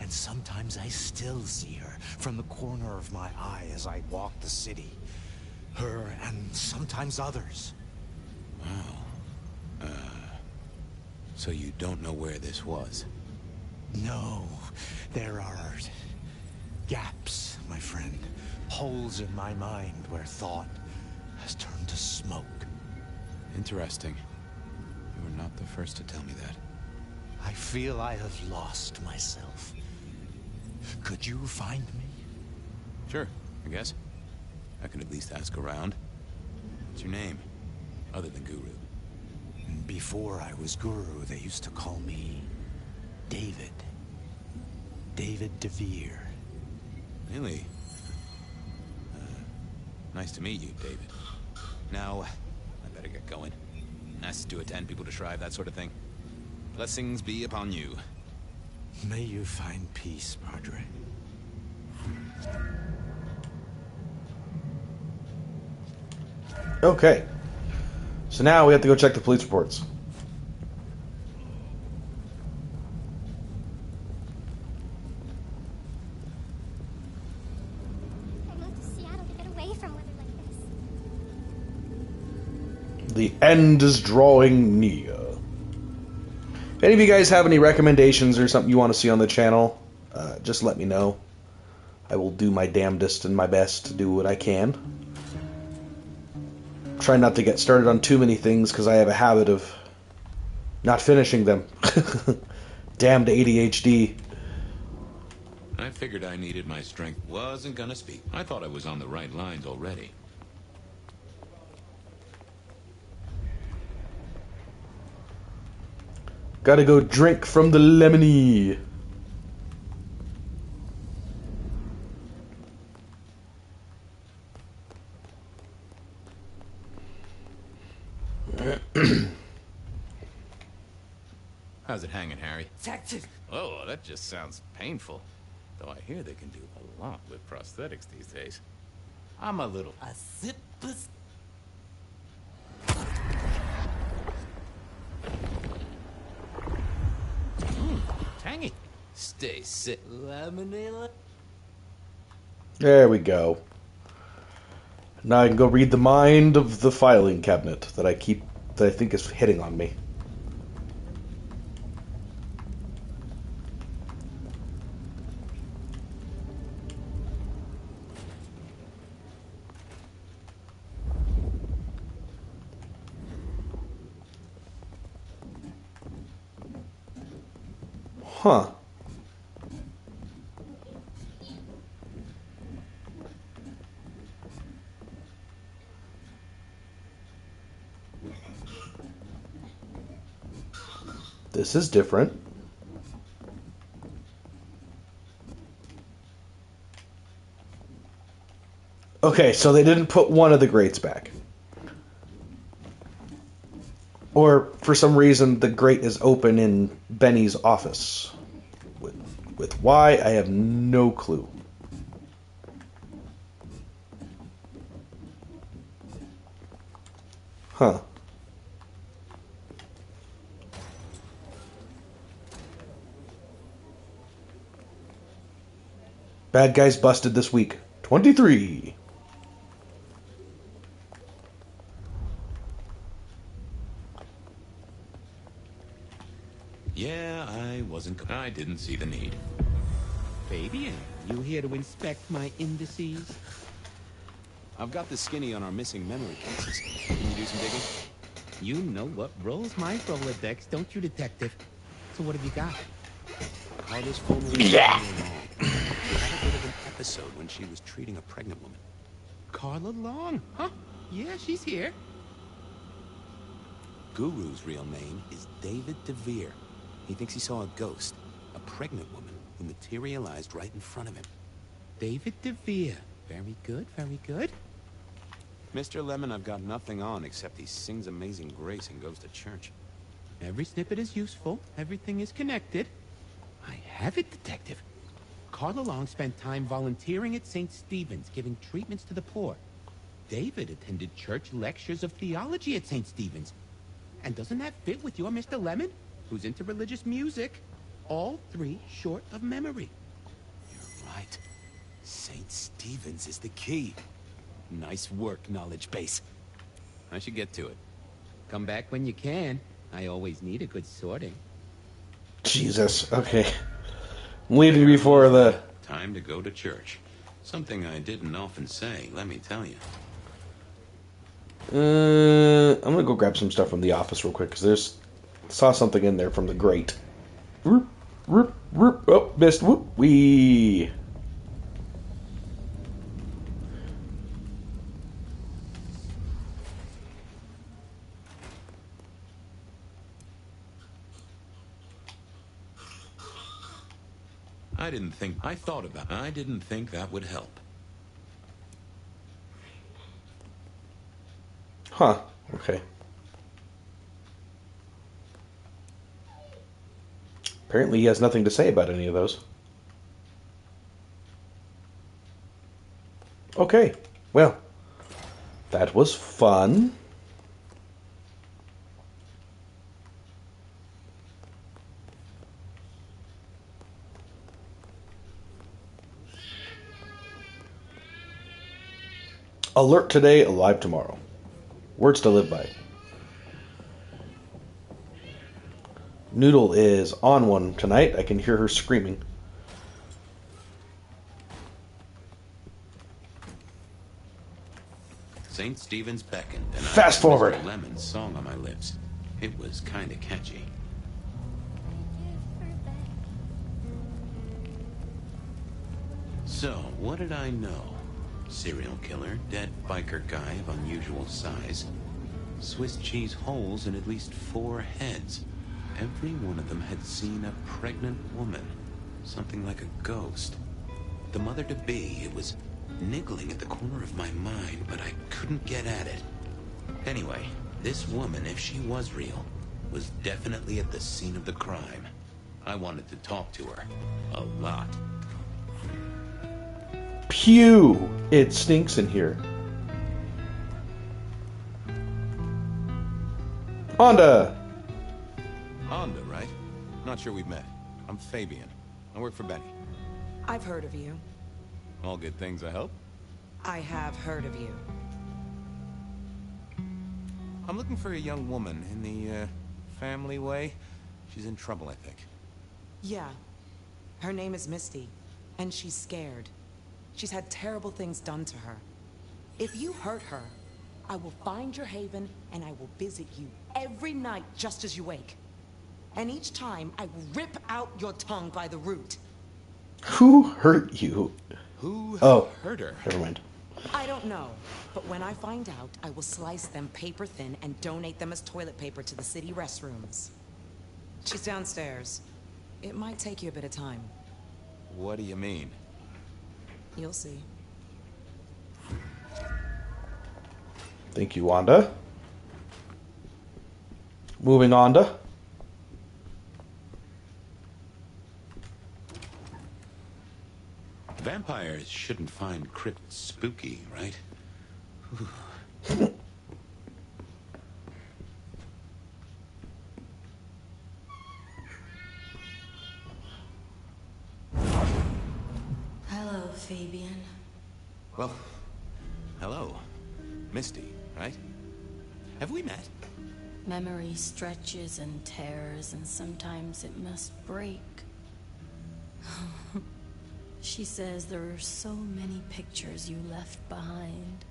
And sometimes I still see her from the corner of my eye as I walk the city. Her and sometimes others. Wow. So you don't know where this was? No, there are gaps, my friend. Holes in my mind where thought has turned to smoke. Interesting. You were not the first to tell me that. I feel I have lost myself. Could you find me? Sure, I guess. I can at least ask around. What's your name? Other than Guru. Before I was Guru, they used to call me David. David DeVere. Really? Nice to meet you, David. Now, I better get going. Nice to attend people to Shrive, that sort of thing. Blessings be upon you. May you find peace, Padre. Okay. So now we have to go check the police reports. I moved to Seattle to get away from weather like this. The end is drawing near. If any of you guys have any recommendations or something you want to see on the channel, just let me know. I will do my damnedest and my best to do what I can. Try not to get started on too many things because I have a habit of not finishing them. Damned ADHD. I figured I needed my strength. Wasn't gonna speak. I thought I was on the right lines already. Gotta go drink from the lemony. How's it hanging, Harry? Detective! Oh, that just sounds painful. Though I hear they can do a lot with prosthetics these days. I'm a little... A sip of... Tangy. Stay sit. Lemonade. There we go. Now I can go read the mind of the filing cabinet that I think is hitting on me. Huh. This is different. Okay, so they didn't put one of the grates back. Or, for some reason, the grate is open in Benny's office. With why, I have no clue. Huh. Bad guys busted this week. 23. Yeah, I didn't see the need. Fabian, you here to inspect my indices? I've got the skinny on our missing memory cases. Can you do some digging? You know what rolls my Rolodex, don't you, detective? So what have you got? Carla's phone was yeah. She had a bit of an episode when she was treating a pregnant woman. Carla Long, huh? Yeah, she's here. Guru's real name is David DeVere. He thinks he saw a ghost, a pregnant woman who materialized right in front of him. David DeVere. Very good, very good. Mr. Lemon, I've got nothing on except he sings Amazing Grace and goes to church. Every snippet is useful. Everything is connected. I have it, Detective. Carla Long spent time volunteering at St. Stephen's, giving treatments to the poor. David attended church lectures of theology at St. Stephen's. And doesn't that fit with your Mr. Lemon, who's into religious music? All three short of memory. You're right. St. Stephen's is the key. Nice work, knowledge base. I should get to it. Come back when you can. I always need a good sorting. Jesus. Okay. I'm leaving before the... Time to go to church. Something I didn't often say, let me tell you. I'm gonna go grab some stuff from the office real quick, because saw something in there from the grate. Roop, roop, roop. Oh, missed. Whoop, wee. I didn't think that would help. Huh. Okay. Apparently he has nothing to say about any of those. Okay. Well, that was fun. Alert today, alive tomorrow. Words to live by. Noodle is on one tonight. I can hear her screaming. St. Stephen's beckoned, and Fast I had forward. Mr. Lemon's song on my lips. It was kind of catchy. So, what did I know? Serial killer, dead biker guy of unusual size, Swiss cheese holes in at least 4 heads. Every one of them had seen a pregnant woman, something like a ghost. The mother-to-be, it was niggling at the corner of my mind, but I couldn't get at it. Anyway, this woman, if she was real, was definitely at the scene of the crime. I wanted to talk to her. A lot. Pew! It stinks in here. Honda! Honda, right? Not sure we've met. I'm Fabian. I work for Benny. I've heard of you. All good things, I hope? I have heard of you. I'm looking for a young woman in the, family way. She's in trouble, I think. Yeah. Her name is Misty, and she's scared. She's had terrible things done to her. If you hurt her, I will find your haven, and I will visit you every night just as you wake. And each time, I will rip out your tongue by the root. Who hurt you? Who hurt her? Never mind. I don't know, but when I find out, I will slice them paper thin and donate them as toilet paper to the city restrooms. She's downstairs. It might take you a bit of time. What do you mean? You'll see. Thank you, Wanda. Moving on to... Vampires shouldn't find crypts spooky, right? Hello, Fabian. Well, hello. Misty, right? Have we met? Memory stretches and tears, and sometimes it must break. She says there are so many pictures you left behind.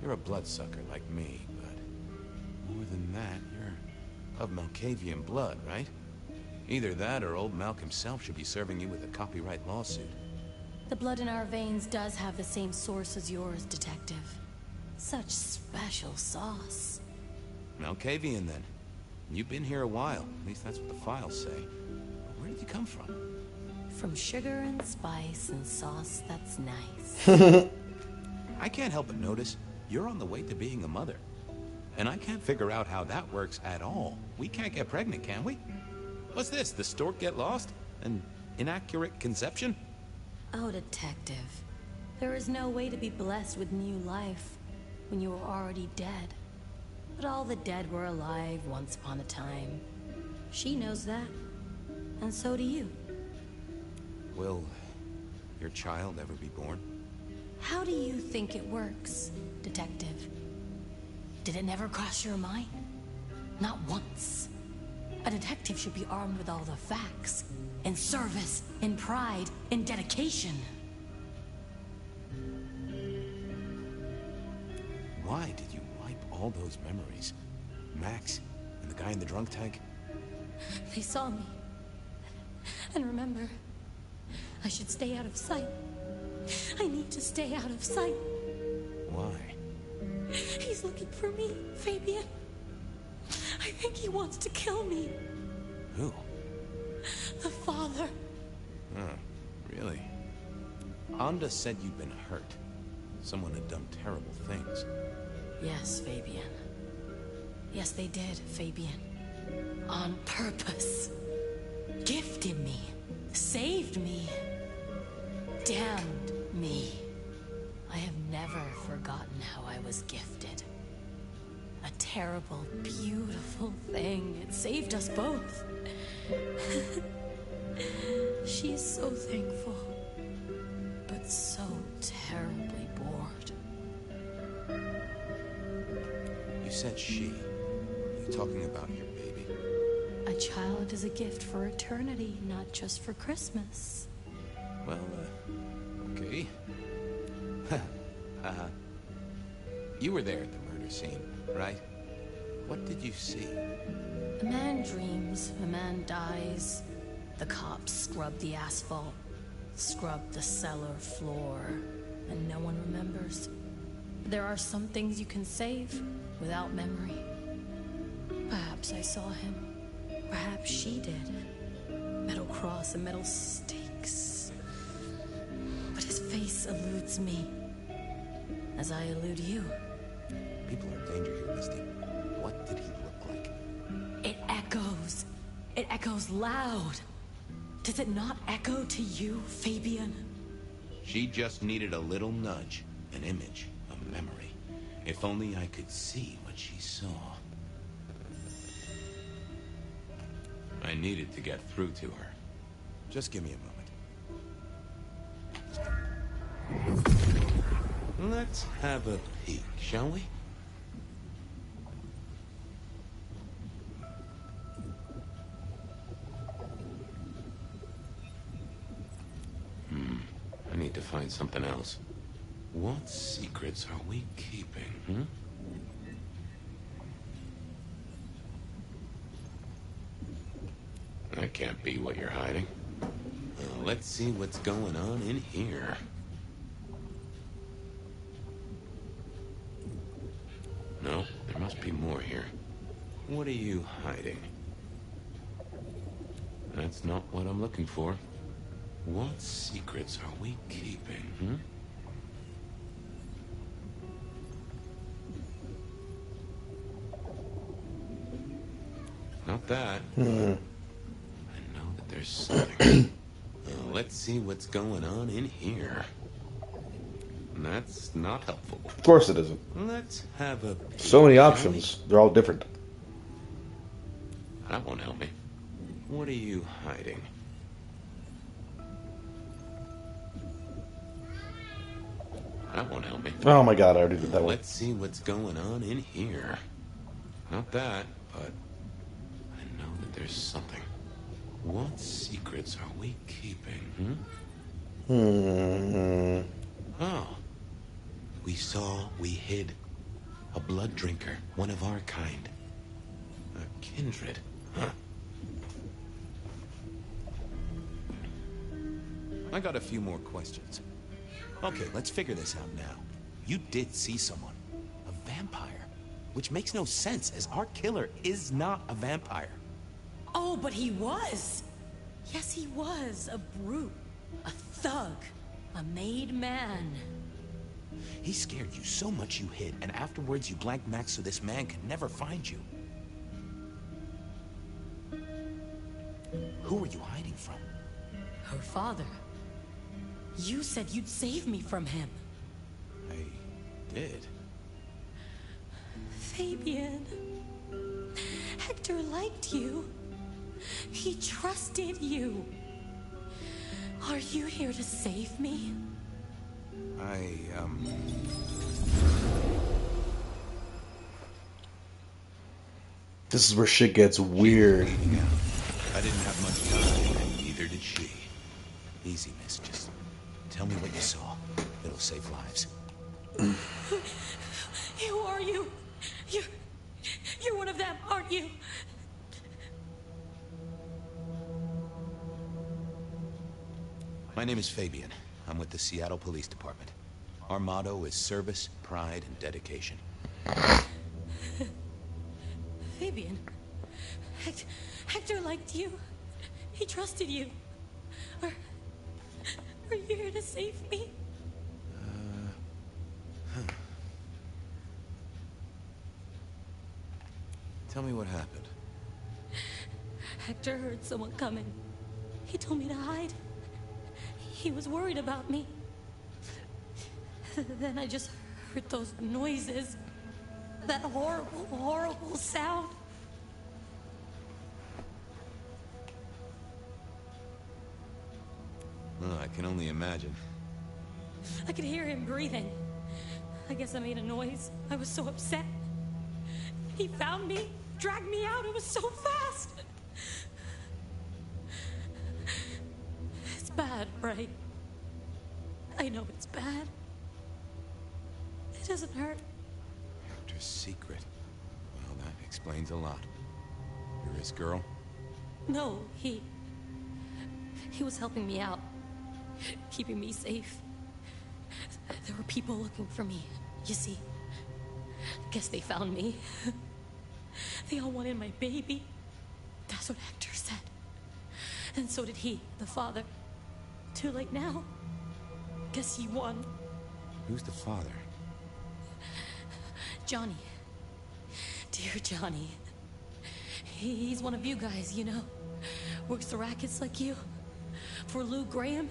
You're a bloodsucker like me, but more than that, you're of Malkavian blood, right? Either that or old Malk himself should be serving you with a copyright lawsuit. The blood in our veins does have the same source as yours, Detective. Such special sauce. Malkavian, then. You've been here a while. At least that's what the files say. But where did you come from? from sugar and spice and sauce that's nice. I can't help but notice you're on the way to being a mother. And I can't figure out how that works at all. We can't get pregnant, can we? What's this? The stork get lost? An inaccurate conception? Oh, detective. There is no way to be blessed with new life when you are already dead. But all the dead were alive once upon a time. She knows that. And so do you. Will your child ever be born? How do you think it works, detective? Did it never cross your mind? Not once. A detective should be armed with all the facts. In service, in pride, in dedication. Why did you wipe all those memories? Max and the guy in the drunk tank? They saw me. And remember, I should stay out of sight. I need to stay out of sight. Why? He's looking for me, Fabian. I think he wants to kill me. Who? The father. Oh, really? Anda said you'd been hurt. Someone had done terrible things. Yes, Fabian. Yes, they did, Fabian. On purpose. Gifted me. Saved me. Damned me. I have never forgotten how I was gifted. A terrible, beautiful thing. It saved us both. She is so thankful, but so terribly bored. You said she. Are you talking about your baby? A child is a gift for eternity, not just for Christmas. Well, okay. You were there at the murder scene, right? What did you see? A man dreams, a man dies. The cops scrub the asphalt, scrub the cellar floor, and no one remembers. There are some things you can save without memory. Perhaps I saw him. Perhaps she did. Metal cross and metal stakes. But his face eludes me, as I elude you. People are in danger here, Misty. What did he look like? It echoes. It echoes loud. Does it not echo to you, Fabian? She just needed a little nudge, an image, a memory. If only I could see what she saw. I needed to get through to her. Just give me a moment. Let's have a peek, shall we? I need to find something else. What secrets are we keeping, That can't be what you're hiding. Let's see what's going on in here. No, there must be more here. What are you hiding? That's not what I'm looking for. What secrets are we keeping, Not that. I know that there's something. Let's see what's going on in here. That's not helpful. Of course it isn't. Let's have a peek, so many shall options. They're all different. That won't help me. What are you hiding? That won't help me. Oh my god, I already did that one. Let's see what's going on in here. Not that, but I know that there's something. What secrets are we keeping, Oh. We hid. A blood drinker, one of our kind. A kindred, I got a few more questions. Okay, let's figure this out now. You did see someone. A vampire. Which makes no sense, as our killer is not a vampire. Oh, but he was. Yes, he was a brute, a thug, a made man. He scared you so much you hid, and afterwards you blanked Max so this man could never find you. Who were you hiding from? Her father. You said you'd save me from him. I did. Fabian. Hector liked you. He trusted you. Are you here to save me? This is where shit gets weird. I didn't have much time, and neither did she. Easy, miss. Just tell me what you saw. It'll save lives. Who are you? You're one of them, aren't you? My name is Fabian. I'm with the Seattle Police Department. Our motto is service, pride, and dedication. Fabian. Hector liked you. He trusted you. Are you here to save me? Tell me what happened. Hector heard someone coming. He told me to hide. He was worried about me. Then I just heard those noises. That horrible, horrible sound. Oh, I can only imagine. I could hear him breathing. I guess I made a noise. I was so upset. He found me, dragged me out. It was so fast. It's bad, right? I know it's bad. It doesn't hurt. Hector's secret. Well, that explains a lot. You're his girl? No, he was helping me out. Keeping me safe. There were people looking for me, you see. Guess they found me. They all wanted my baby. That's what Hector said. And so did he, the father. Too late now. Guess he won. Who's the father? Johnny. Dear Johnny. He's one of you guys, you know. Works the rackets like you. For Lou Graham.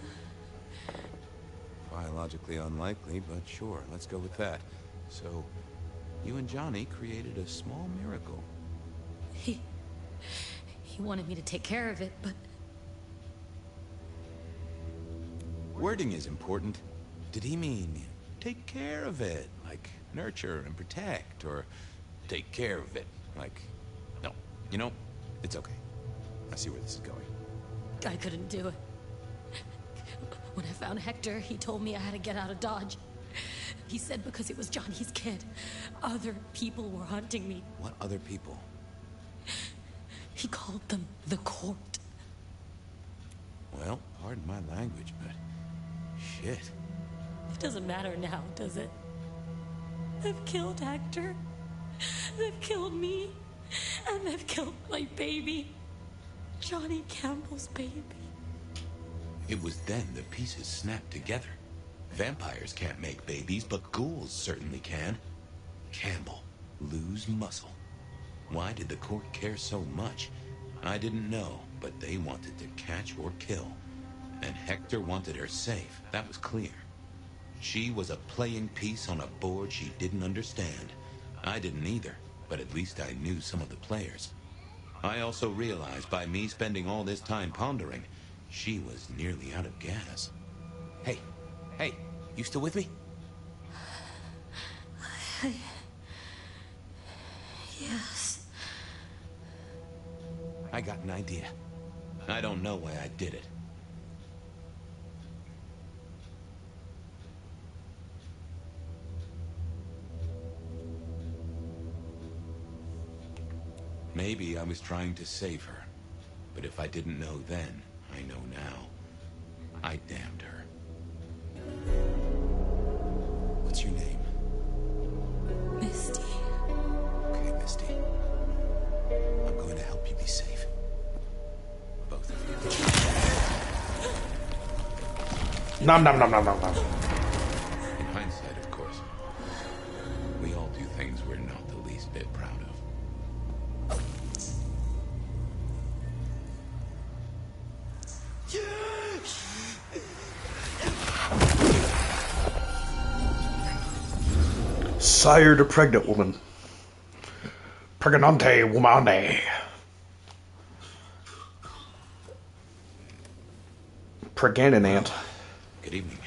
Biologically unlikely, but sure, let's go with that. So, you and Johnny created a small miracle. He wanted me to take care of it, but... Wording is important. Did he mean take care of it, like nurture and protect, or take care of it, like... No, you know, it's okay. I see where this is going. I couldn't do it. When I found Hector, he told me I had to get out of Dodge. He said because it was Johnny's kid, other people were hunting me. What other people? He called them the court. Well, pardon my language, but... shit. It doesn't matter now, does it? They've killed Hector. They've killed me. And they've killed my baby. Johnny Campbell's baby. It was then the pieces snapped together. Vampires can't make babies, but ghouls certainly can. Campbell, lose muscle. Why did the court care so much? I didn't know, but they wanted to catch or kill. And Hector wanted her safe, that was clear. She was a playing piece on a board she didn't understand. I didn't either, but at least I knew some of the players. I also realized by me spending all this time pondering, she was nearly out of gas. Hey, you still with me? Yes. I got an idea. I don't know why I did it. Maybe I was trying to save her. But if I didn't know then, I know now. I damned her. What's your name? Misty. Okay, Misty. I'm going to help you be safe. Both of you. Nom nom nom nom nom nom. In hindsight, of course, we all do things we're not the least bit proud of. Sire to pregnant woman. Pregnante womane. Pregnant. Good evening.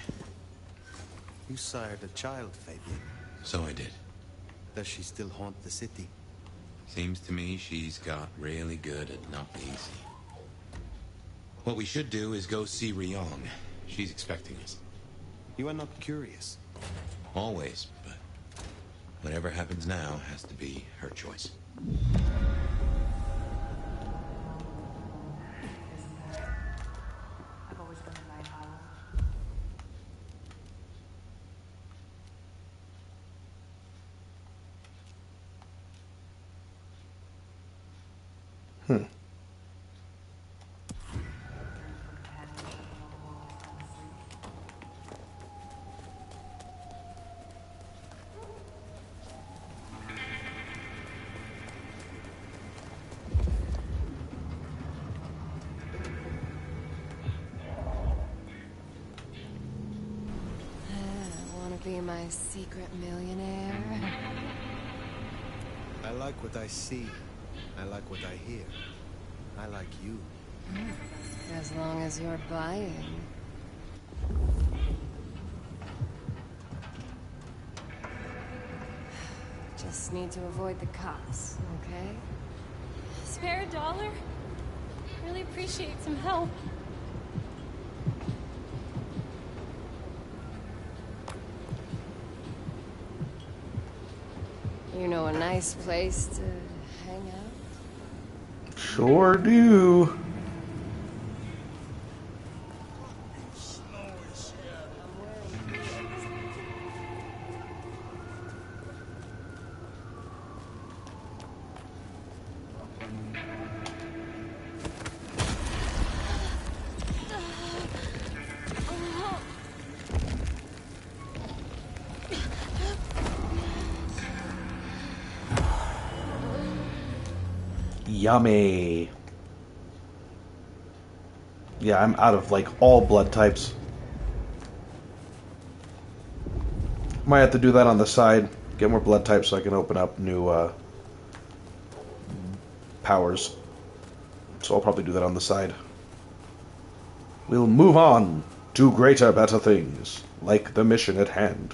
You sired a child, Fabian. So I did. Does she still haunt the city? Seems to me she's got really good at not being seen. What we should do is go see Ryong. She's expecting us. You are not curious. Always, but whatever happens now has to be her choice. I've always been a night owl. Be my secret millionaire. I like what I see. I like what I hear. I like you. As long as you're buying. Just need to avoid the cops, okay? Spare a dollar? Really appreciate some help. You know a nice place to hang out? Sure do. Yummy. Yeah, I'm out of like all blood types. Might have to do that on the side. Get more blood types so I can open up new powers. So I'll probably do that on the side. We'll move on to greater, better things, like the mission at hand.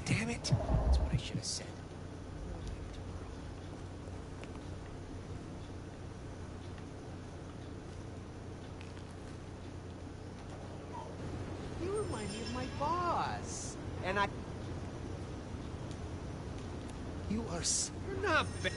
Damn it! That's what I should have said. You remind me of my boss. And I... You are... You're not bad.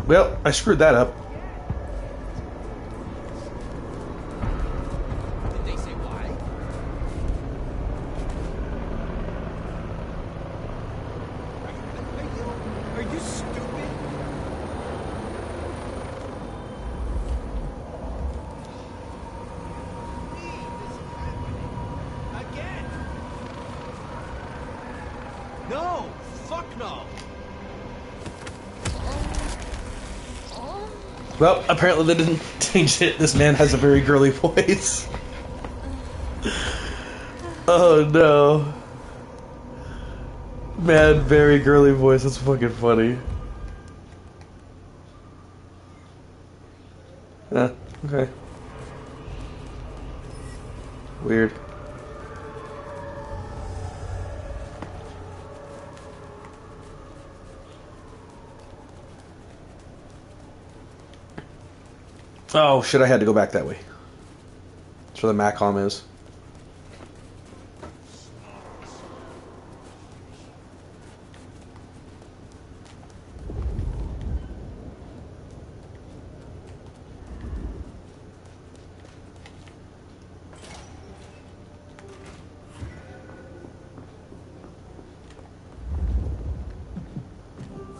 Well, I screwed that up. Did they say why? Are you stupid? Again? No! Fuck no! Well, apparently they didn't change it. This man has a very girly voice. Oh no. Man, very girly voice. That's fucking funny. Okay. Weird. Oh shit, I had to go back that way. That's where the Macom is.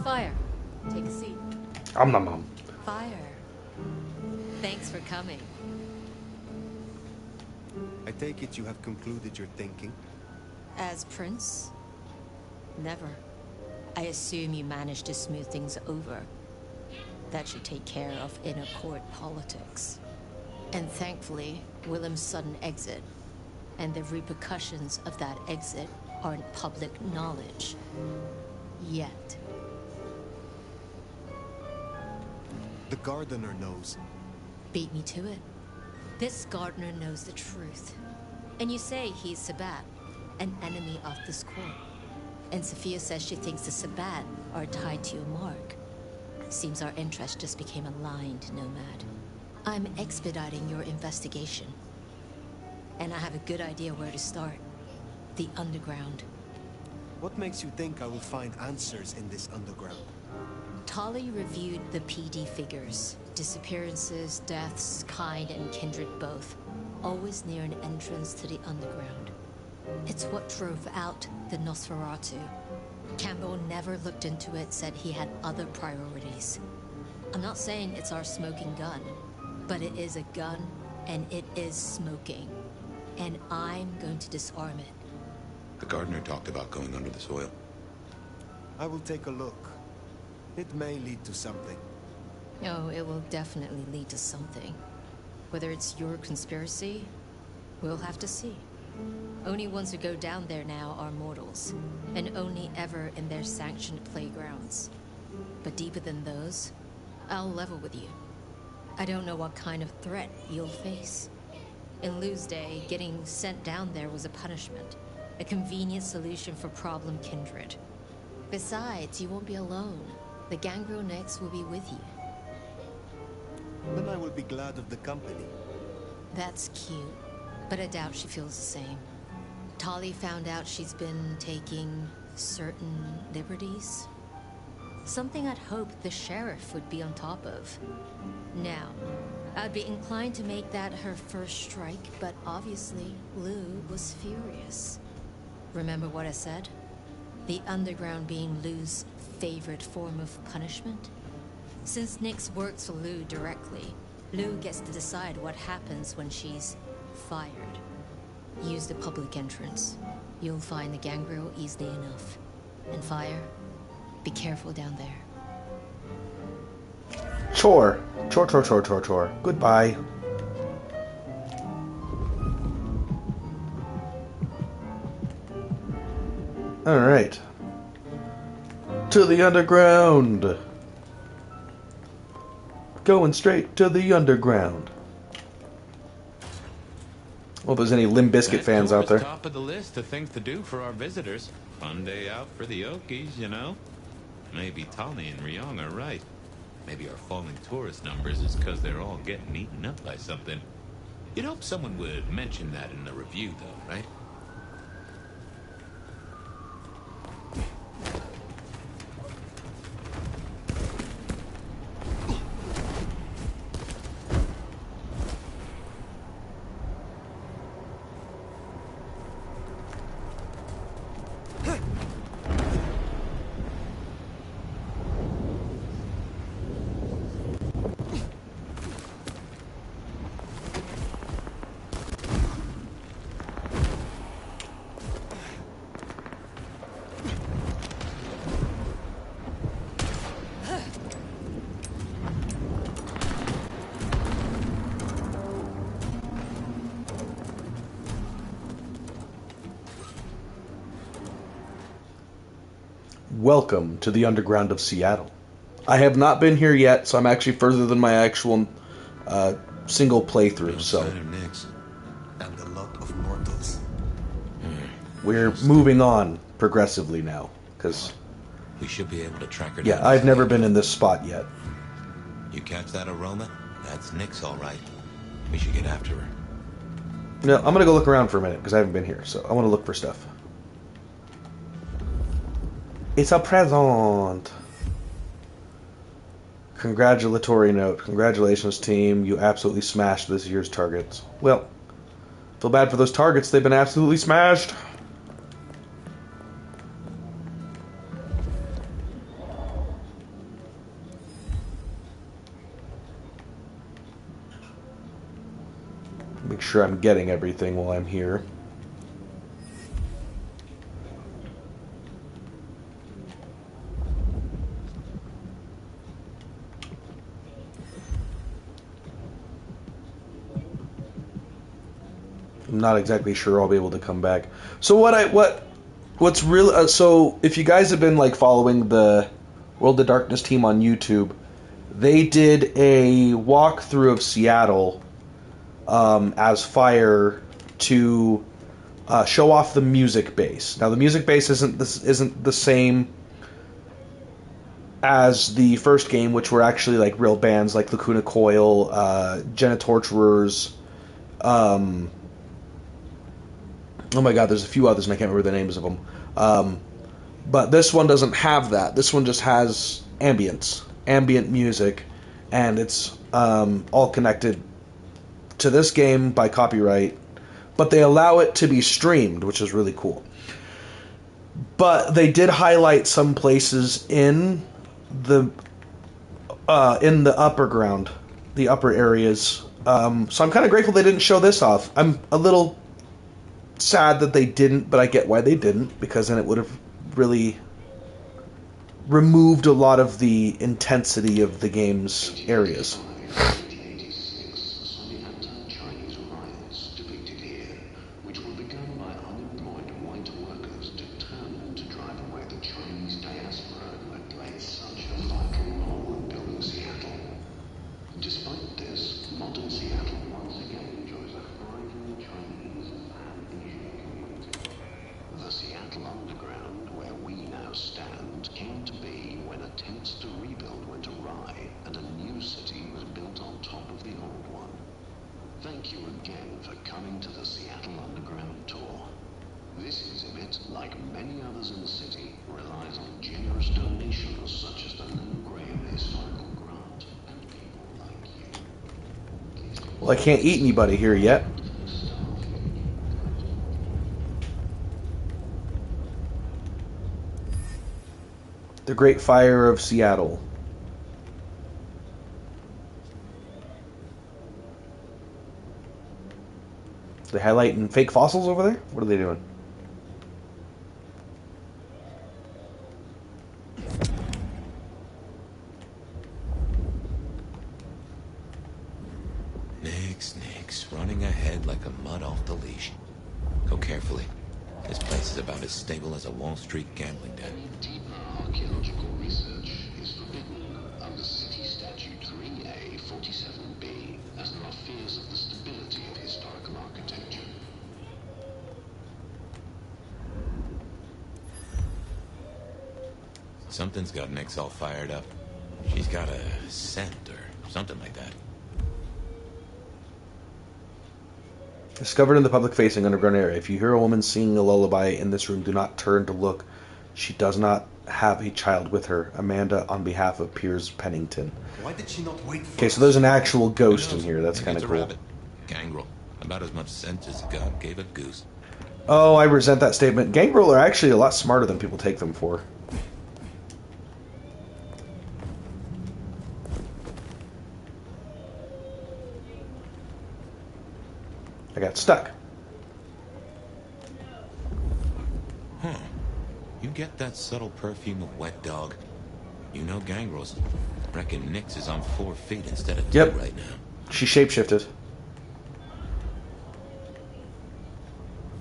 Fire, take a seat. Nom. Fire, thanks for coming. I take it you have concluded your thinking? As Prince? Never. I assume you managed to smooth things over. That should take care of inner court politics. And thankfully, Willem's sudden exit and the repercussions of that exit aren't public knowledge. Yet. The gardener knows. Beat me to it. This gardener knows the truth. And you say he's Sabat, an enemy of this court. And Sophia says she thinks the Sabat are tied to your mark. Seems our interests just became aligned, Nomad. I'm expediting your investigation. And I have a good idea where to start. The underground. What makes you think I will find answers in this underground? Tali reviewed the PD figures. Disappearances, deaths, kind and kindred both. Always near an entrance to the underground. It's what drove out the Nosferatu. Campbell never looked into it, said he had other priorities. I'm not saying it's our smoking gun, but it is a gun, and it is smoking. And I'm going to disarm it. The gardener talked about going under the soil. I will take a look. It may lead to something. Oh, it will definitely lead to something. Whether it's your conspiracy, we'll have to see. Only ones who go down there now are mortals, and only ever in their sanctioned playgrounds. But deeper than those, I'll level with you. I don't know what kind of threat you'll face. In Lou's day, getting sent down there was a punishment, a convenient solution for problem kindred. Besides, you won't be alone. The gangrel next will be with you. Then I will be glad of the company. That's cute, but I doubt she feels the same. Tali found out she's been taking certain liberties. Something I'd hoped the sheriff would be on top of. Now, I'd be inclined to make that her first strike, but obviously, Lou was furious. Remember what I said? The underground being Lou's favorite form of punishment? Since Nyx works for Lou directly, Lou gets to decide what happens when she's fired. Use the public entrance. You'll find the gangrel easily enough. And Fire, be careful down there. Chore. Goodbye. Alright. To the underground. Going straight to the underground. Well, if there's any Limp Bizkit fans out there. Top of the list of things to do for our visitors. Fun day out for the Okies, you know? Maybe Tali and Ryong are right. Maybe our falling tourist numbers is because they're all getting eaten up by something. You'd hope someone would mention that in the review, though, right? Welcome to the underground of Seattle. I have not been here yet, so I'm actually further than my actual single playthrough. So and a lot of mortals. We're moving on progressively now, because we should be able to track her down. Yeah, I've never been in this spot yet. You catch that aroma? That's Nyx, all right. We should get after her. No, I'm gonna go look around for a minute because I haven't been here, so I want to look for stuff. It's a present. Congratulatory note. Congratulations, team. You absolutely smashed this year's targets. Well, feel bad for those targets. They've been absolutely smashed. sure I'm getting everything while I'm here. I'm not exactly sure I'll be able to come back. So what's real? So if you guys have been like following the World of Darkness team on YouTube, they did a walkthrough of Seattle as Fire to show off the music base. Now the music base isn't the same as the first game, which were actually like real bands like Lacuna Coil, Genitorturers. Oh my god, there's a few others and I can't remember the names of them. But this one doesn't have that. This one just has ambient music, and it's all connected to this game by copyright. But they allow it to be streamed, which is really cool. But they did highlight some places in the upper ground, the upper areas. So I'm kind of grateful they didn't show this off. I'm a little sad that they didn't, but I get why they didn't, because then it would have really removed a lot of the intensity of the game's areas. Well, I can't eat anybody here yet. The Great Fire of Seattle. Are they highlighting fake fossils over there? What are they doing? Nix, running ahead like a mud off the leash. Go carefully. This place is about as stable as a Wall Street gambling den. Archaeological research is forbidden under City Statute 3A 47B, as there are fears of the stability of historical architecture. Something's got Nix all fired up. She's got a scent or something like that. Discovered in the public-facing underground area. If you hear a woman singing a lullaby in this room, do not turn to look. She does not have a child with her. Amanda, on behalf of Piers Pennington. Why did she not wait for Okay, so there's an actual ghost in here. That's kind of cool. Rabbit. Gangrel. About as much scent as God gave a goose. Oh, I resent that statement. Gangrel are actually a lot smarter than people take them for. I got stuck. Huh. You get that subtle perfume of wet dog. You know gangrels. Reckon Nix is on 4 feet instead of 2 right now. She shapeshifted.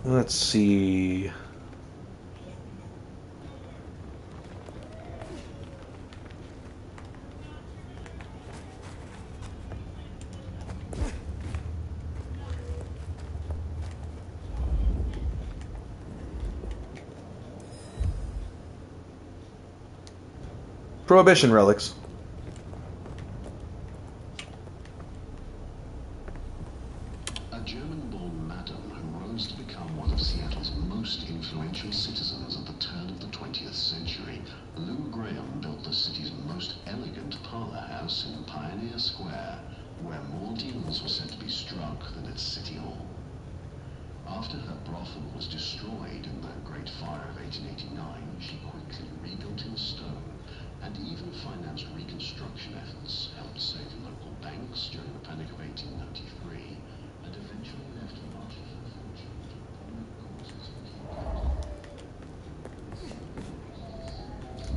Let's see. Prohibition relics. A German-born madam who rose to become one of Seattle's most influential citizens at the turn of the 20th century, Lou Graham built the city's most elegant parlor house in Pioneer Square, where more deals were said to be struck than its city hall. After her brothel was destroyed in the Great Fire of 1889, she quickly rebuilt in stone and even financed reconstruction efforts, helped save local banks during the Panic of 1893, and eventually left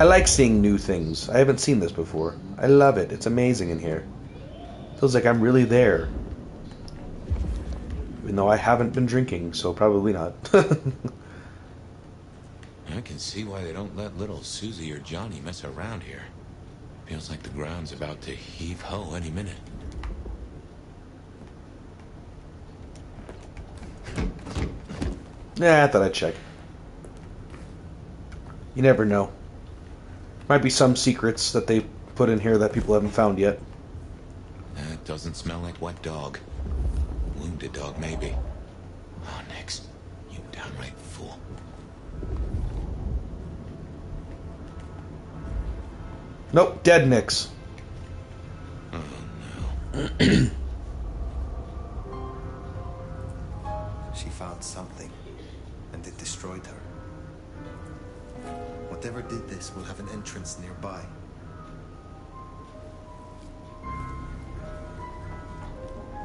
I like seeing new things. I haven't seen this before. I love it. It's amazing in here. Feels like I'm really there. Even though I haven't been drinking, so probably not. I can see why they don't let little Susie or Johnny mess around here. Feels like the ground's about to heave-ho any minute. Yeah, I thought I'd check. You never know. Might be some secrets that they put in here that people haven't found yet. That doesn't smell like wet dog. Wounded dog, maybe. Oh, Nix. You downright fool. Nope, dead Nix. Oh, no. She found something, and it destroyed her. Whatever did this will have an entrance nearby.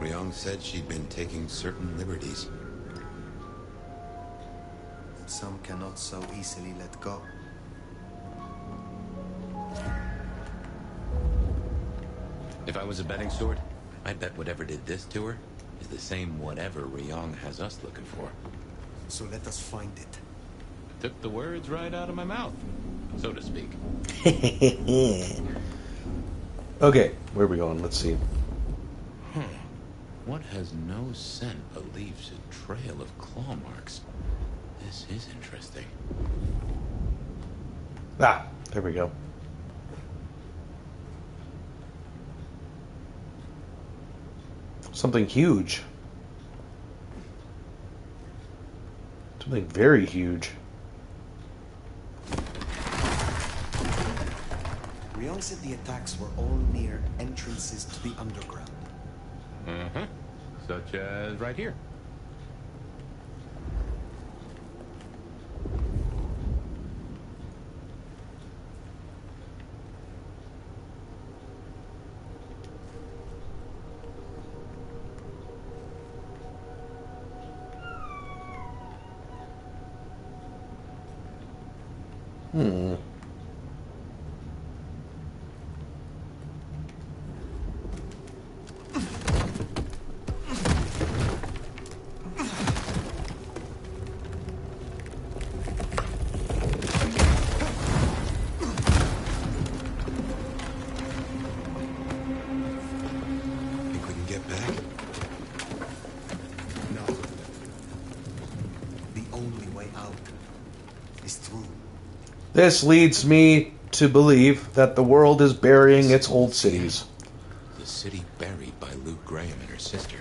Ryong said she'd been taking certain liberties. Some cannot so easily let go. If I was a betting sword, I'd bet whatever did this to her is the same whatever Ryong has us looking for. So let us find it. Took the words right out of my mouth, so to speak. Okay, where are we going? Let's see. What has no scent but leaves a trail of claw marks? This is interesting. Ah, there we go. Something huge. Something very huge. Ryong said the attacks were all near entrances to the underground. Uh-huh. Such as right here. Hmm. Think we can get back? No. The only way out is through. This leads me to believe that the world is burying its old cities. The city buried by Lou Graham and her sister.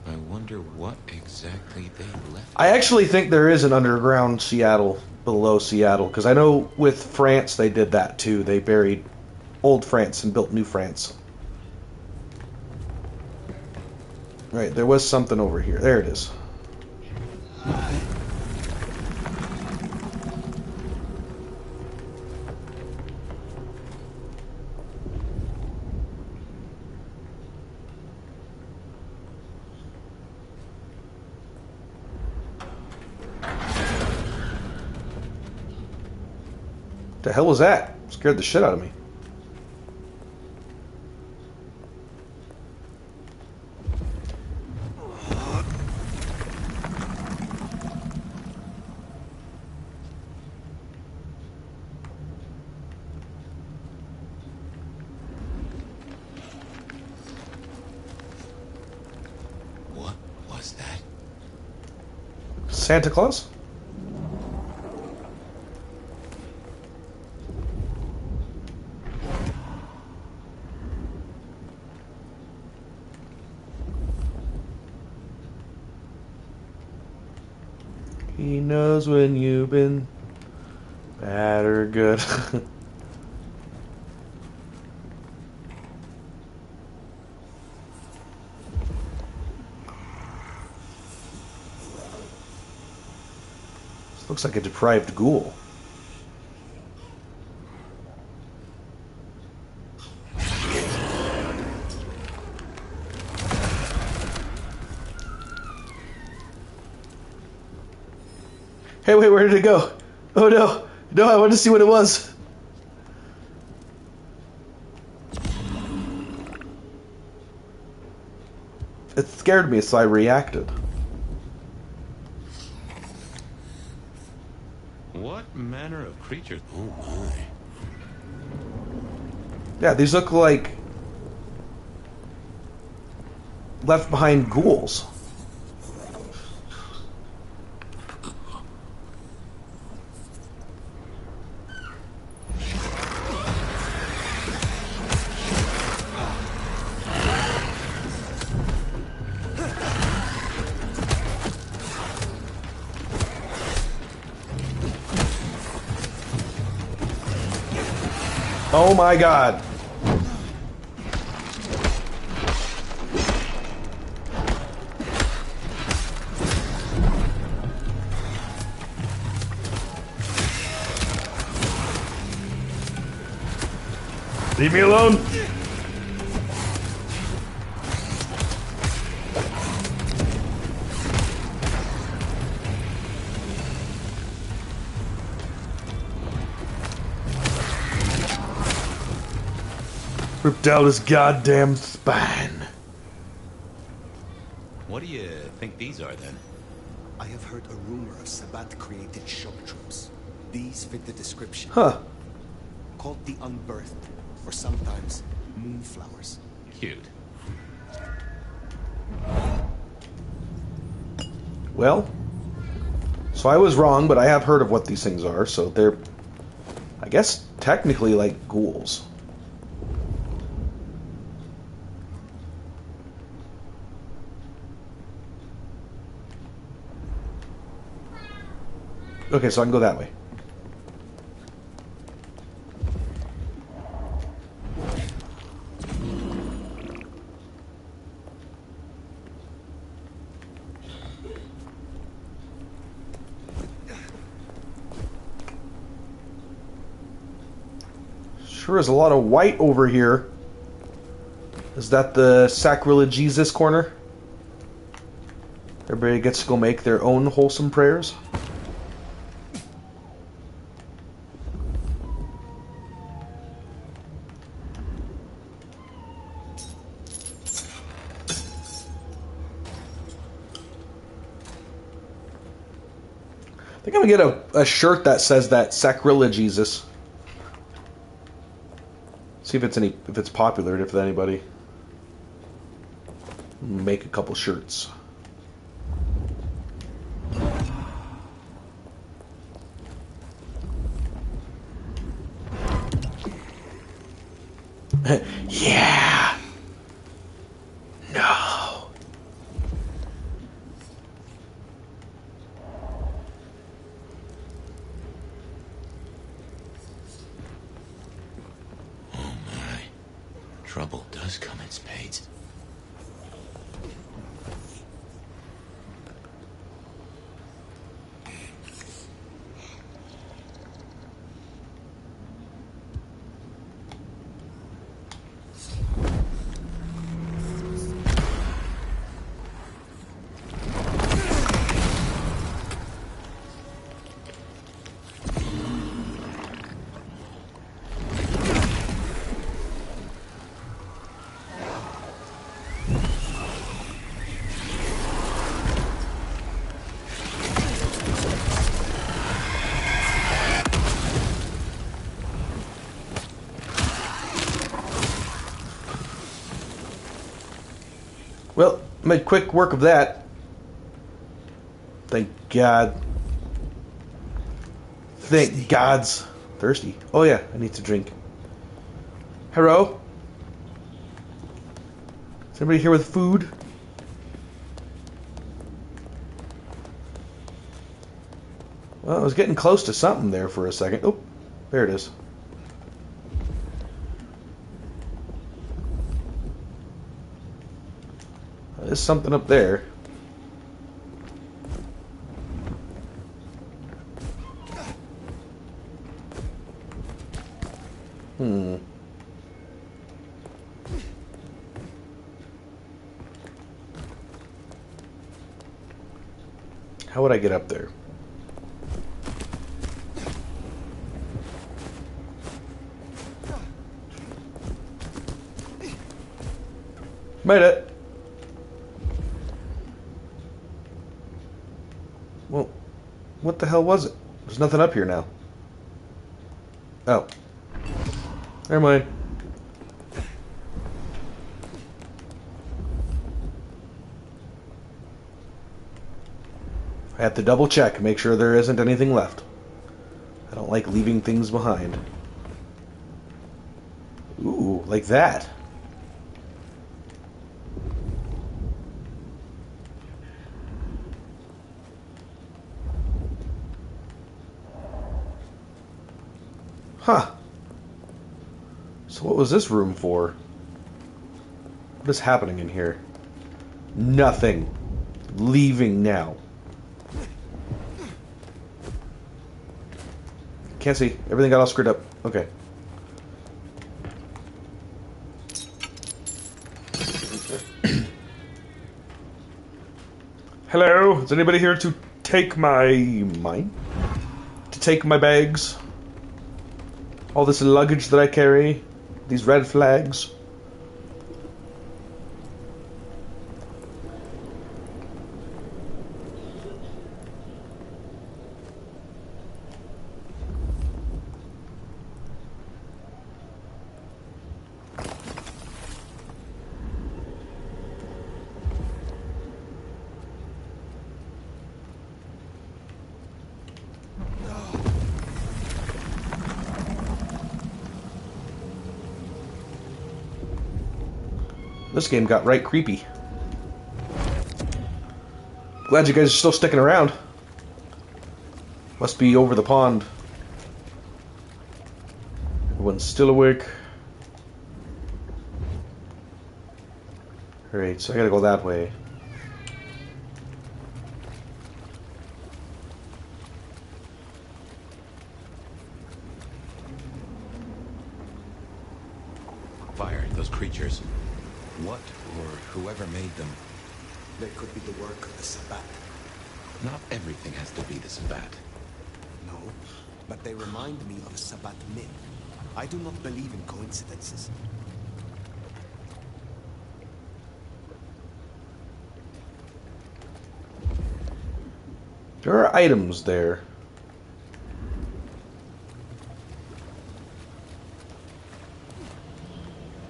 I wonder what exactly they left. I actually think there is an underground Seattle below Seattle, because I know with France they did that too. They buried old France and built new France. Right, there was something over here. There it is. The hell was that? Scared the shit out of me. What was that? Santa Claus? He knows when you've been bad or good. This looks like a deprived ghoul. Hey, wait, where did it go? Oh no. No, I wanted to see what it was. scared me, so I reacted. What manner of creatures? Oh my. Yeah, these look like left behind ghouls. Oh my god. Leave me alone. Ripped out his goddamn spine. What do you think these are then? I have heard a rumor of Sabbat-created shock troops. These fit the description. Huh. Called the Unbirthed, or sometimes Moonflowers. Cute. Well, so I was wrong, but I have heard of what these things are, so they're, I guess, technically like ghouls. Okay, so I can go that way. Sure is a lot of white over here. Is that the Sacrilege Jesus corner? Everybody gets to go make their own wholesome prayers. I think I'm gonna get a shirt that says that Sacrilege Jesus. See if it's popular, if anybody. Make a couple shirts. Yeah. No. Oh my. Trouble does come in spades. Well, made quick work of that. Thank God. Thank God's. Thirsty. Oh yeah, I need to drink. Hello? Is anybody here with food? Well, I was getting close to something there for a second. Oh, there it is. There's something up there. How would I get up there? Made it. the hell was it? There's nothing up here now. Oh. Never mind. I have to double check, make sure there isn't anything left. I don't like leaving things behind. Ooh, like that. Huh. So what was this room for? What is happening in here? Nothing. Leaving now. Can't see. Everything got all screwed up. Okay. Hello? Is anybody here to take mine? To take my bags? All this luggage that I carry? These red flags? This game got right creepy. Glad you guys are still sticking around. Must be over the pond. Everyone's still awake. Alright, so I gotta go that way. Fire, those creatures. What or whoever made them? They could be the work of the Sabbat. Not everything has to be the Sabbat. No, but they remind me of a Sabbat myth. I do not believe in coincidences. There are items there.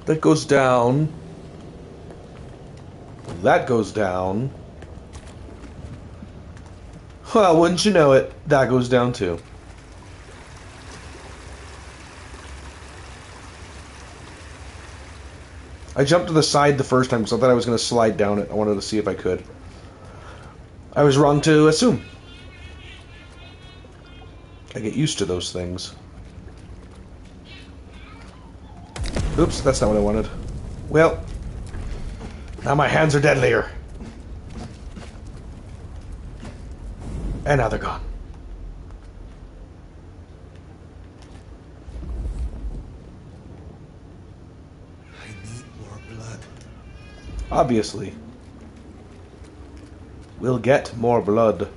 That goes down. That goes down. Well, wouldn't you know it, that goes down too. I jumped to the side the first time because I thought I was going to slide down it. I wanted to see if I could. I was wrong to assume. I get used to those things. Oops, that's not what I wanted. Well, now my hands are deadlier. And now they're gone. I need more blood. Obviously. We'll get more blood.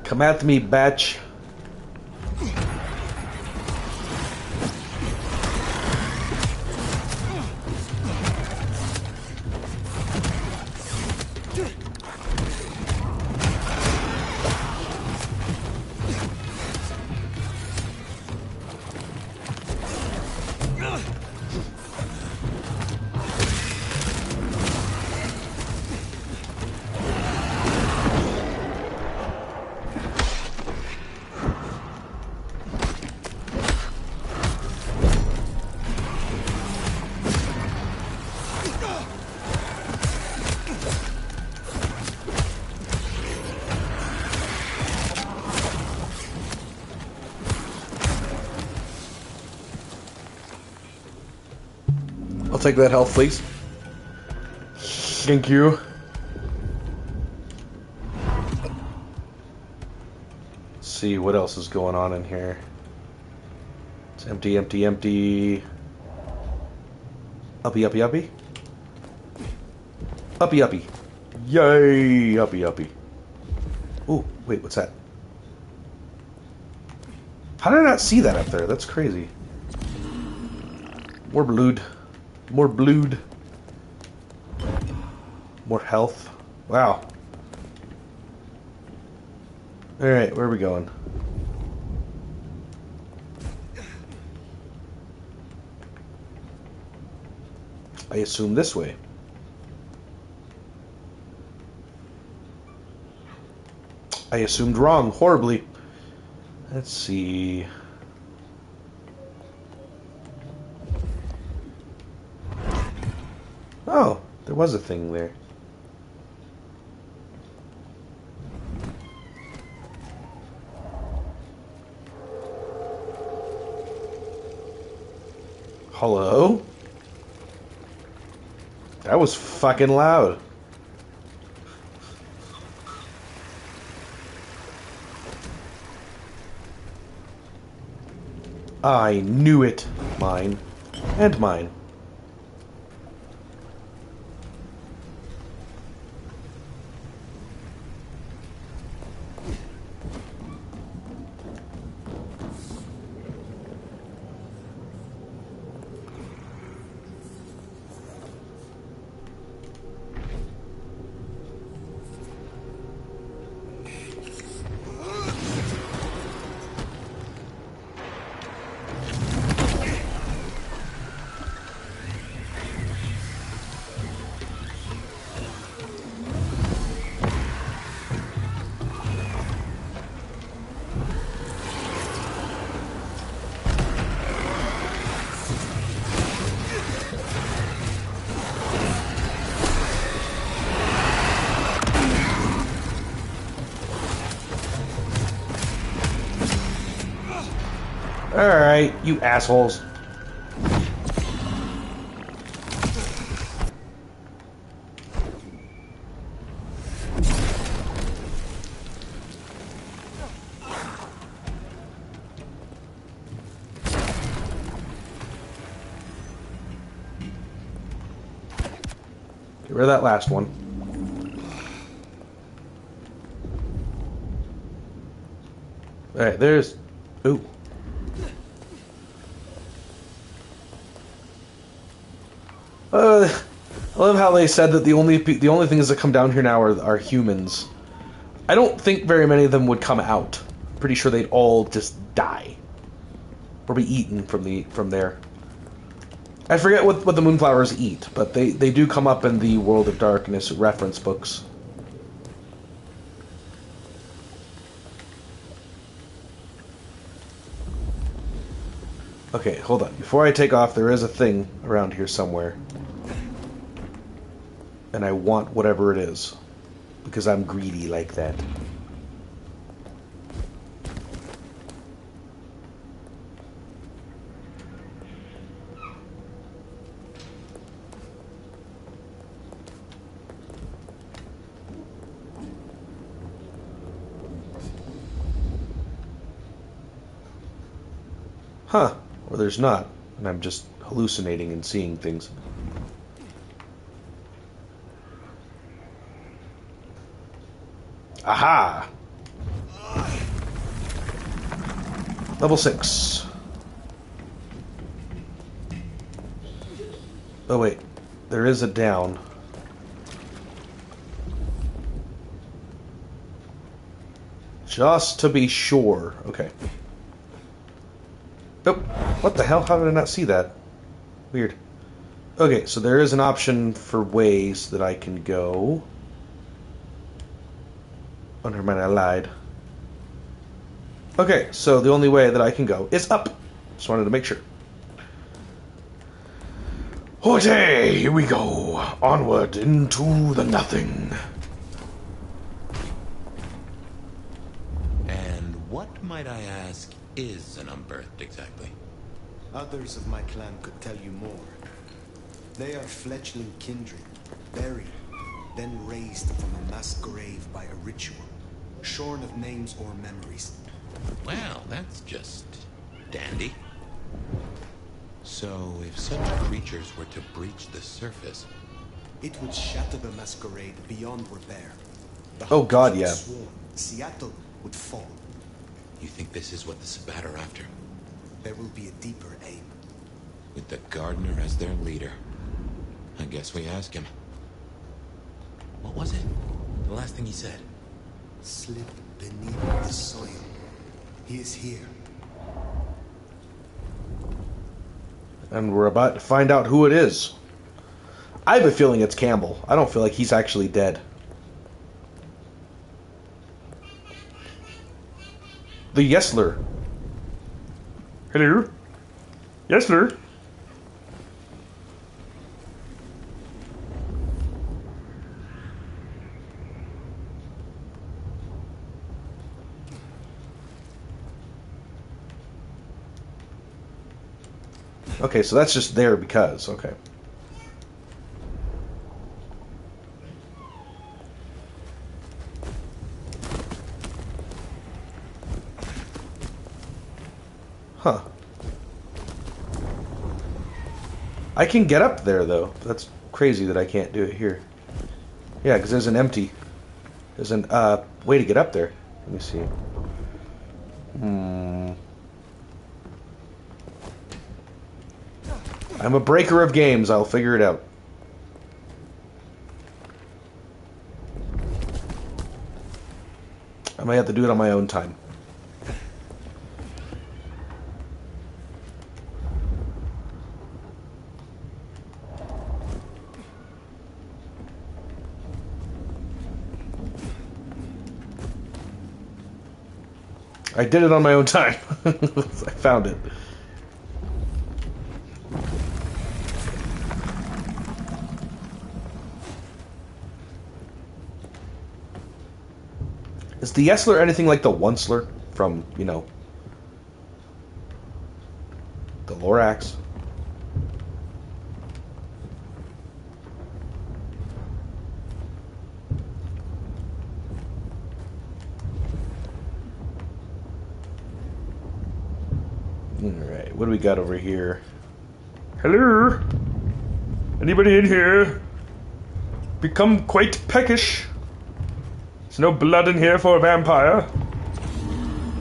Come at me, batch. I'll take that health, please. Thank you. Let's see what else is going on in here. It's empty, empty, empty. Uppy, uppy, uppy. Uppy, uppy. Yay! Uppy, uppy. Oh, wait, what's that? How did I not see that up there? That's crazy. More blood. More blood. More health. Wow. Alright, where are we going? I assume this way. I assumed wrong, horribly. Let's see. Oh, there was a thing there. Hello? That was fucking loud. I knew it. Mine. And mine. Alright, you assholes. Get rid of that last one. Alright, there's... Ooh. I love how they said that the only things that come down here now are humans. I don't think very many of them would come out. Pretty sure they'd all just die or be eaten from there. I forget what the Moonflowers eat, but they do come up in the World of Darkness reference books. Okay, hold on. Before I take off, there is a thing around here somewhere. And I want whatever it is. Because I'm greedy like that. Huh. Or there's not. And I'm just hallucinating and seeing things. Aha! Level 6. Oh wait, there is a down. Just to be sure. Okay. Nope. What the hell? How did I not see that? Weird. Okay, so there is an option for ways that I can go. Oh, never mind, I lied. Okay, so the only way that I can go is up. Just wanted to make sure. Okay, here we go. Onward into the nothing. And what, might I ask, is an Unbirthed exactly? Others of my clan could tell you more. They are fledgling kindred, buried, then raised from a mass grave by a ritual, shorn of names or memories. Well, that's just dandy. So, if such creatures were to breach the surface... It would shatter the Masquerade beyond repair. Oh God, yeah. Seattle would fall. You think this is what the Sabbat are after? There will be a deeper aim. With the gardener as their leader. I guess we ask him. What was it? The last thing he said? Slip beneath the soil. He is here. And we're about to find out who it is. I have a feeling it's Campbell. I don't feel like he's actually dead. The Yesler. Hello? Yesler? Okay, so that's just there because, okay. Huh. I can get up there, though. That's crazy that I can't do it here. Yeah, because there's an way to get up there. Let me see. I'm a breaker of games. I'll figure it out. I might have to do it on my own time. I did it on my own time. I found it. Is the Yesler anything like the Onceler from, you know, the Lorax? Alright, what do we got over here? Hello? Anybody in here? Become quite peckish. There's no blood in here for a vampire.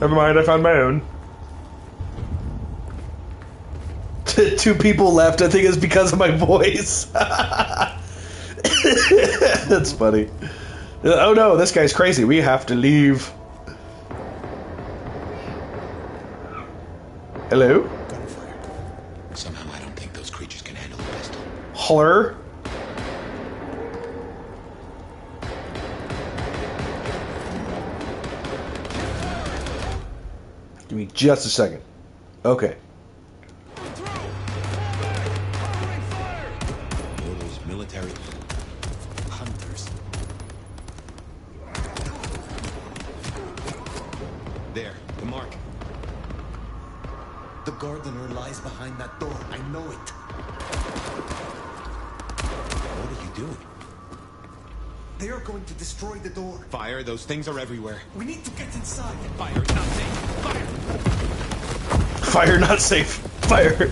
Never mind, I found my own. Two people left. I think it's because of my voice. That's funny. Oh no, this guy's crazy. We have to leave. Hello? Somehow I don't think those creatures can handle a pistol. Holler. Give me just a second. Okay. Orders, military. Hunters. There, the mark. The gardener lies behind that door. I know it. What are you doing? They are going to destroy the door. Fire, those things are everywhere. We need to get inside. Fire, not safe. Fire! Fire, not safe. Fire.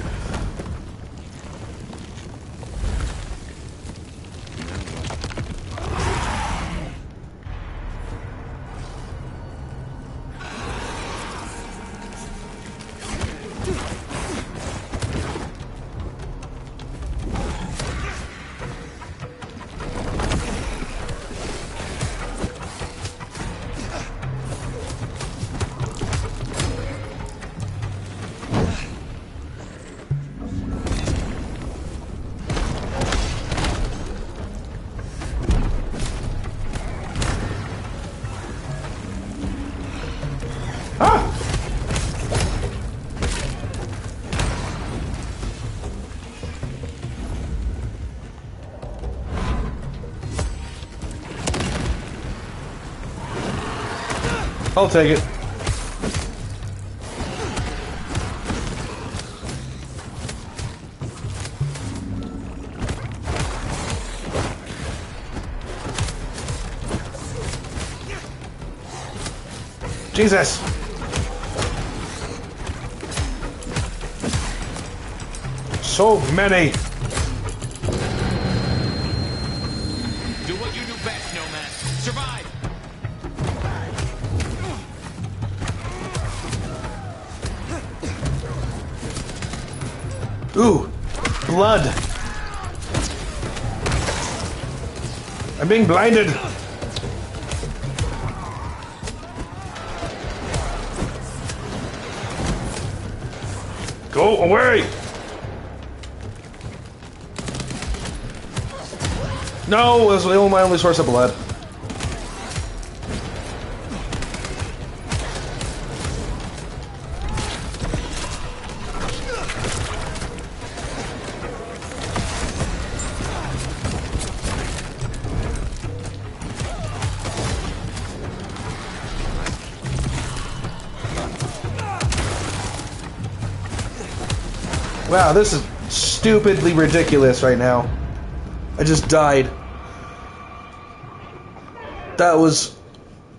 I'll take it. Jesus. So many. Do what you do best, Nomad. Survive! Ooh, blood. I'm being blinded. Go away. No, it was my only source of blood. Wow, this is stupidly ridiculous right now. I just died. That was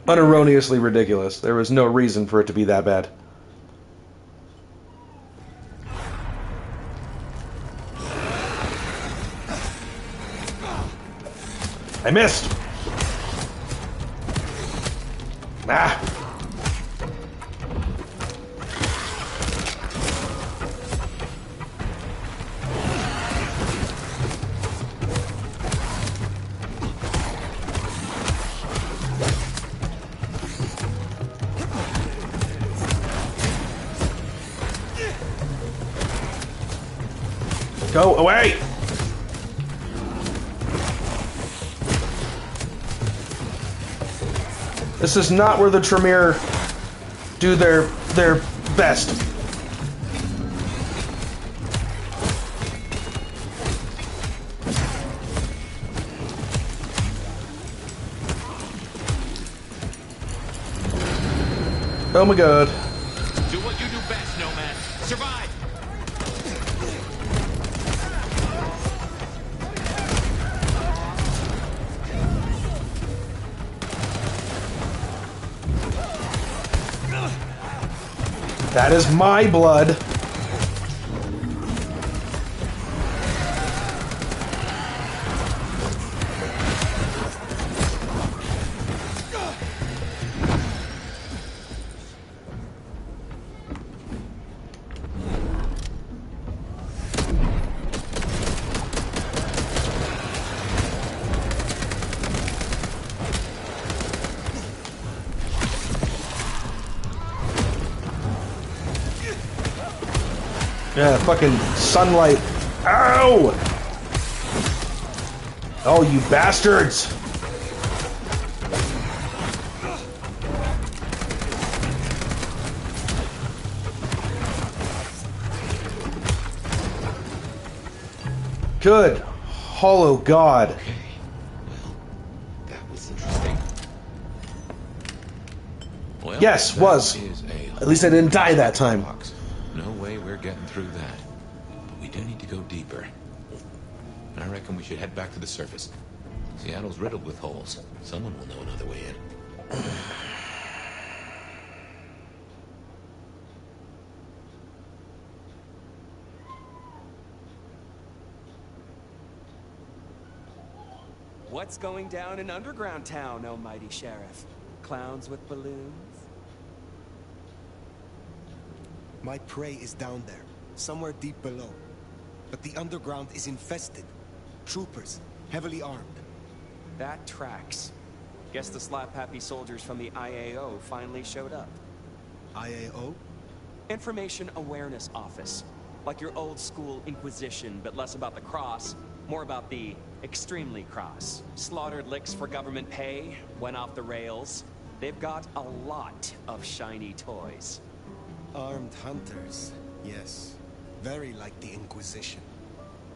unerroneously ridiculous. There was no reason for it to be that bad. I missed! Ah! Go away! This is not where the Tremere do their best. Oh my god. Do what you do best, Nomad. Survive! That is my blood. Yeah, fucking sunlight. Ow! Oh, you bastards! Good. Hollow God. Okay. Well, that was interesting. Well, Yes, was. At least I didn't die that time. No way we're getting through that. But we do need to go deeper. I reckon we should head back to the surface. Seattle's riddled with holes. Someone will know another way in. What's going down in Underground Town, oh mighty sheriff? Clowns with balloons? My prey is down there, somewhere deep below. But the underground is infested. Troopers, heavily armed. That tracks. Guess the slap-happy soldiers from the IAO finally showed up. IAO? Information Awareness Office. Like your old school Inquisition, but less about the cross, more about the extremely cross. Slaughtered licks for government pay, went off the rails. They've got a lot of shiny toys. Armed hunters, yes. Very like the Inquisition.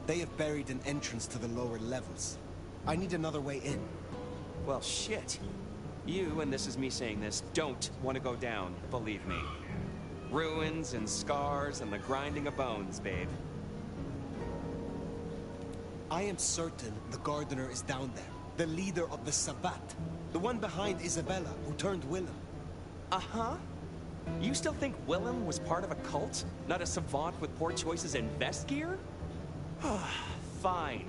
They have buried an entrance to the lower levels. I need another way in. Well, shit. You, and this is me saying this, don't want to go down, believe me. Ruins and scars and the grinding of bones, babe. I am certain the gardener is down there. The leader of the Sabbat. The one behind Isabella, who turned Willem. Uh-huh. You still think Willem was part of a cult? Not a savant with poor choices in vest gear? Fine.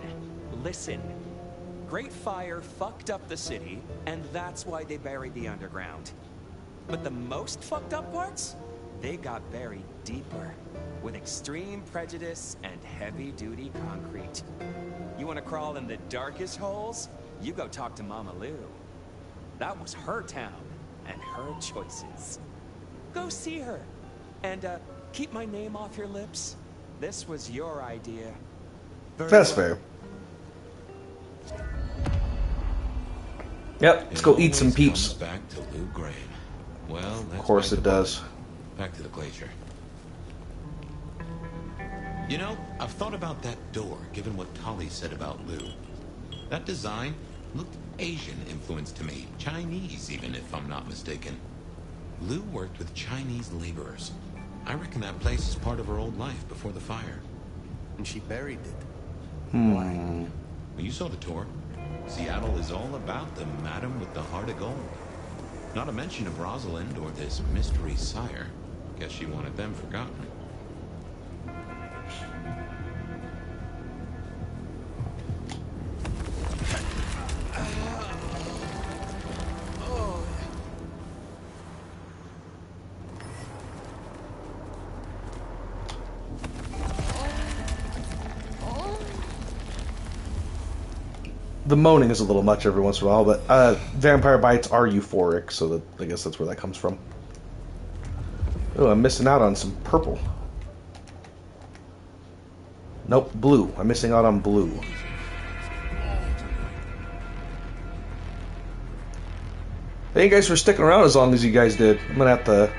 Listen. Great Fire fucked up the city, and that's why they buried the underground. But the most fucked up parts? they got buried deeper, with extreme prejudice and heavy-duty concrete. You want to crawl in the darkest holes? You go talk to Mama Lou. That was her town, and her choices. Go see her, and keep my name off your lips. This was your idea. That's fair. Yep, let's go eat some peeps. Back to Lou Graham. Well, of course it does. Back to the glacier. You know, I've thought about that door, given what Tali said about Lou. That design looked Asian influenced to me. Chinese, even, if I'm not mistaken. Lou worked with Chinese laborers. I reckon that place is part of her old life before the fire. And she buried it. Why? Well, you saw the tour. Seattle is all about the madam with the heart of gold. Not a mention of Rosalind or this mystery sire. Guess she wanted them forgotten. The moaning is a little much every once in a while, but vampire bites are euphoric, so that, I guess that's where that comes from. Oh, I'm missing out on some purple. Nope, blue. I'm missing out on blue. Thank you guys for sticking around as long as you guys did. I'm going to have to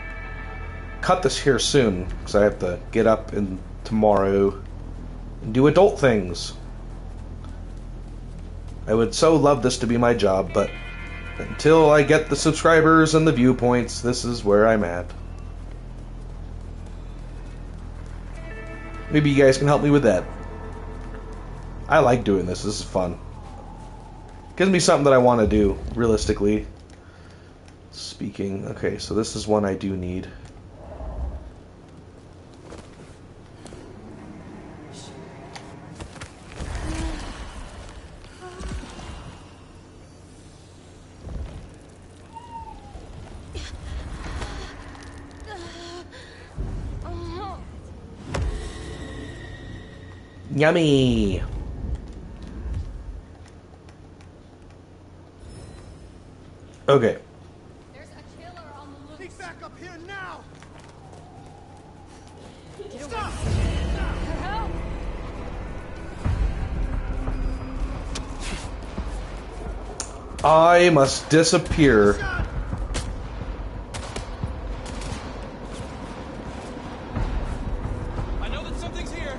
cut this here soon, because I have to get up tomorrow and do adult things. I would so love this to be my job, but until I get the subscribers and the viewpoints, this is where I'm at. Maybe you guys can help me with that. I like doing this. This is fun. Gives me something that I want to do, realistically speaking. Okay, so this is one I do need. Yummy! Okay. There's a killer on the loose. He's back up here now! Stop! Help! I must disappear. I know that something's here.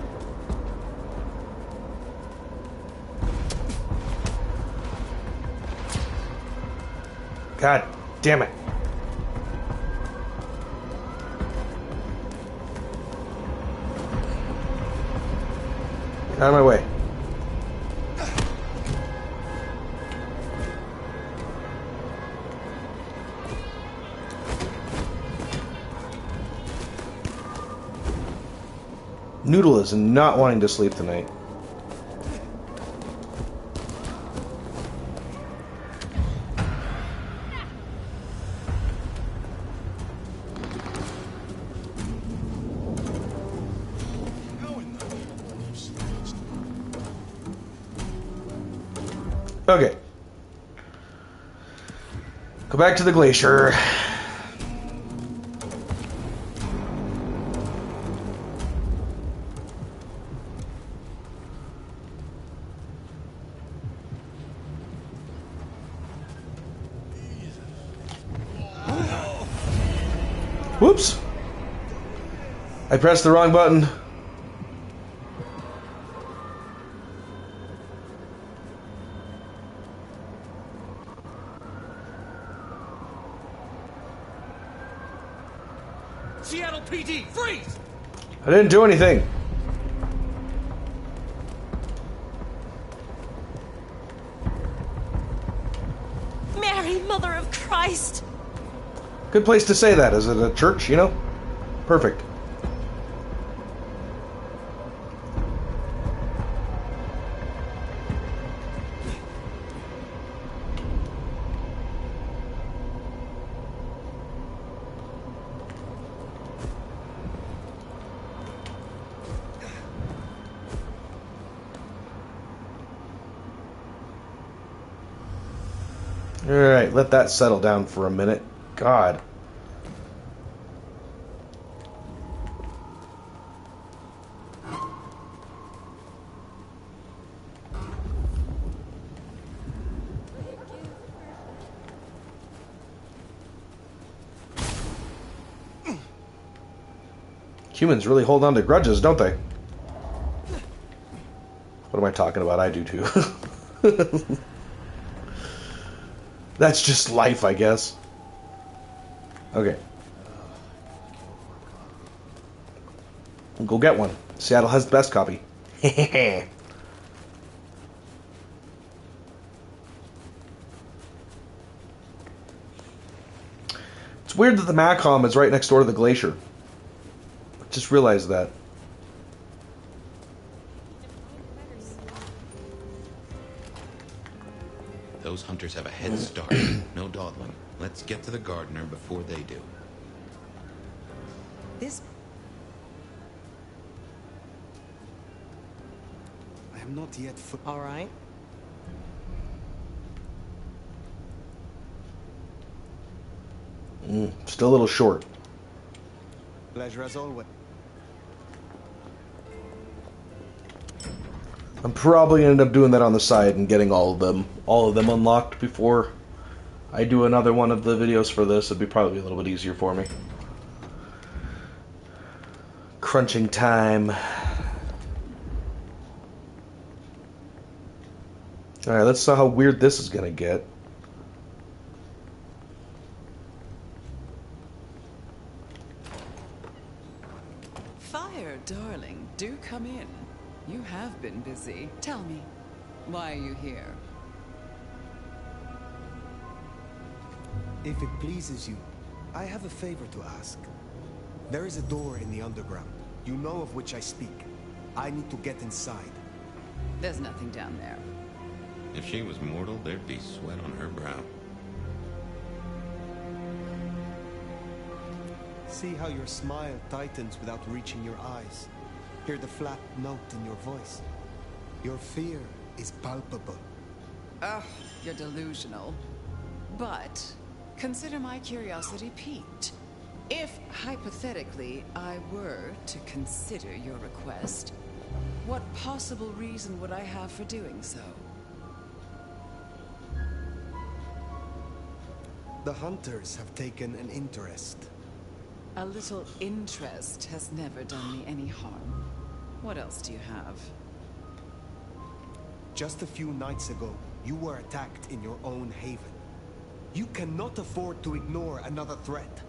God damn it. Get out of my way. Noodle is not wanting to sleep tonight. Okay. Go back to the glacier. Whoops. I pressed the wrong button. Seattle PD, freeze! I didn't do anything. Mary, Mother of Christ! Good place to say that. Is it a church, you know? Perfect. Alright, let that settle down for a minute. God. Humans really hold on to grudges, don't they? What am I talking about? I do too. That's just life, I guess. Okay. Go get one. Seattle has the best copy. It's weird that the Macom is right next door to the glacier. Just realized that. Those hunters have a head start. No dawdling. Let's get to the gardener before they do. This... I am not yet All right. Still a little short. Pleasure as always. I'm probably gonna end up doing that on the side and getting all of them unlocked before I do another one of the videos for this. It'd be probably a little bit easier for me. Crunching time. Alright, let's see how weird this is gonna get. Fire, darling, do come in. You have been busy. Tell me, why are you here? If it pleases you, I have a favor to ask. There is a door in the underground. You know of which I speak. I need to get inside. There's nothing down there. If she was mortal, there'd be sweat on her brow. See how your smile tightens without reaching your eyes. Hear the flat note in your voice. Your fear is palpable. Ugh, you're delusional. But consider my curiosity piqued. If, hypothetically, I were to consider your request, what possible reason would I have for doing so? The hunters have taken an interest. A little interest has never done me any harm. What else do you have? Just a few nights ago, you were attacked in your own haven. You cannot afford to ignore another threat.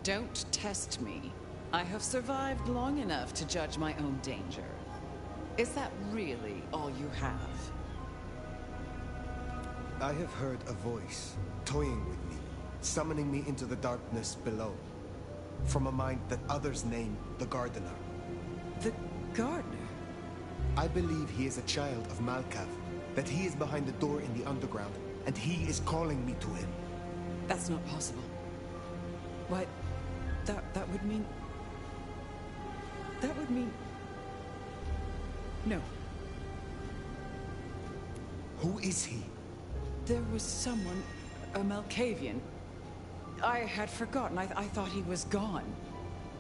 Don't test me. I have survived long enough to judge my own danger. Is that really all you have? I have heard a voice toying with me, summoning me into the darkness below. From a mind that others name the Gardener. The Gardener? I believe he is a child of Malkav, that he is behind the door in the underground, and he is calling me to him. That's not possible. Why, that would mean... That would mean... No. Who is he? There was someone, a Malkavian. I had forgotten. I thought he was gone.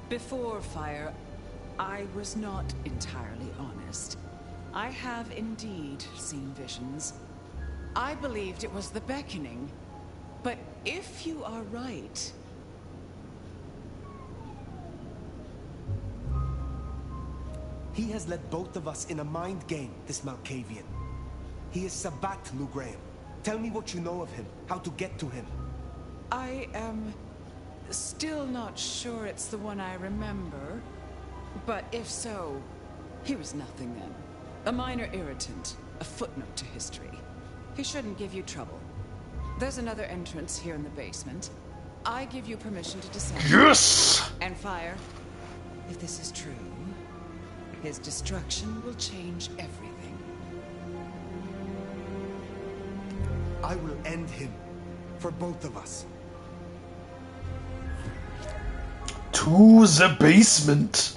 Before Fire, I was not entirely honest. I have indeed seen visions. I believed it was the beckoning. But if you are right... He has led both of us in a mind game, this Malkavian. He is Sabat, Lou Graham. Tell me what you know of him, how to get to him. I am still not sure it's the one I remember. But if so, he was nothing then. A minor irritant, a footnote to history. He shouldn't give you trouble. There's another entrance here in the basement. I give you permission to descend. Yes! And Fire, if this is true, his destruction will change everything. I will end him, for both of us. To the basement.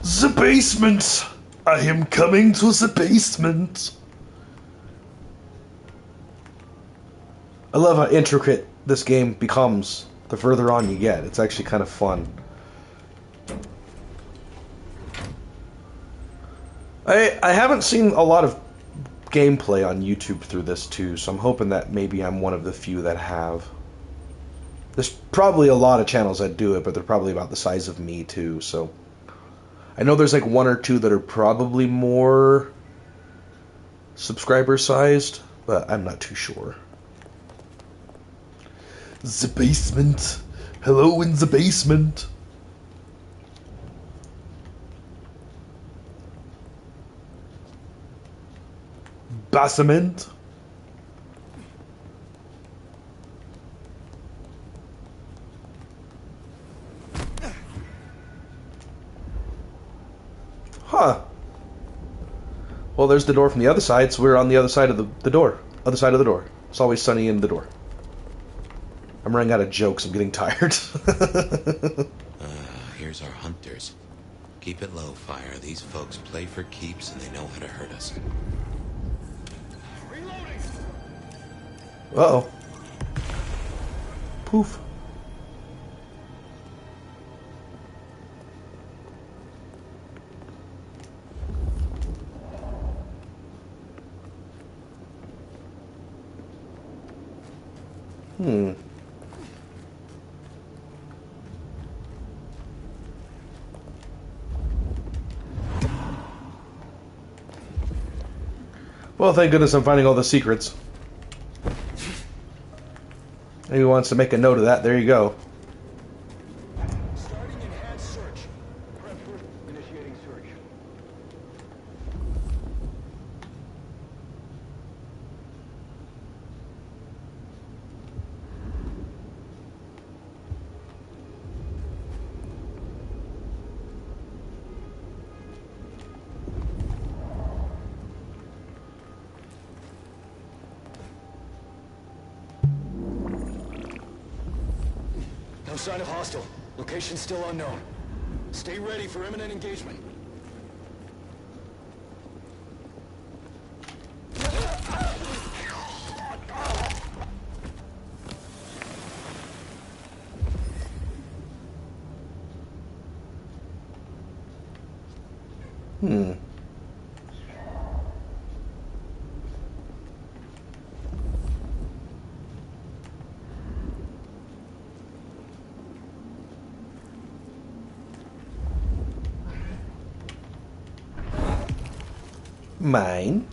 The basement. I am coming to the basement. I love how intricate this game becomes the further on you get. It's actually kind of fun. I haven't seen a lot of gameplay on YouTube through this too, so I'm hoping that maybe I'm one of the few that have. There's probably a lot of channels that do it, but they're probably about the size of me too, so I know there's like one or two that are probably more subscriber sized, but I'm not too sure. The basement. Hello in the basement. Basement. Huh. Well, there's the door from the other side, so we're on the other side of the door. Other side of the door. It's always sunny in the door. I'm running out of jokes. I'm getting tired. Here's our hunters. Keep it low, Fire. These folks play for keeps and they know how to hurt us. Uh-oh. Poof. Well, thank goodness I'm finding all the secrets. Maybe wants to make a note of that. There you go. Starting enhanced search. Prep for initiating search. No sign of hostile. Location still unknown. Stay ready for imminent engagement. Mine.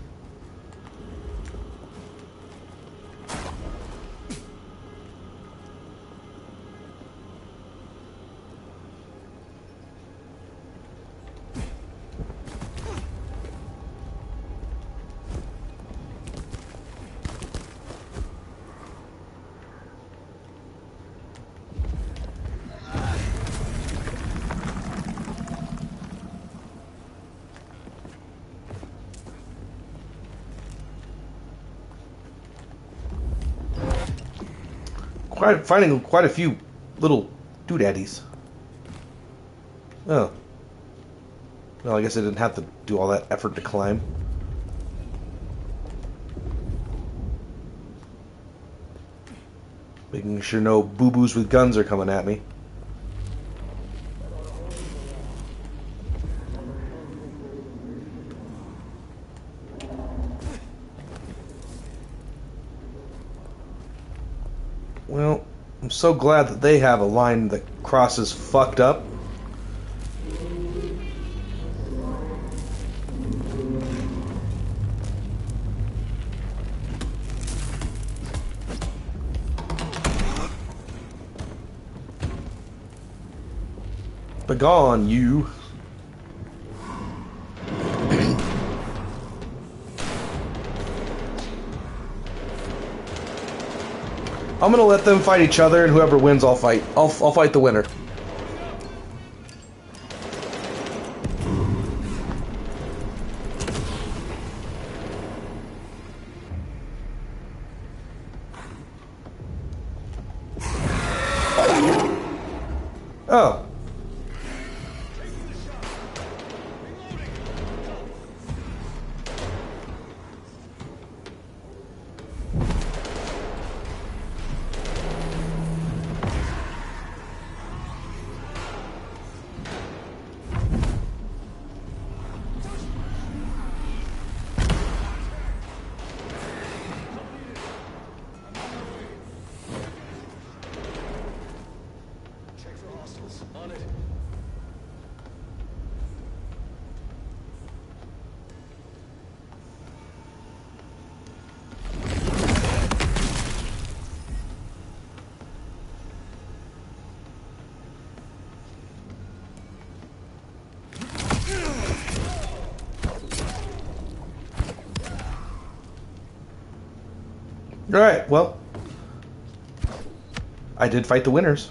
Finding quite a few little doodaddies. Oh. Well, I guess I didn't have to do all that effort to climb. Making sure no boo-boos with guns are coming at me. Well, I'm so glad that they have a line that crosses fucked up. Begone, you. I'm gonna let them fight each other, and whoever wins, I'll fight. I'll fight the winner. Oh. On it. Alright, well, I did fight the winners.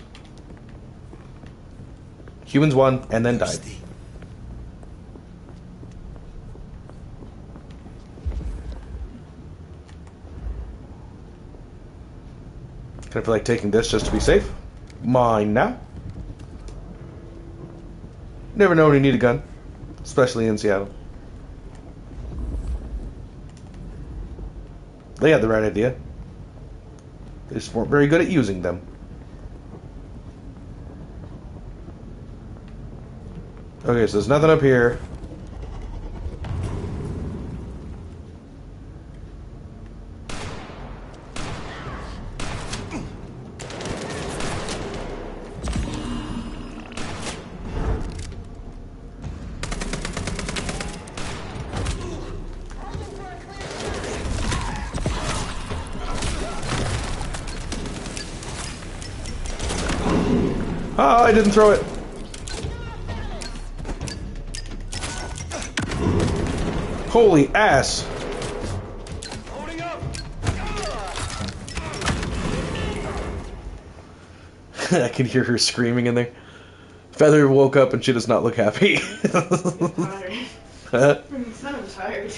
Humans won and then died. Kind of feel like taking this just to be safe. Mine now. Never know when you need a gun, especially in Seattle. They had the right idea. They just weren't very good at using them. Okay, so there's nothing up here. Oh, I didn't throw it. Holy ass. I can hear her screaming in there. Feather woke up and she does not look happy. Tired. I'm tired.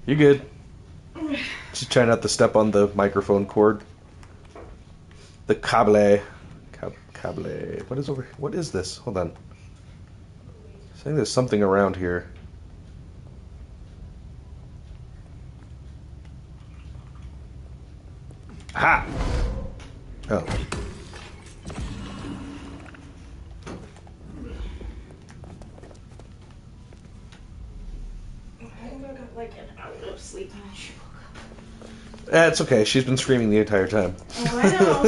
You're good. Just try not to step on the microphone cord. The cable. Cable. What is over here? What is this? Hold on. I think there's something around here. Ha! Oh. Like an hour of sleep. That's okay. She's been screaming the entire time. Oh, I know.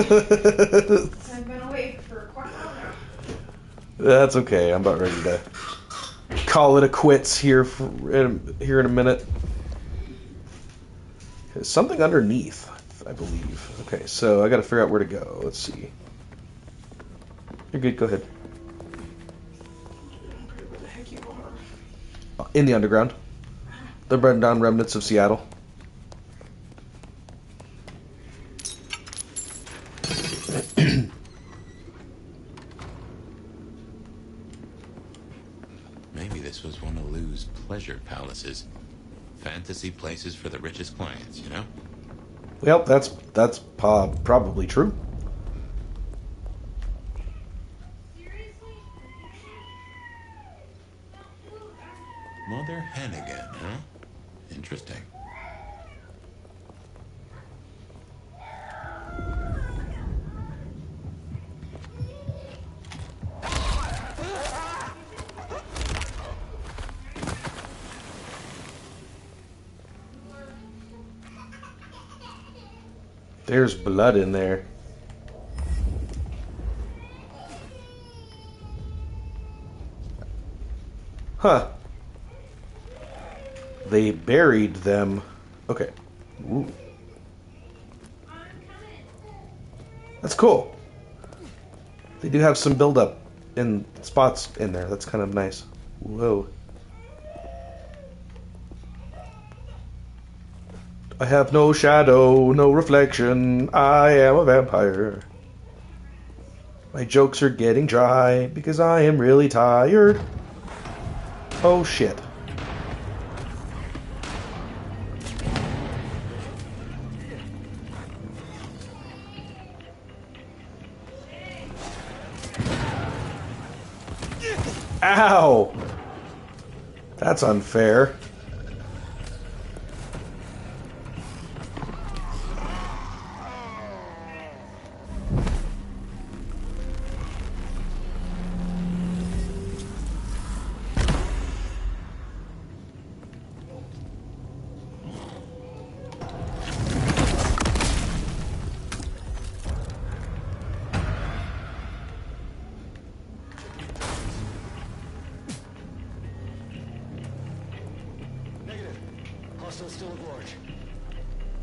I've been awake for quite a while now. That's okay. I'm about ready to call it a quits here here in a minute. There's something underneath, I believe. Okay, so I got to figure out where to go. Let's see. You're good. Go ahead. Where the heck you are? In the underground. The burned down remnants of Seattle. Maybe this was one of Lou's pleasure palaces. Fantasy places for the richest clients, you know? Well, that's probably true. Mother hen again, huh? Interesting. There's blood in there. Huh. They buried them. Okay. Ooh. That's cool. They do have some buildup in spots in there. That's kind of nice. Whoa. I have no shadow, no reflection. I am a vampire. My jokes are getting dry because I am really tired. Oh shit. Ow! That's unfair.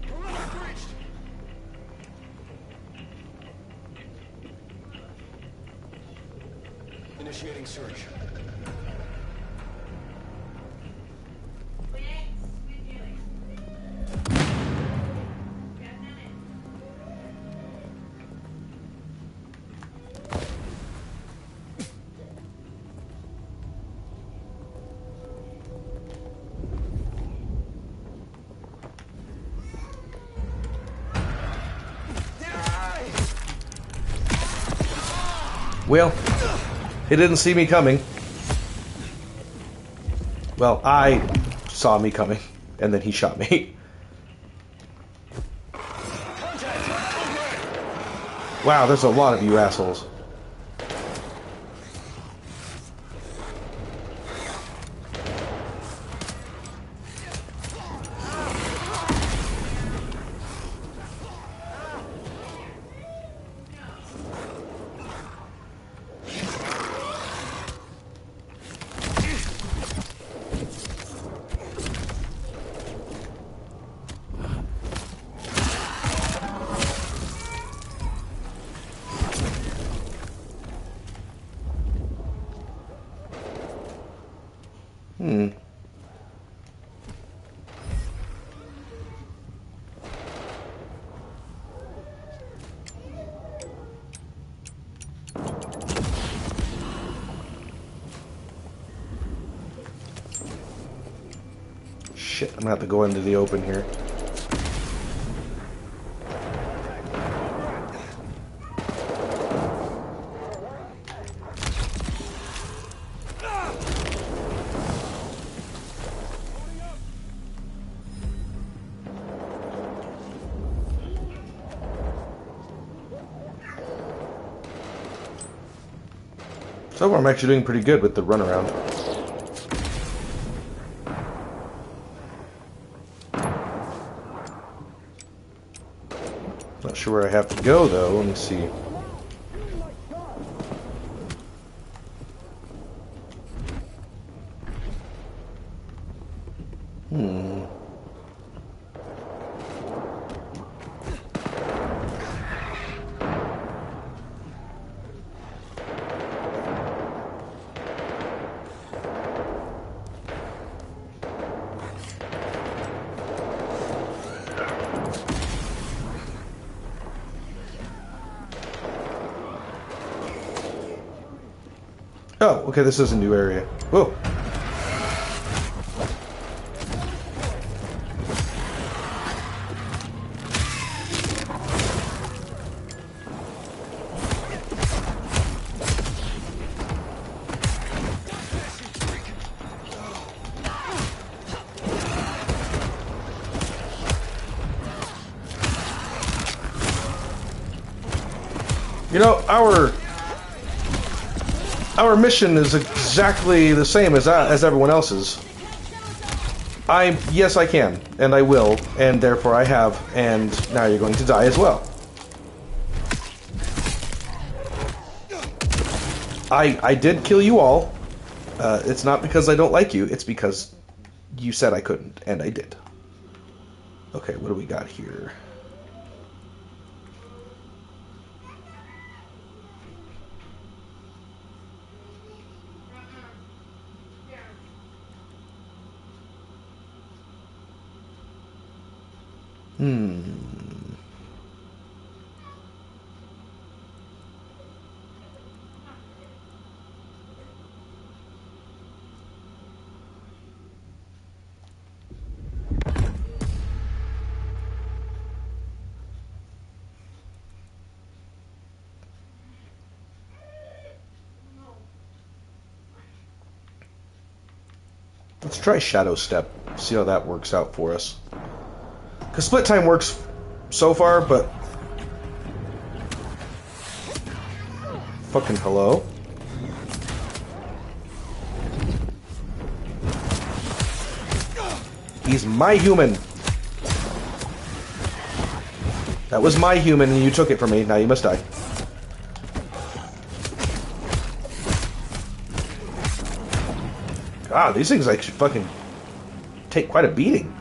Perimeter breached! Initiating search. Well, he didn't see me coming. Well, I saw me coming, and then he shot me. Wow, there's a lot of you assholes. Shit, I'm gonna have to go into the open here. So far, I'm actually doing pretty good with the runaround. Not sure where I have to go, though. Let me see. Oh, okay, this is a new area. Whoa. You know, our mission is exactly the same as everyone else's. Yes, I can, and I will, and therefore I have, and now you're going to die as well. I did kill you all. It's not because I don't like you, it's because you said I couldn't, and I did. Okay, what do we got here? Let's try Shadow Step, see how that works out for us. Because Split Time works so far, but... Fucking hello? He's my human! That was my human and you took it from me, now you must die. God, these things like should fucking take quite a beating.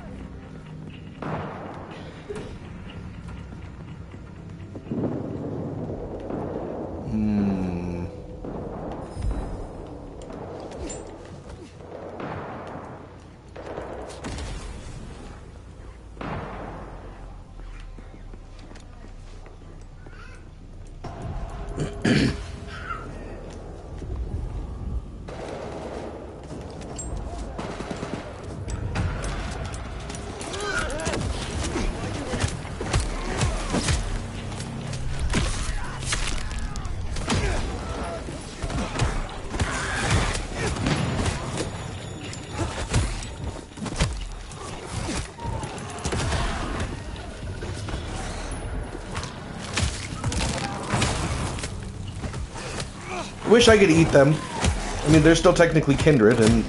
Wish I could eat them. I mean, they're still technically kindred, and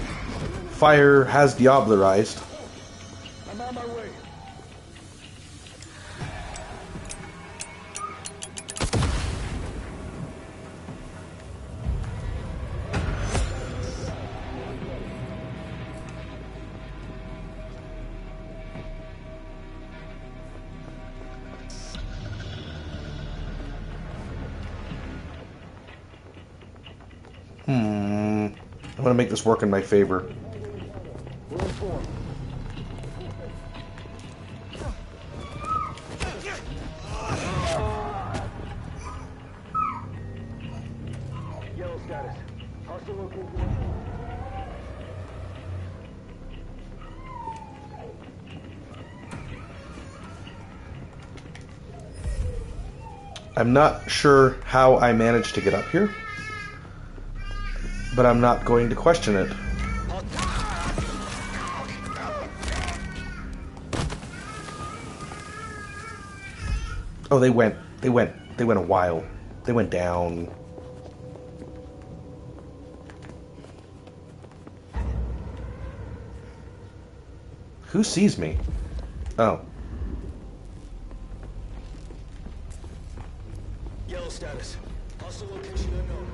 fire has diablerized. I'm on my way. I'm gonna make this work in my favor. We're informed. Yellow status. Hostile location. I'm not sure how I managed to get up here, but I'm not going to question it. Oh, they went a while. They went down. Who sees me? Oh. Yellow status. Hostile location unknown.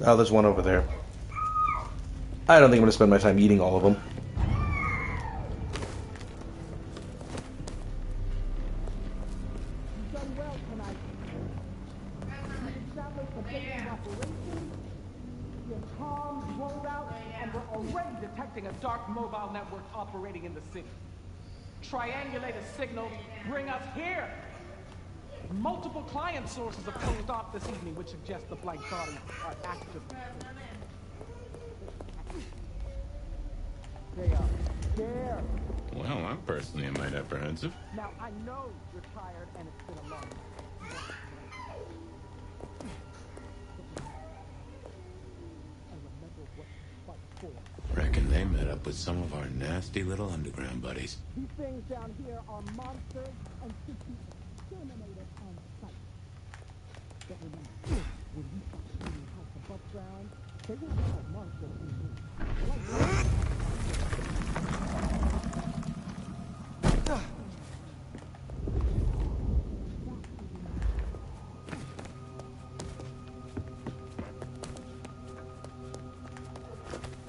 Oh, there's one over there. I don't think I'm going to spend my time eating all of them. Already detecting a dark mobile network operating in the city. Triangulate a signal, bring us here. Multiple client sources have closed off this evening, which suggests the blight bodies are active. They are scared. Well, I'm personally a mite apprehensive. Now, I know you're tired and it's been a long night. I remember what you fight for. Reckon they met up with some of our nasty little underground buddies. These things down here are monsters and should be exterminated on sight. But remember, when we start cleaning house above ground, they won't have monsters anymore.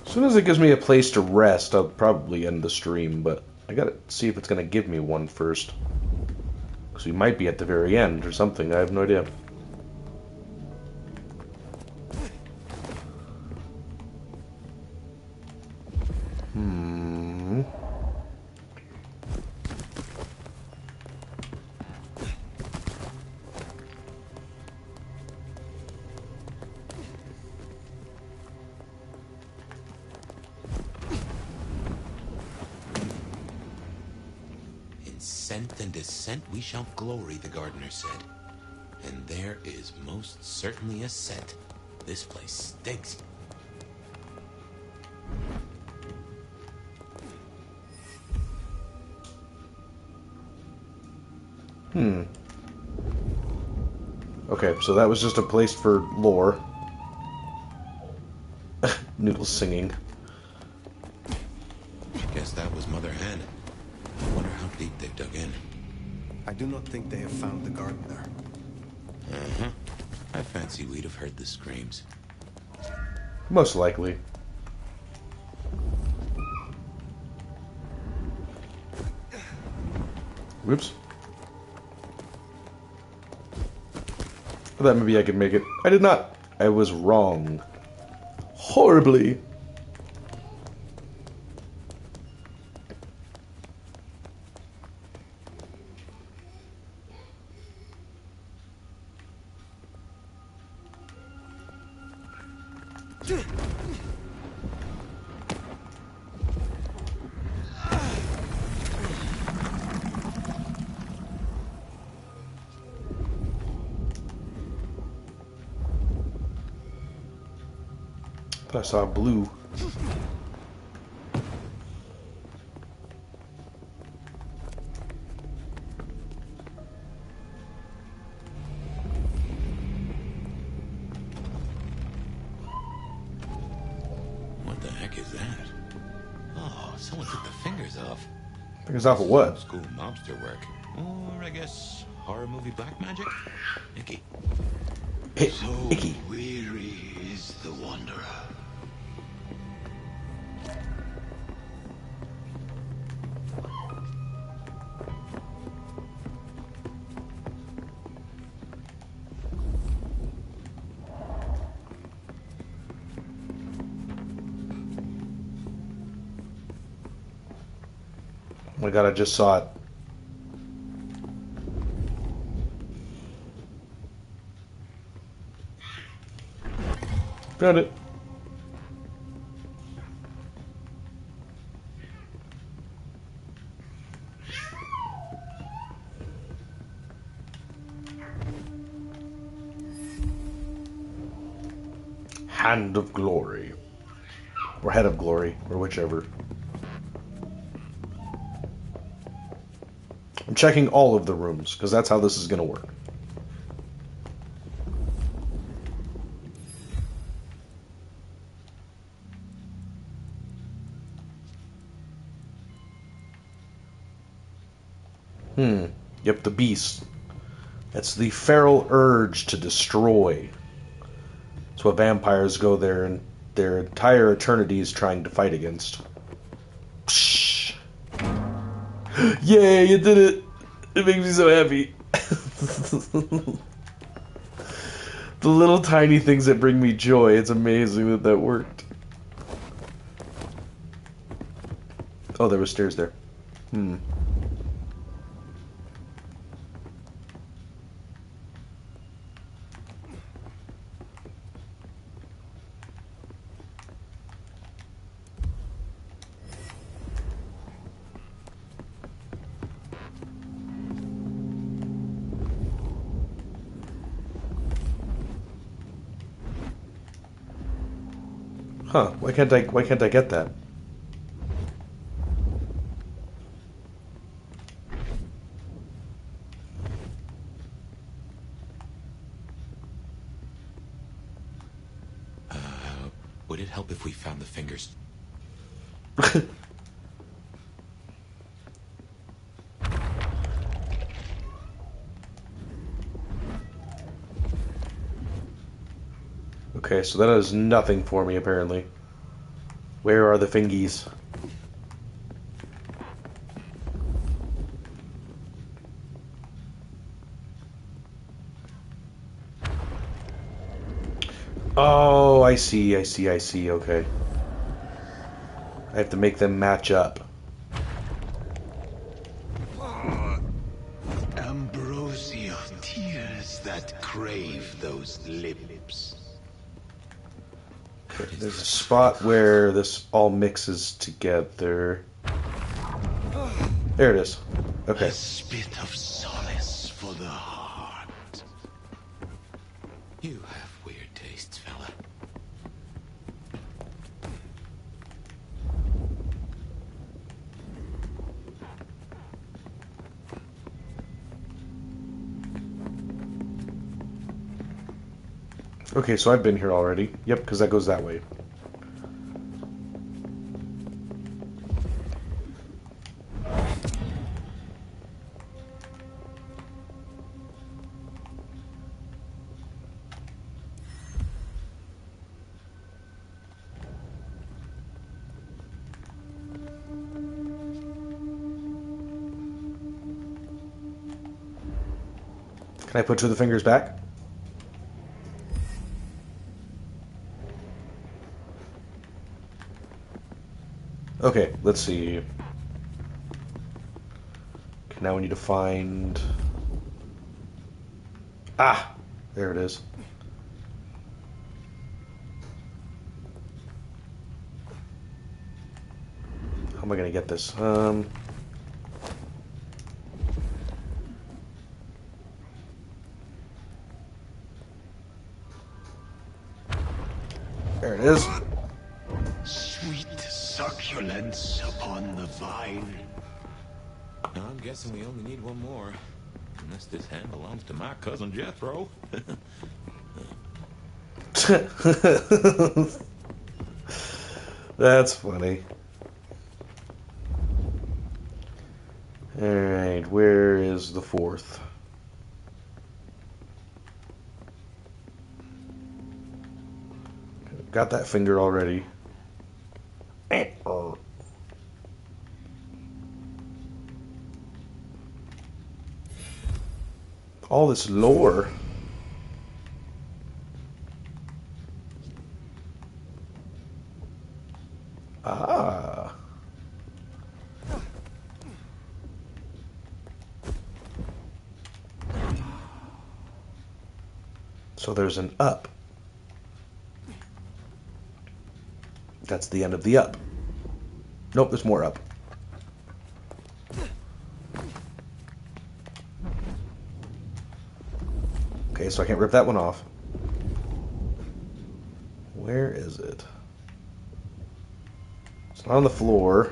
As soon as it gives me a place to rest, I'll probably end the stream, but I gotta see if it's gonna give me one first. Because we might be at the very end or something, I have no idea. And descent we shall glory, the gardener said. And there is most certainly a scent. This place stinks. Okay, so that was just a place for lore. Noodles singing. Guess that was Mother Hen. I wonder how deep they've dug in. I do not think they have found the gardener. Uh-huh. I fancy we'd have heard the screams. Most likely. Whoops. I thought maybe I could make it. I did not. I was wrong. horribly. I saw blue. What the heck is that? Oh, someone took the fingers off. Fingers off of what? School mobster work. Or, I guess, horror movie black magic? Icky. So weary is the wanderer. Oh my god, I just saw it. Found it. Hand of Glory. Or Head of Glory, or whichever. I'm checking all of the rooms, because that's how this is going to work. Yep, the beast. That's the feral urge to destroy. That's what vampires go there and their entire eternity is trying to fight against. Psh. Yay, you did it! It makes me so happy. The little tiny things that bring me joy, it's amazing that that worked. Oh, there were stairs there. Huh, why can't I get that? Would it help if we found the fingers? Okay, so that does nothing for me, apparently. Where are the fingies? Oh, I see, okay. I have to make them match up. Ambrosio, tears that crave those lips. Okay, there's a spot where this all mixes together. There it is. Okay. A spit of solace for the heart. You have weird tastes, fella. Okay, so I've been here already. Yep, because that goes that way. Can I put two of the fingers back? Okay, let's see. Okay, now we need to find... Ah! There it is. How am I gonna get this? There it is. Sweet succulence upon the vine. Now, I'm guessing we only need one more. Unless this hand belongs to my cousin Jethro. That's funny. Alright, where is the fourth? Got that finger already. All this lore. Ah. So there's an up. That's the end of the up. Nope, there's more up. Okay, so I can't rip that one off. Where is it? It's not on the floor.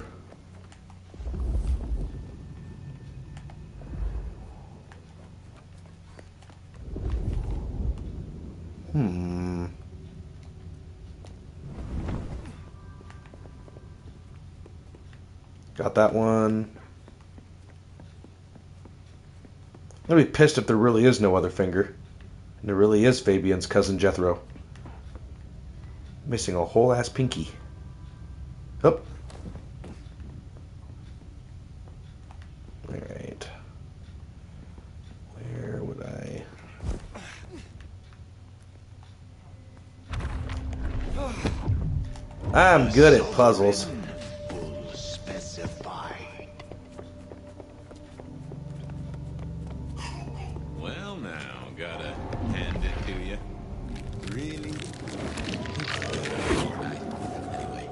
Got that one. I'd be pissed if there really is no other finger. And there really is Fabian's cousin Jethro. Missing a whole ass pinky. Oh. Alright. Where would I... I'm good at puzzles. Well, now, gotta hand it to you. Really? Anyway.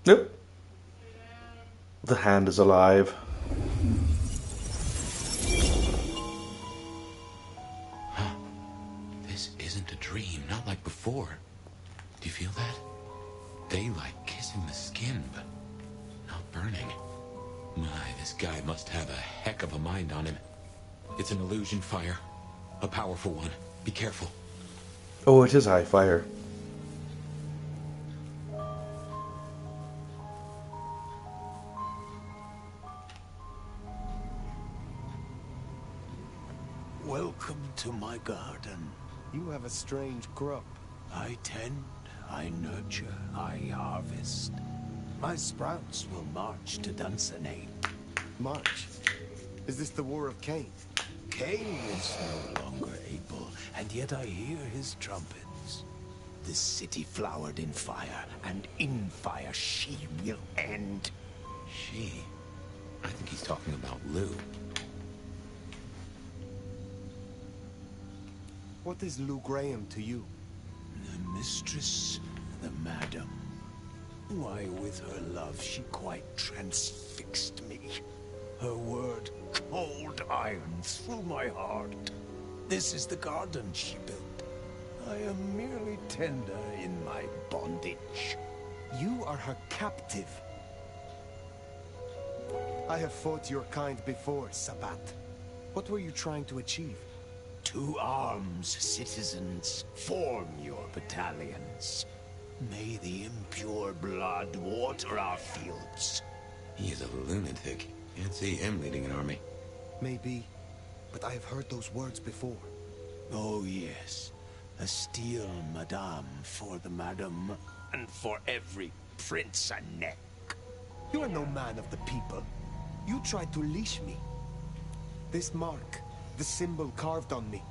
Nope. The hand is alive. This isn't a dream, not like before. Do you feel that? Daylight kissing the skin, but not burning. My, this guy must have a heck of a mind on him. It's an illusion fire. A powerful one. Be careful. Oh, it is high fire. Welcome to my garden. You have a strange crop. I tend, I nurture, I harvest. My sprouts will march to Dunsinane. March? Is this the War of Cain? Cain is no longer able, and yet I hear his trumpets. This city flowered in fire, and in fire she will end. She? I think he's talking about Lou. What is Lou Graham to you? The mistress, the madam. Why, with her love, she quite transfixed me. Her word, cold iron through my heart. This is the garden she built. I am merely tender in my bondage. You are her captive. I have fought your kind before, Sabat. What were you trying to achieve? To arms, citizens. Form your battalions. May the impure blood water our fields. He is a lunatic. Can't see him leading an army. Maybe, but I have heard those words before. Oh yes. A steel madame for the madam, and for every prince a neck. You are no man of the people. You tried to leash me. This mark, the symbol carved on me.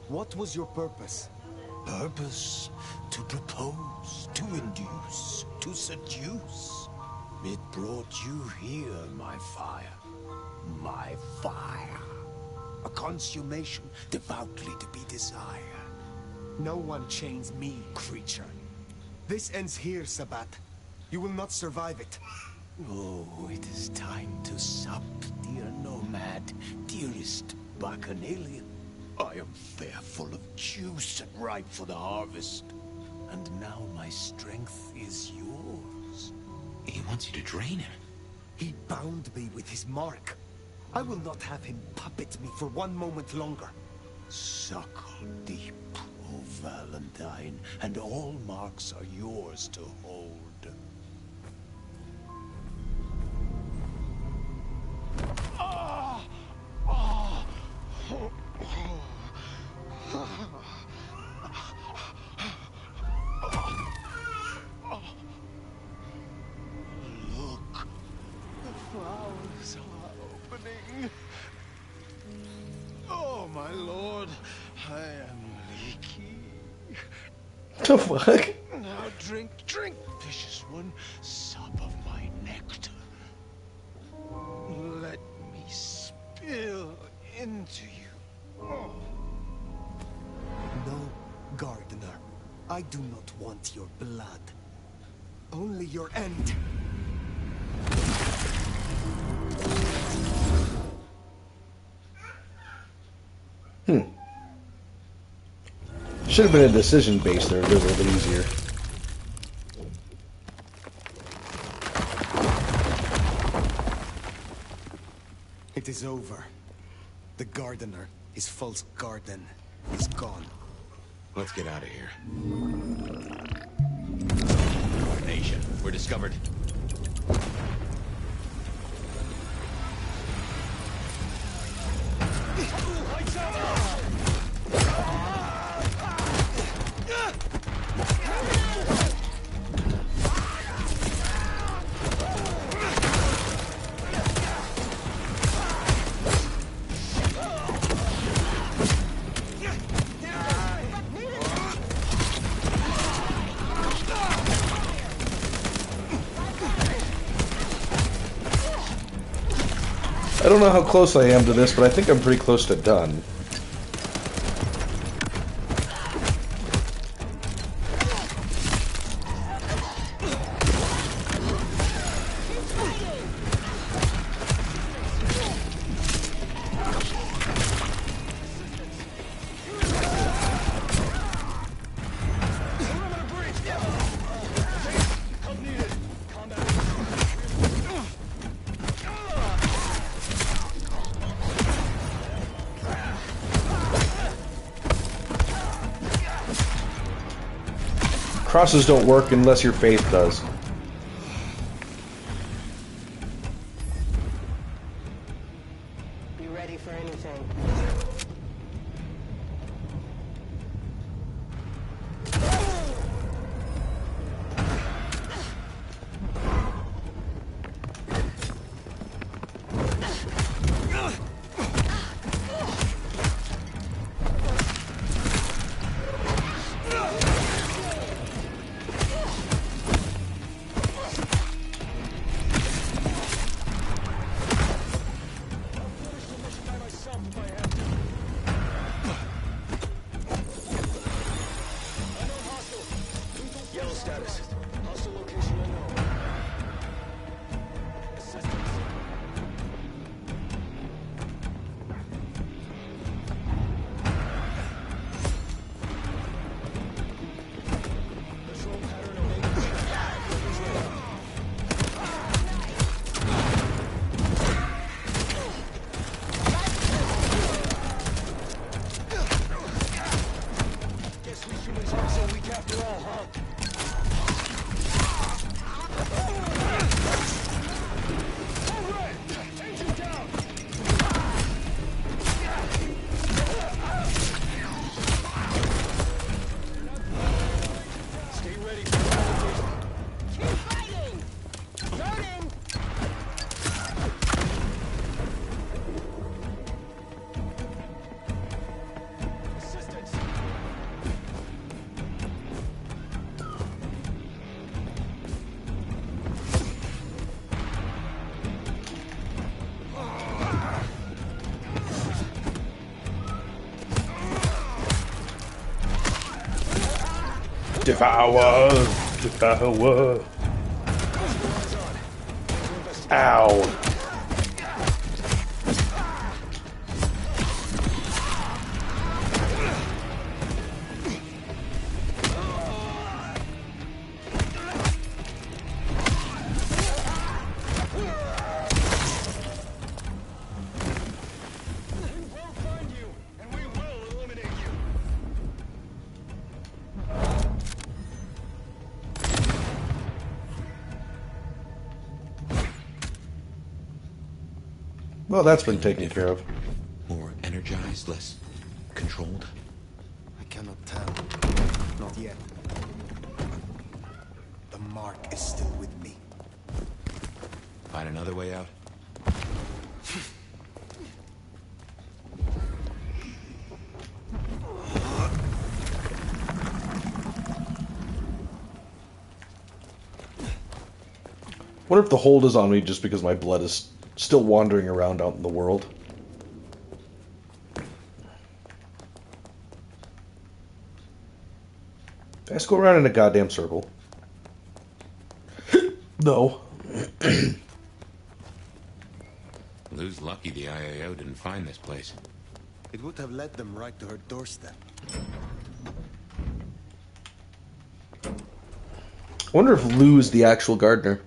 What was your purpose? Purpose? To propose, to induce, to seduce. It brought you here, my fire. My fire. A consummation devoutly to be desired. No one chains me, creature. This ends here, Sabat. You will not survive it. Oh, it is time to sup, dear nomad, dearest Bacchanalian. I am fair full of juice and ripe for the harvest. And now my strength is yours. He wants you to drain him. He bound me with his mark. I will not have him puppet me for one moment longer. Suckle deep, O Valentine, and all marks are yours to hold. Look, the flowers are opening. Oh, my lord, I am leaky. The fuck? Now drink, vicious one, sup of my nectar. Let me spill into you. Oh. No, Gardener. I do not want your blood. Only your end. Should have been a decision based there, a little bit easier. It is over. The Gardener, his false garden, is gone. Let's get out of here. Nation, we're discovered. I don't know how close I am to this, but I think I'm pretty close to done. Crosses don't work unless your faith does. You ready for anything? If I were. Ow. Well, that's been taken care of. More energized, less controlled? I cannot tell. Not yet. The mark is still with me. Find another way out? Wonder if the hold is on me just because my blood is still wandering around out in the world. Let's go around in a goddamn circle. No. Lou's lucky the IAO didn't find this place. It would have led them right to her doorstep. I wonder if Lou's the actual gardener.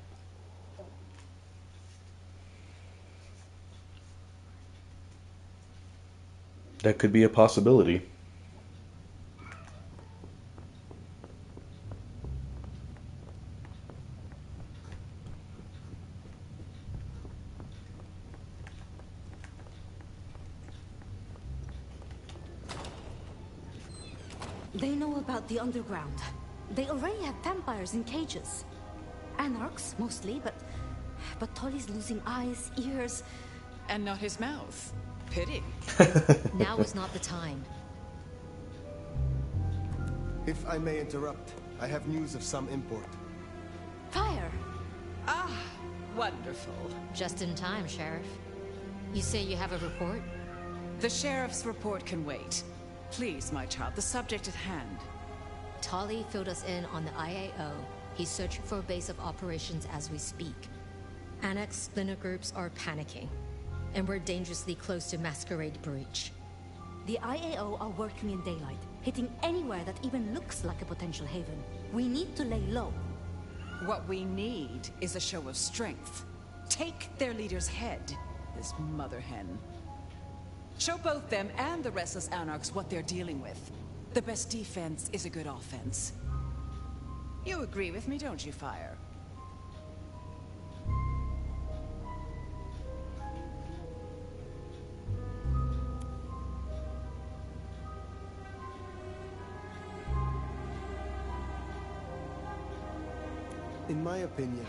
That could be a possibility. They know about the underground. They already have vampires in cages. Anarchs, mostly, but Tolly's losing eyes, ears... And not his mouth. Pity. Now is not the time. If I may interrupt, I have news of some import. Fire! Ah, wonderful. Just in time, Sheriff. You say you have a report? The Sheriff's report can wait. Please, my child, the subject at hand. Tolly filled us in on the IAO. He's searching for a base of operations as we speak. Annex splinter groups are panicking, and we're dangerously close to Masquerade breach. The IAO are working in daylight, hitting anywhere that even looks like a potential haven. We need to lay low. What we need is a show of strength. Take their leader's head, this mother hen. Show both them and the restless anarchs what they're dealing with. The best defense is a good offense. You agree with me, don't you, Fire? In my opinion...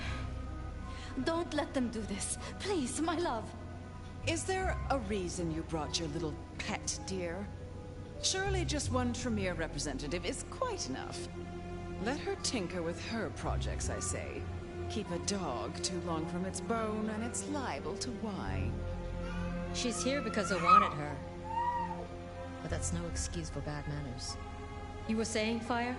Don't let them do this. Please, my love. Is there a reason you brought your little pet, dear? Surely just one Tremere representative is quite enough. Let her tinker with her projects, I say. Keep a dog too long from its bone, and it's liable to whine. She's here because I wanted her. But that's no excuse for bad manners. You were saying, Fire?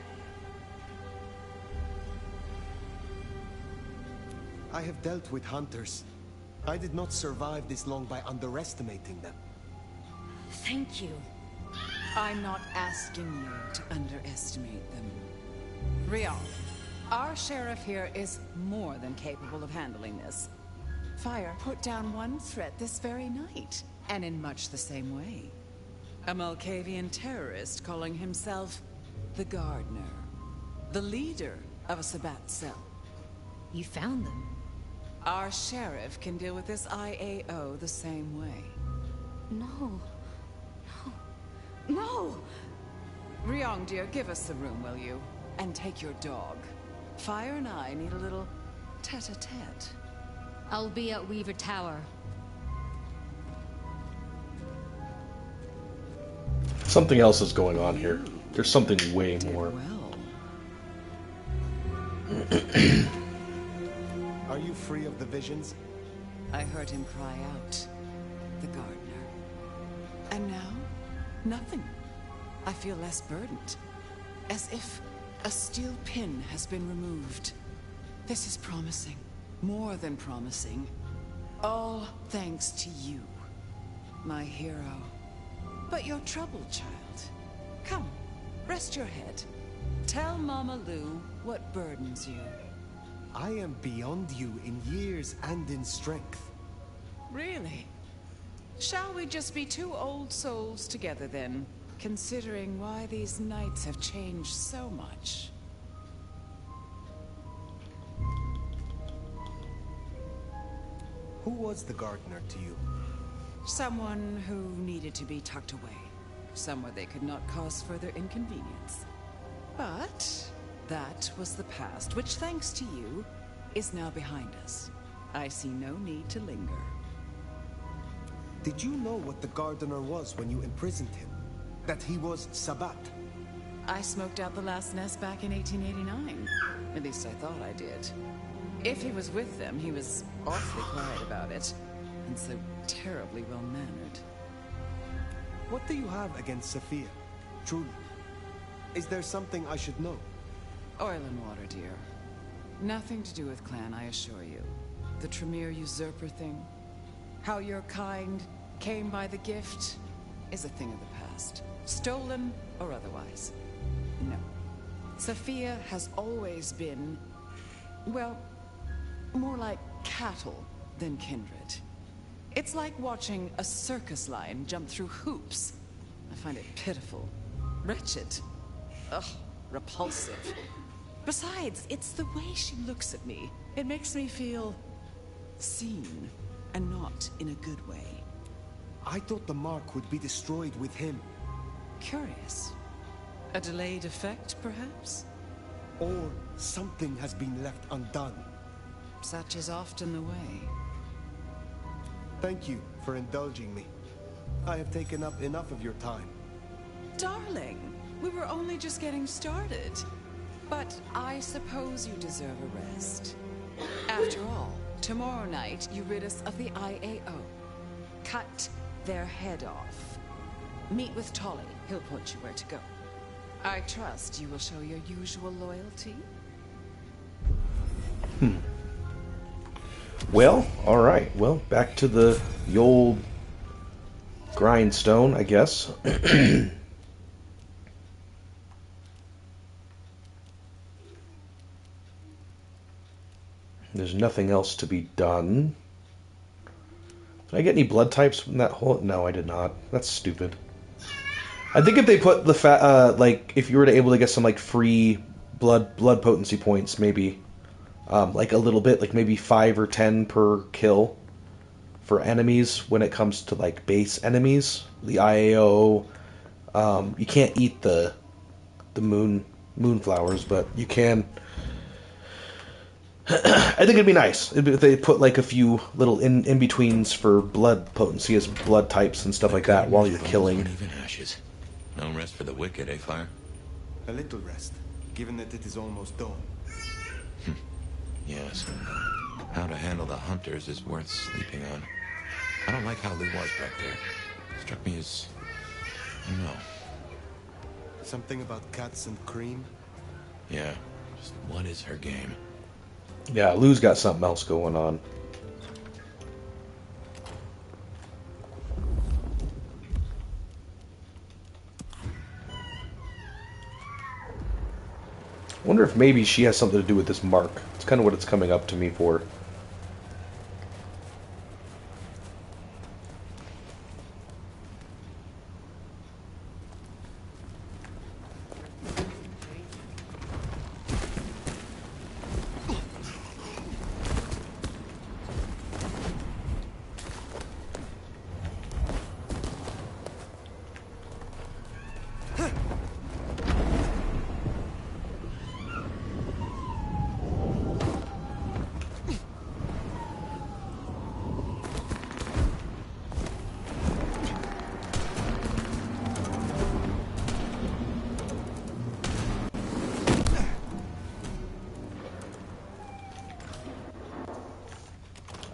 I have dealt with hunters. I did not survive this long by underestimating them. Thank you. I'm not asking you to underestimate them. Rion, our sheriff here is more than capable of handling this. Fire put down one threat this very night, and in much the same way. A Malkavian terrorist calling himself the Gardener. The leader of a Sabbat cell. You found them? Our sheriff can deal with this IAO the same way. No. No! Ryong, dear, give us the room, will you? And take your dog. Fire and I need a little tete-a-tete. I'll be at Weaver Tower. Something else is going on here. There's something way more. Are you free of the visions? I heard him cry out. The gardener. And now, nothing. I feel less burdened. As if A steel pin has been removed. This is promising. More than promising. All thanks to you, my hero. But you're troubled, child. Come, rest your head. Tell Mama Lou what burdens you. I am beyond you in years and in strength. Really? Shall we just be two old souls together then, considering why these knights have changed so much? Who was the gardener to you? Someone who needed to be tucked away, somewhere they could not cause further inconvenience. But that was the past, which, thanks to you, is now behind us. I see no need to linger. Did you know what the gardener was when you imprisoned him? That he was Sabbat? I smoked out the last nest back in 1889. At least I thought I did. If he was with them, he was awfully quiet about it. And so terribly well-mannered. What do you have against Sophia? Truly. Is there something I should know? Oil and water, dear. Nothing to do with Clan, I assure you. The Tremere usurper thing, how your kind came by the gift, is a thing of the past. Stolen or otherwise. No. Sophia has always been, well, more like cattle than kindred. It's like watching a circus lion jump through hoops. I find it pitiful. Wretched. Ugh, repulsive. Besides, it's the way she looks at me. It makes me feel seen, and not in a good way. I thought the mark would be destroyed with him. Curious. A delayed effect, perhaps? Or something has been left undone. Such is often the way. Thank you for indulging me. I have taken up enough of your time. Darling, we were only just getting started. But I suppose you deserve a rest. After all, tomorrow night you rid us of the IAO. Cut their head off. Meet with Tolly. He'll point you where to go. I trust you will show your usual loyalty. Well, alright. Well, back to the old grindstone, I guess. There's nothing else to be done. Did I get any blood types from that hole? No, I did not. That's stupid. I think if they put the like, if you were able to get some like free blood potency points, maybe like a little bit, like maybe 5 or 10 per kill for enemies when it comes to like base enemies. The IAO, you can't eat the moonflowers, but you can. I think it'd be nice if they put like a few little in-betweens for blood potency as blood types and stuff like that while you're killing. Even ashes. No rest for the wicked, eh, Fire? A little rest, given that it is almost dawn. Yes. How to handle the hunters is worth sleeping on. I don't like how Lou was back there. Struck me as... I don't know. Something about cats and cream? Yeah. Just what is her game? Yeah, Lou's got something else going on. I wonder if maybe she has something to do with this mark. It's kind of what it's coming up to me for.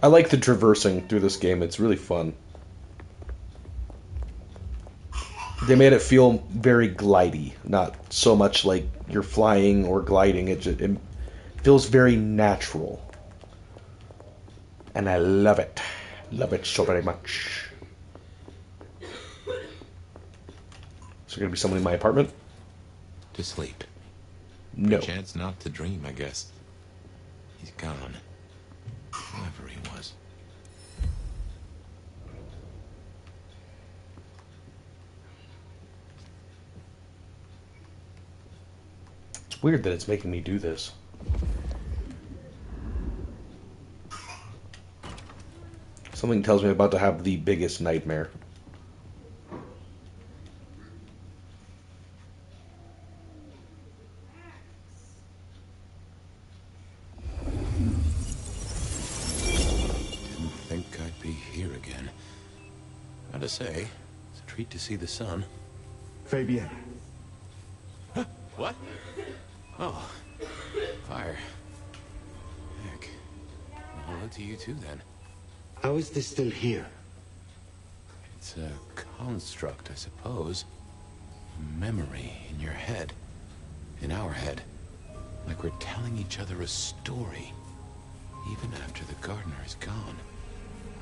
I like the traversing through this game. It's really fun. They made it feel very glidey, not so much like you're flying or gliding. It feels very natural. And I love it. Love it so very much. Is there going to be someone in my apartment? To sleep. No. Good chance not to dream, I guess. He's gone. Whoever he was. It's weird that it's making me do this. Something tells me I'm about to have the biggest nightmare. Didn't think I'd be here again. Gotta say, it's a treat to see the sun. Fabienne. Huh? What? Oh. Fire. Heck. Well, hello to you too, then. How is this still here? It's a construct, I suppose. A memory in your head. In our head. Like we're telling each other a story. Even after the gardener is gone.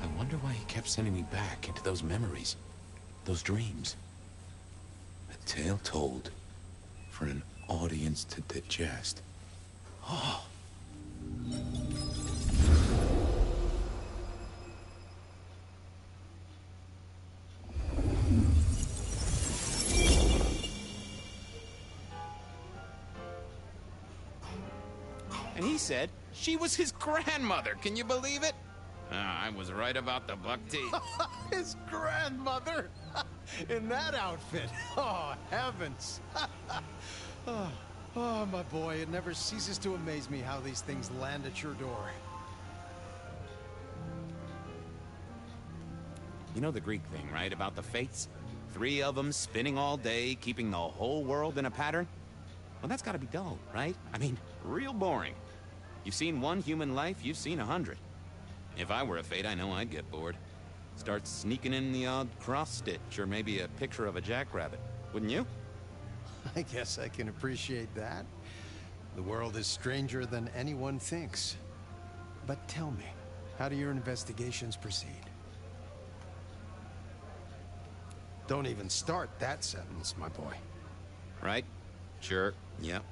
I wonder why he kept sending me back into those memories. Those dreams. A tale told. For an audience to digest. Oh. And he said she was his grandmother. Can you believe it? I was right about the buck teeth. His grandmother? In that outfit? Oh, heavens. Oh, my boy, it never ceases to amaze me how these things land at your door. You know the Greek thing, right? About the fates? 3 of them spinning all day, keeping the whole world in a pattern? Well, that's gotta be dull, right? I mean, real boring. You've seen one human life, you've seen 100. If I were a fate, I know I'd get bored. Start sneaking in the odd cross-stitch, or maybe a picture of a jackrabbit. Wouldn't you? I guess I can appreciate that. The world is stranger than anyone thinks. But tell me, how do your investigations proceed? Don't even start that sentence, my boy. Right? Sure. Yep.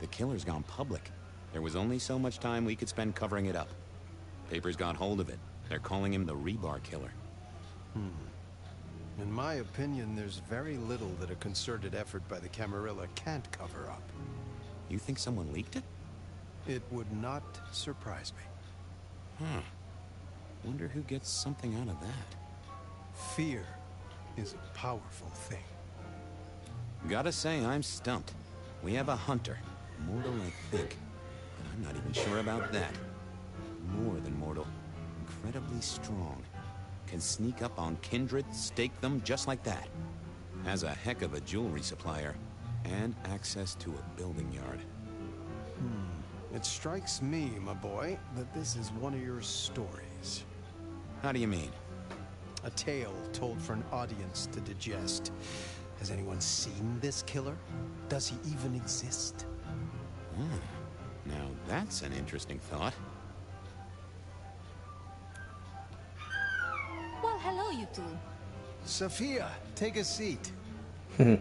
The killer's gone public. There was only so much time we could spend covering it up. Papers got hold of it. They're calling him the Rebar Killer. In my opinion, there's very little that a concerted effort by the Camarilla can't cover up. You think someone leaked it? It would not surprise me. Wonder who gets something out of that. Fear is a powerful thing. Gotta say, I'm stumped. We have a hunter. Mortal, I think. But I'm not even sure about that. More than mortal. Incredibly strong. Can sneak up on kindred, stake them just like that. Has a heck of a jewelry supplier. And access to a building yard. It strikes me, my boy, that this is one of your stories. How do you mean? A tale told for an audience to digest. Has anyone seen this killer? Does he even exist? Now that's an interesting thought. Well, hello, you two. Sophia, take a seat. Did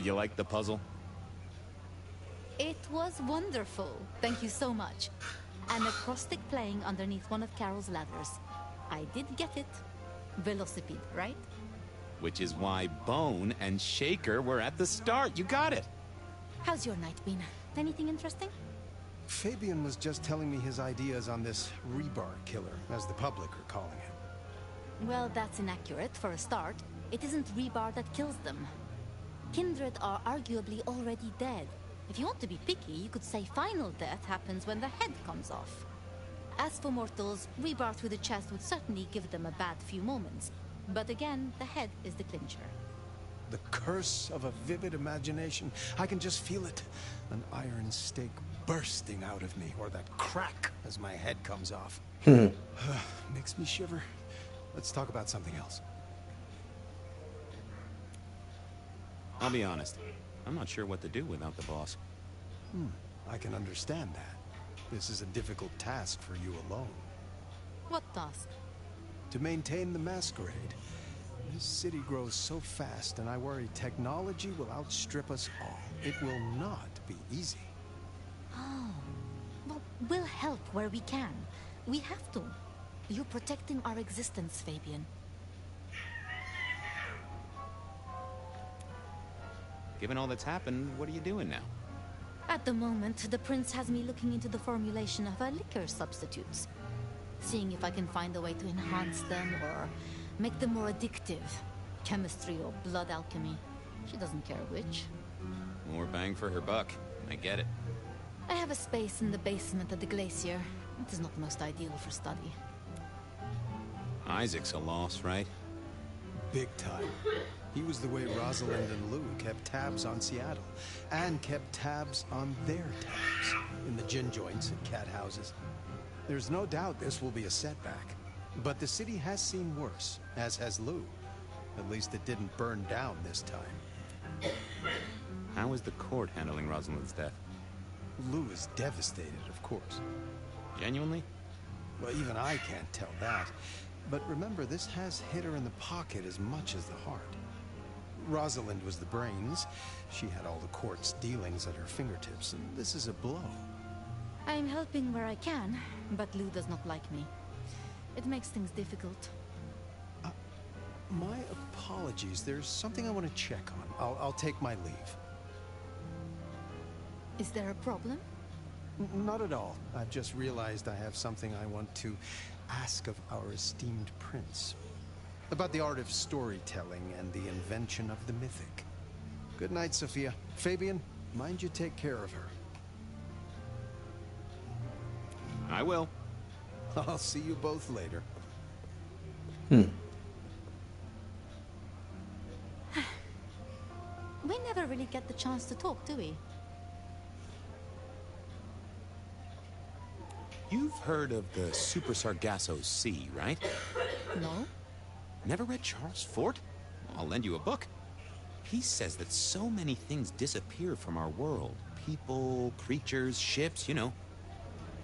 you like the puzzle? It was wonderful. Thank you so much. An acrostic playing underneath one of Carol's ladders. I did get it. Velocipede, right? Which is why Bone and Shaker were at the start. You got it. How's your night been? Anything interesting? Fabian was just telling me his ideas on this Rebar Killer, as the public are calling him. Well, that's inaccurate for a start. It isn't Rebar that kills them. Kindred are arguably already dead. If you want to be picky, you could say final death happens when the head comes off. As for mortals, Rebar through the chest would certainly give them a bad few moments. But again, the head is the clincher. The curse of a vivid imagination. I can just feel it. An iron stake bursting out of me, or that crack as my head comes off. Makes me shiver. let's talk about something else. I'll be honest. I'm not sure what to do without the boss. I can understand that. This is a difficult task for you alone. What task? To maintain the Masquerade. This city grows so fast, and I worry technology will outstrip us all. It will not be easy. Oh. Well, we'll help where we can. We have to. You're protecting our existence, Fabian. Given all that's happened, what are you doing now? At the moment, the prince has me looking into the formulation of our liquor substitutes. Seeing if I can find a way to enhance them or make them more addictive. Chemistry or blood alchemy. She doesn't care which. More bang for her buck. I get it. I have a space in the basement of the glacier. It is not most ideal for study. Isaac's a loss, right? Big time. He was the way Rosalind and Lou kept tabs on Seattle, and kept tabs on their tabs in the gin joints and cat houses. There's no doubt this will be a setback, but the city has seen worse, as has Lou. At least it didn't burn down this time. How is the court handling Rosalind's death? Lou is devastated, of course. Genuinely? Well, even I can't tell that. But remember, this has hit her in the pocket as much as the heart. Rosalind was the brains. She had all the court's dealings at her fingertips, and this is a blow. I am helping where I can, but Lou does not like me. It makes things difficult. My apologies. There's something I want to check on. I'll take my leave. Is there a problem? Not at all. I've just realized I have something I want to ask of our esteemed prince. About the art of storytelling and the invention of the mythic. Good night, Sophia. Fabian, mind you take care of her. I will. I'll see you both later. We never really get the chance to talk, do we? You've heard of the Super Sargasso Sea, right? No. Never read Charles Fort? I'll lend you a book. He says that so many things disappear from our world. People, creatures, ships, you know.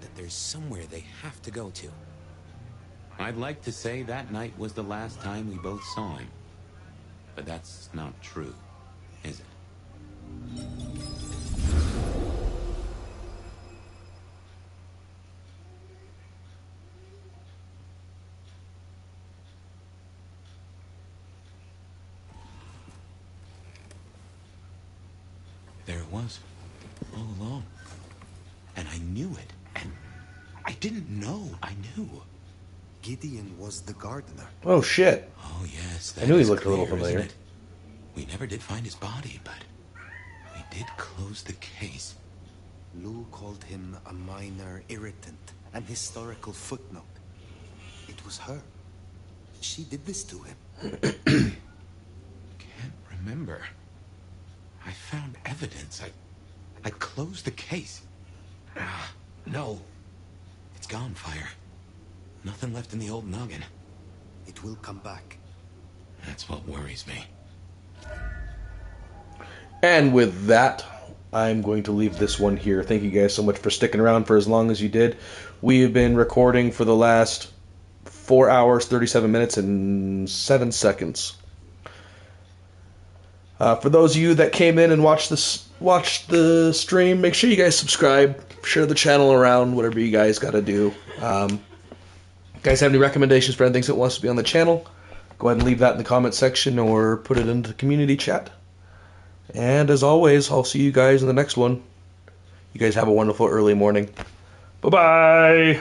That there's somewhere they have to go to. I'd like to say that night was the last time we both saw him. But that's not true, is it? There it was, all along. And I knew it, and I didn't know I knew. Gideon was the gardener. Oh, shit. Oh, yes. I knew he is looked a little clear, isn't familiar. it? We never did find his body, but we did close the case. Lou called him a minor irritant, an historical footnote. It was her. She did this to him. Can't remember. I found evidence. I closed the case. No. It's gone, Fire. Nothing left in the old noggin. It will come back. That's what worries me. And with that, I'm going to leave this one here. Thank you guys so much for sticking around for as long as you did. We have been recording for the last 4 hours, 37 minutes, and 7 seconds. For those of you that came in and watched the stream, make sure you guys subscribe, share the channel around, whatever you guys got to do. Guys have any recommendations for anything that wants to be on the channel? Go ahead and leave that in the comment section or put it into the community chat. And as always, I'll see you guys in the next one. You guys have a wonderful early morning. Bye-bye!